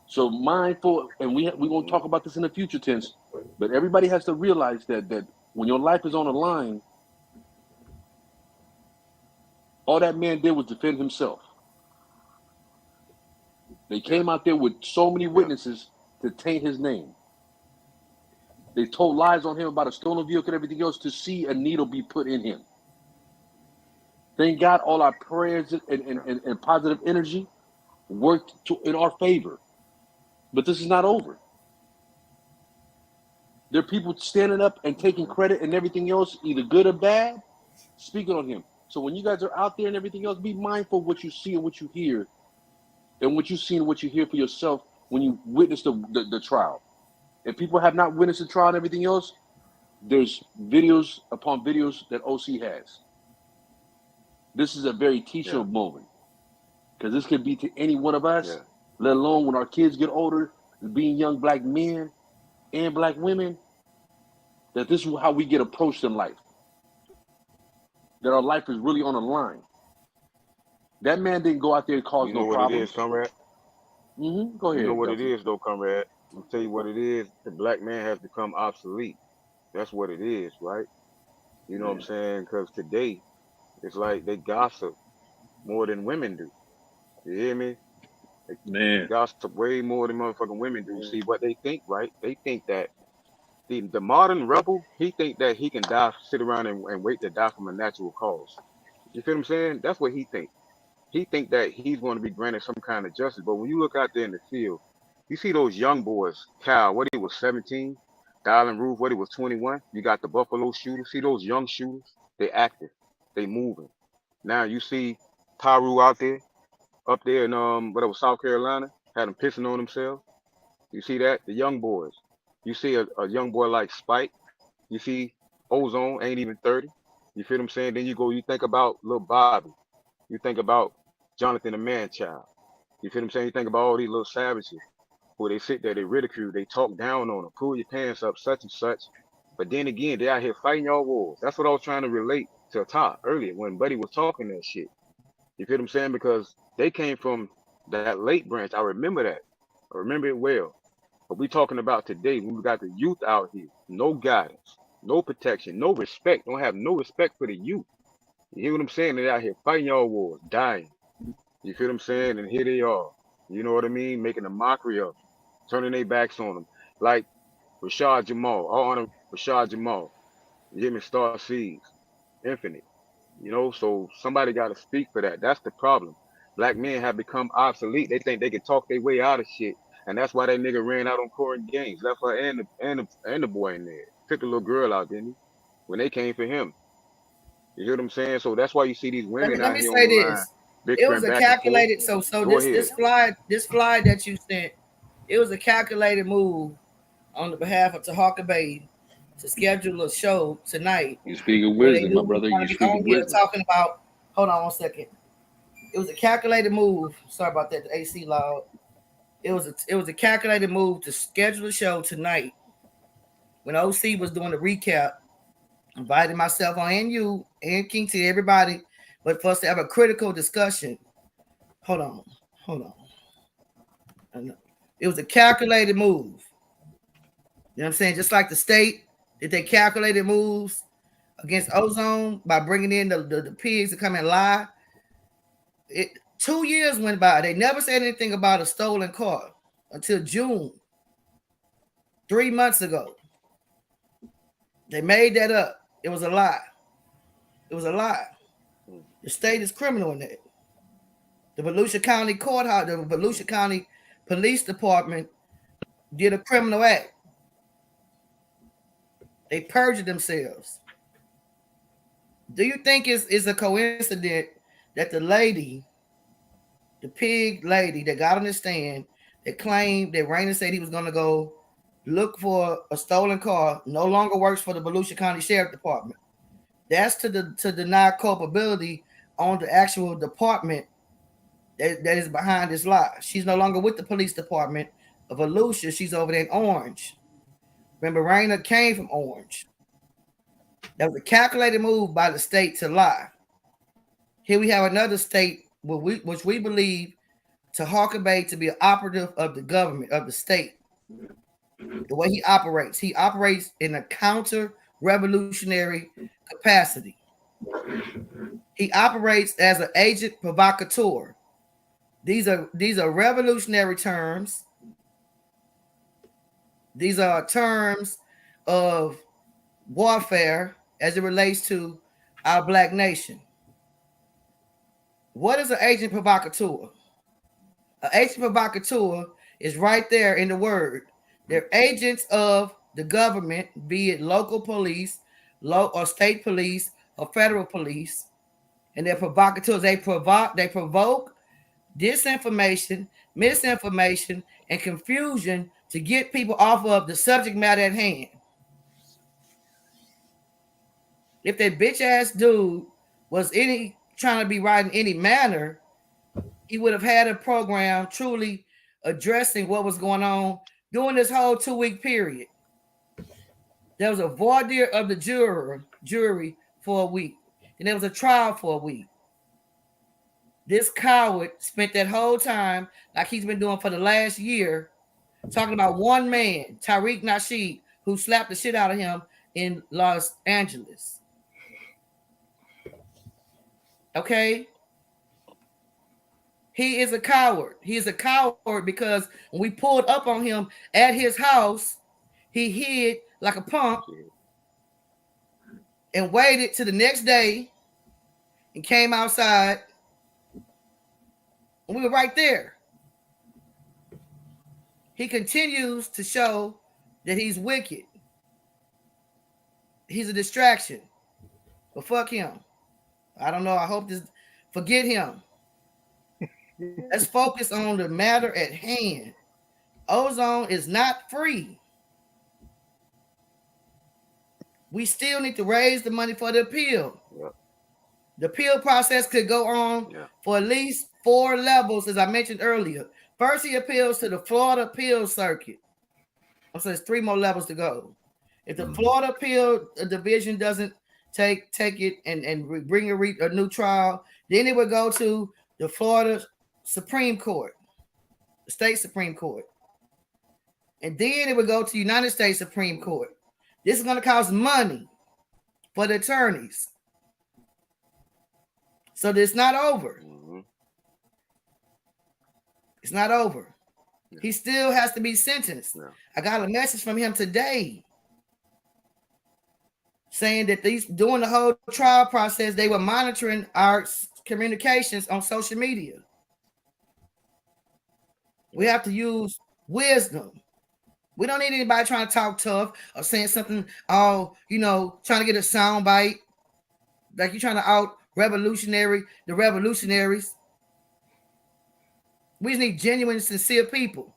[SPEAKER 8] So mindful, and we're going to talk about this in the future tense, but everybody has to realize that when your life is on the line, all that man did was defend himself. They came out there with so many witnesses to taint his name. They told lies on him about a stolen vehicle and everything else to see a needle be put in him. Thank God all our prayers and positive energy worked in our favor. But this is not over. There are people standing up and taking credit and everything else, either good or bad, speaking on him. So when you guys are out there and everything else, be mindful of what you see and what you hear, and what you see and what you hear for yourself when you witness the trial. If people have not witnessed the trial and everything else, there's videos upon videos that OC has. This is a very teachable moment, because this could be to any one of us, let alone when our kids get older, being young black men and black women, that this is how we get approached in life. That our life is really on the line. That man didn't go out there and cause no problems.
[SPEAKER 7] You know what it is, comrade?
[SPEAKER 8] Go ahead.
[SPEAKER 7] You know what it is, though, comrade? I'll tell you what it is. The black man has become obsolete. That's what it is, right? You know what I'm saying? Because today, it's like they gossip more than women do. You hear me? They gossip way more than motherfucking women do. See what they think, right? They think that the modern rebel, he think that he can die, sit around and wait to die from a natural cause. You feel what I'm saying? That's what he think. He think that he's going to be granted some kind of justice. But when you look out there in the field, you see those young boys, Cal, what he was 17, Dylan Roof, what he was 21. You got the Buffalo shooters. See those young shooters? They active. They moving. Now you see Tyru out there, up there in whatever, South Carolina, had them pissing on themselves. You see that? The young boys. You see a young boy like Spike. You see Ozone, ain't even 30. You feel what I'm saying? Then you think about little Bobby. You think about Jonathan the Man-Child. You feel what I'm saying? You think about all these little savages who they sit there, they ridicule, they talk down on them, pull your pants up, such and such. But then again, they out here fighting y'all wars. That's what I was trying to relate to Todd earlier when Buddy was talking that shit. You feel what I'm saying? Because they came from that late branch. I remember that. I remember it well. But we talking about today when we got the youth out here, no guidance, no protection, no respect. Don't have no respect for the youth. You hear what I'm saying? They're out here fighting y'all wars, dying. You feel what I'm saying? And here they are. You know what I mean? Making a mockery of them, turning their backs on them. Like Rashad Jamal. I honor Rashad Jamal. You hear me? Star Seeds. Infinite. You know, so somebody got to speak for that. That's the problem. Black men have become obsolete. They think they can talk their way out of shit. And that's why that nigga ran out on Corin Gaines. Left her and the boy in there. Took the little girl out, didn't he? When they came for him. You hear what I'm saying? So that's why you see these women
[SPEAKER 6] Let
[SPEAKER 7] out
[SPEAKER 6] me
[SPEAKER 7] here
[SPEAKER 6] say
[SPEAKER 7] on the
[SPEAKER 6] this.
[SPEAKER 7] line.
[SPEAKER 6] It was a calculated. So this fly that you sent It was a calculated move on the behalf of Tahaka Bay to schedule a show tonight
[SPEAKER 8] You speaking
[SPEAKER 6] where they
[SPEAKER 8] wisdom,
[SPEAKER 6] knew
[SPEAKER 8] my
[SPEAKER 6] we were
[SPEAKER 8] brother.
[SPEAKER 6] going
[SPEAKER 8] You
[SPEAKER 6] to be on
[SPEAKER 8] speaking
[SPEAKER 6] here
[SPEAKER 8] wisdom.
[SPEAKER 6] talking about. Hold on one second. It was a calculated move. Sorry about that. The AC loud. It was a calculated move to schedule a show tonight when OC was doing the recap, invited myself on and you and King to everybody, but for us to have a critical discussion. Hold on. It was a calculated move. You know what I'm saying? Just like the state did they calculated moves against Ozone by bringing in the pigs to come and lie. 2 years went by. They never said anything about a stolen car until June, 3 months ago. They made that up. It was a lie. It was a lie. The state is criminal in that. The Volusia County Courthouse, the Volusia County Police Department did a criminal act. They perjured themselves. Do you think it's a coincidence that the lady, the pig lady that got on the stand, that claimed that Raynor said he was going to go look for a stolen car, no longer works for the Volusia County Sheriff Department? That's to deny culpability on the actual department that is behind this lie. She's no longer with the police department of Volusia. She's over there in Orange. Remember, Raynor came from Orange. That was a calculated move by the state to lie. Here we have another state which we believe to Hawker Bay to be an operative of the government, of the state. The way he operates in a counter-revolutionary capacity. He operates as an agent provocateur. These are revolutionary terms. These are terms of warfare as it relates to our black nation. What is an agent provocateur? An agent provocateur is right there in the word. They're agents of the government, be it local police, or state police, or federal police, and they're provocateurs. They provoke disinformation, misinformation, and confusion to get people off of the subject matter at hand. If that bitch ass dude was trying to be right in any manner, he would have had a program truly addressing what was going on during this whole 2-week period. There was a voir dire of the jury for a week, and there was a trial for a week. This coward spent that whole time, like he's been doing for the last year, talking about one man, Tariq Nasheed, who slapped the shit out of him in Los Angeles. Okay? He is a coward. He is a coward because when we pulled up on him at his house, he hid like a punk and waited till the next day and came outside. And we were right there. He continues to show that he's wicked. He's a distraction. But fuck him. I don't know. I hope this. Forget him. Let's focus on the matter at hand. Ozone is not free. We still need to raise the money for the appeal.
[SPEAKER 8] Yeah.
[SPEAKER 6] The appeal process could go on for at least 4 levels, as I mentioned earlier. First, he appeals to the Florida Appeal Circuit. So there's 3 more levels to go. If the Florida Appeal Division doesn't take it and bring a new trial, then it would go to the Florida Supreme Court, the state Supreme Court. And then it would go to United States Supreme Court. This is going to cost money for the attorneys. So it's not over. It's not over. He still has to be sentenced. I got a message from him today saying that during the whole trial process, they were monitoring our communications on social media. We have to use wisdom. We don't need anybody trying to talk tough or saying something, trying to get a sound bite. Like you're trying to out the revolutionaries. We just need genuine, sincere people.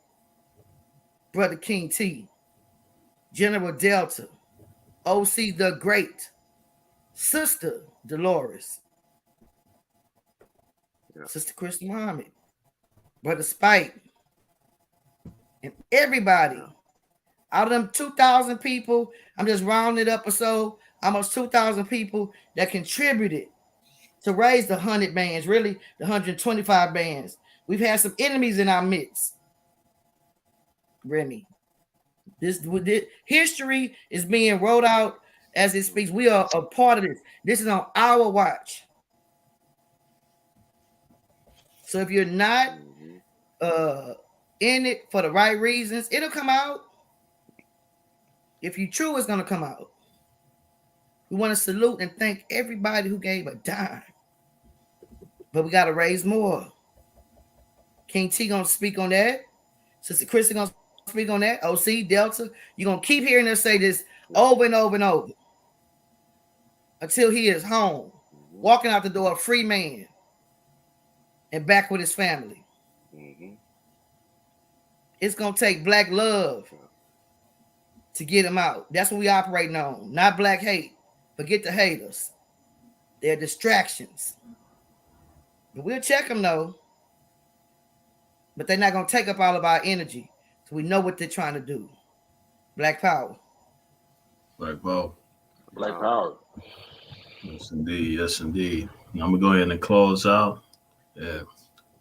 [SPEAKER 6] Brother King T, General Delta, OC the Great, Sister Dolores, Sister Krystal Muhammad, Brother Spike, and everybody. Out of them 2,000 people, I'm just rounding it up or so, almost 2,000 people that contributed to raise the 100 bands, really the 125 bands. We've had some enemies in our midst. Remy, this history is being wrote out as it speaks. We are a part of this. This is on our watch. So if you're not in it for the right reasons, it'll come out. If you're true, it's gonna come out. We want to salute and thank everybody who gave a dime, but we got to raise more. King T gonna speak on that. Sister Krystal gonna speak on that. OC Delta, you're gonna keep hearing us say this over and over and over until he is home, walking out the door a free man and back with his family. It's gonna take black love to get him out. That's what we operating on, not black hate. Forget the haters. They're distractions. But we'll check them though. But they're not gonna take up all of our energy. So we know what they're trying to do. Black power.
[SPEAKER 4] Black power.
[SPEAKER 8] Black power.
[SPEAKER 4] Yes, indeed. Yes, indeed. I'm gonna go ahead and close out.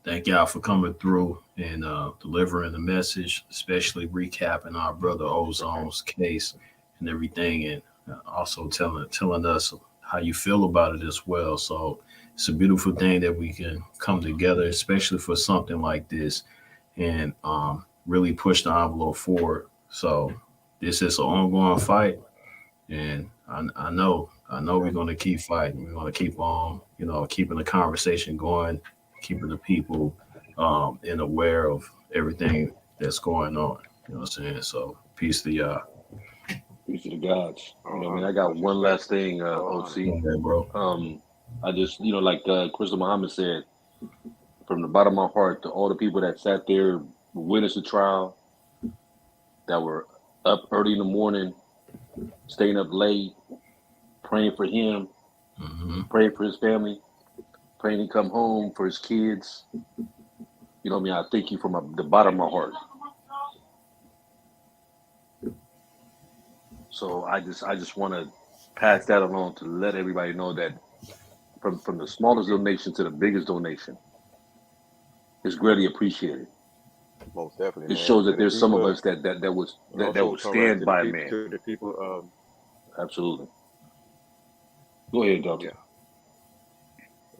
[SPEAKER 4] Thank y'all for coming through and delivering the message, especially recapping our brother Ozone's case and everything, and also telling us how you feel about it as well. So it's a beautiful thing that we can come together, especially for something like this, and really push the envelope forward. So this is an ongoing fight, and I know we're going to keep fighting. We're going to keep on, keeping the conversation going, keeping the people and aware of everything that's going on. You know what I'm saying? So peace to y'all.
[SPEAKER 8] Peace to the gods. I got one last thing, OC.
[SPEAKER 4] Okay, bro.
[SPEAKER 8] I just, like Krystal Muhammad said, from the bottom of my heart, to all the people that sat there, witnessed the trial, that were up early in the morning, staying up late, praying for him, praying for his family, praying to come home for his kids. I thank you from the bottom of my heart. So I just want to pass that along to let everybody know that from the smallest donation to the biggest donation, it's greatly appreciated.
[SPEAKER 9] Most definitely.
[SPEAKER 8] It shows that there's some of us that will stand by a man.
[SPEAKER 9] To the people,
[SPEAKER 8] absolutely. Go ahead, Doctor.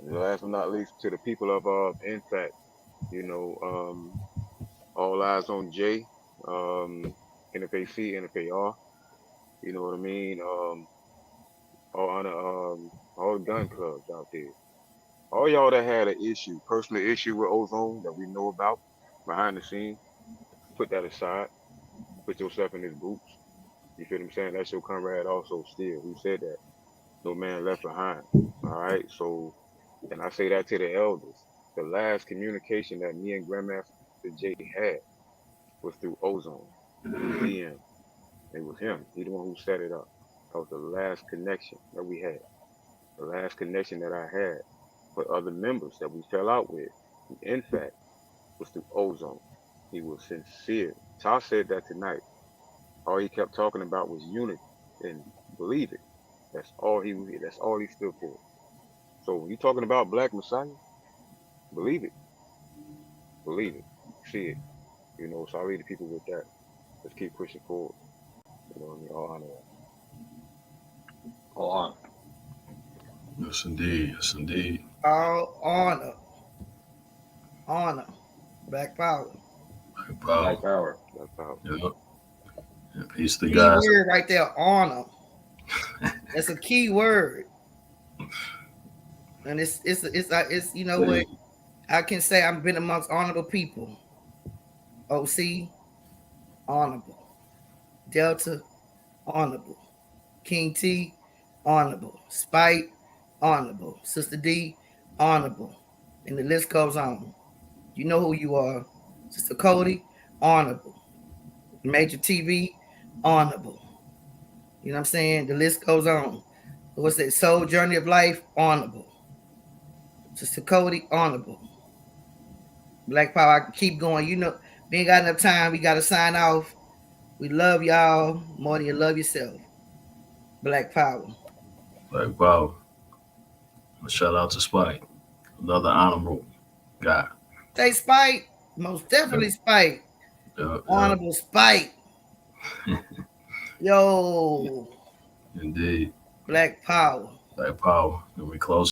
[SPEAKER 9] Last but not least, to the people of in fact, all eyes on Jay, NFAC, NFAR. You know what I mean? All honor, all the gun clubs out there. All y'all that had an personal issue with Ozone that we know about behind the scenes, put that aside. Put yourself in his boots. You feel what I'm saying? That's your comrade also still. Who said that? No man left behind. All right. So, and I say that to the elders. The last communication that me and Grandmaster Jay had was through Ozone, through DM. It was him. He the one who set it up. That was the last connection that we had. The last connection that I had with other members that we fell out with, in fact, was through Ozone. He was sincere. Todd said that tonight. All he kept talking about was unity, and believe it. That's all he stood for. So when you're talking about Black Messiah, believe it. Believe it. See it. So I leave the people with that. Let's keep pushing forward. All honor.
[SPEAKER 8] All honor.
[SPEAKER 4] Yes, indeed. Yes, indeed.
[SPEAKER 6] All honor. Honor. Black power.
[SPEAKER 4] Black power.
[SPEAKER 8] Black power.
[SPEAKER 9] Black power.
[SPEAKER 4] Yep. And peace to
[SPEAKER 6] Key
[SPEAKER 4] guys.
[SPEAKER 6] word right there, honor. That's a key word. And it's what I can say. I've been amongst honorable people. OC, honorable. Delta, honorable. King T, honorable. Spike, honorable. Sister D, honorable. And the list goes on. You know who you are. Sister Cody, honorable. Major TV, honorable. You know what I'm saying? The list goes on. What's that? Soul Journey of Life, honorable. Sister Cody, honorable. Black Power, I can keep going. You know, we ain't got enough time. We got to sign off. We love y'all more than you love yourself. Black Power.
[SPEAKER 4] Black Power. Shout out to Spike, another honorable guy.
[SPEAKER 6] Say Spike, most definitely Spike. Honorable Spike. Yo.
[SPEAKER 4] Indeed.
[SPEAKER 6] Black Power.
[SPEAKER 4] Black Power. And we close.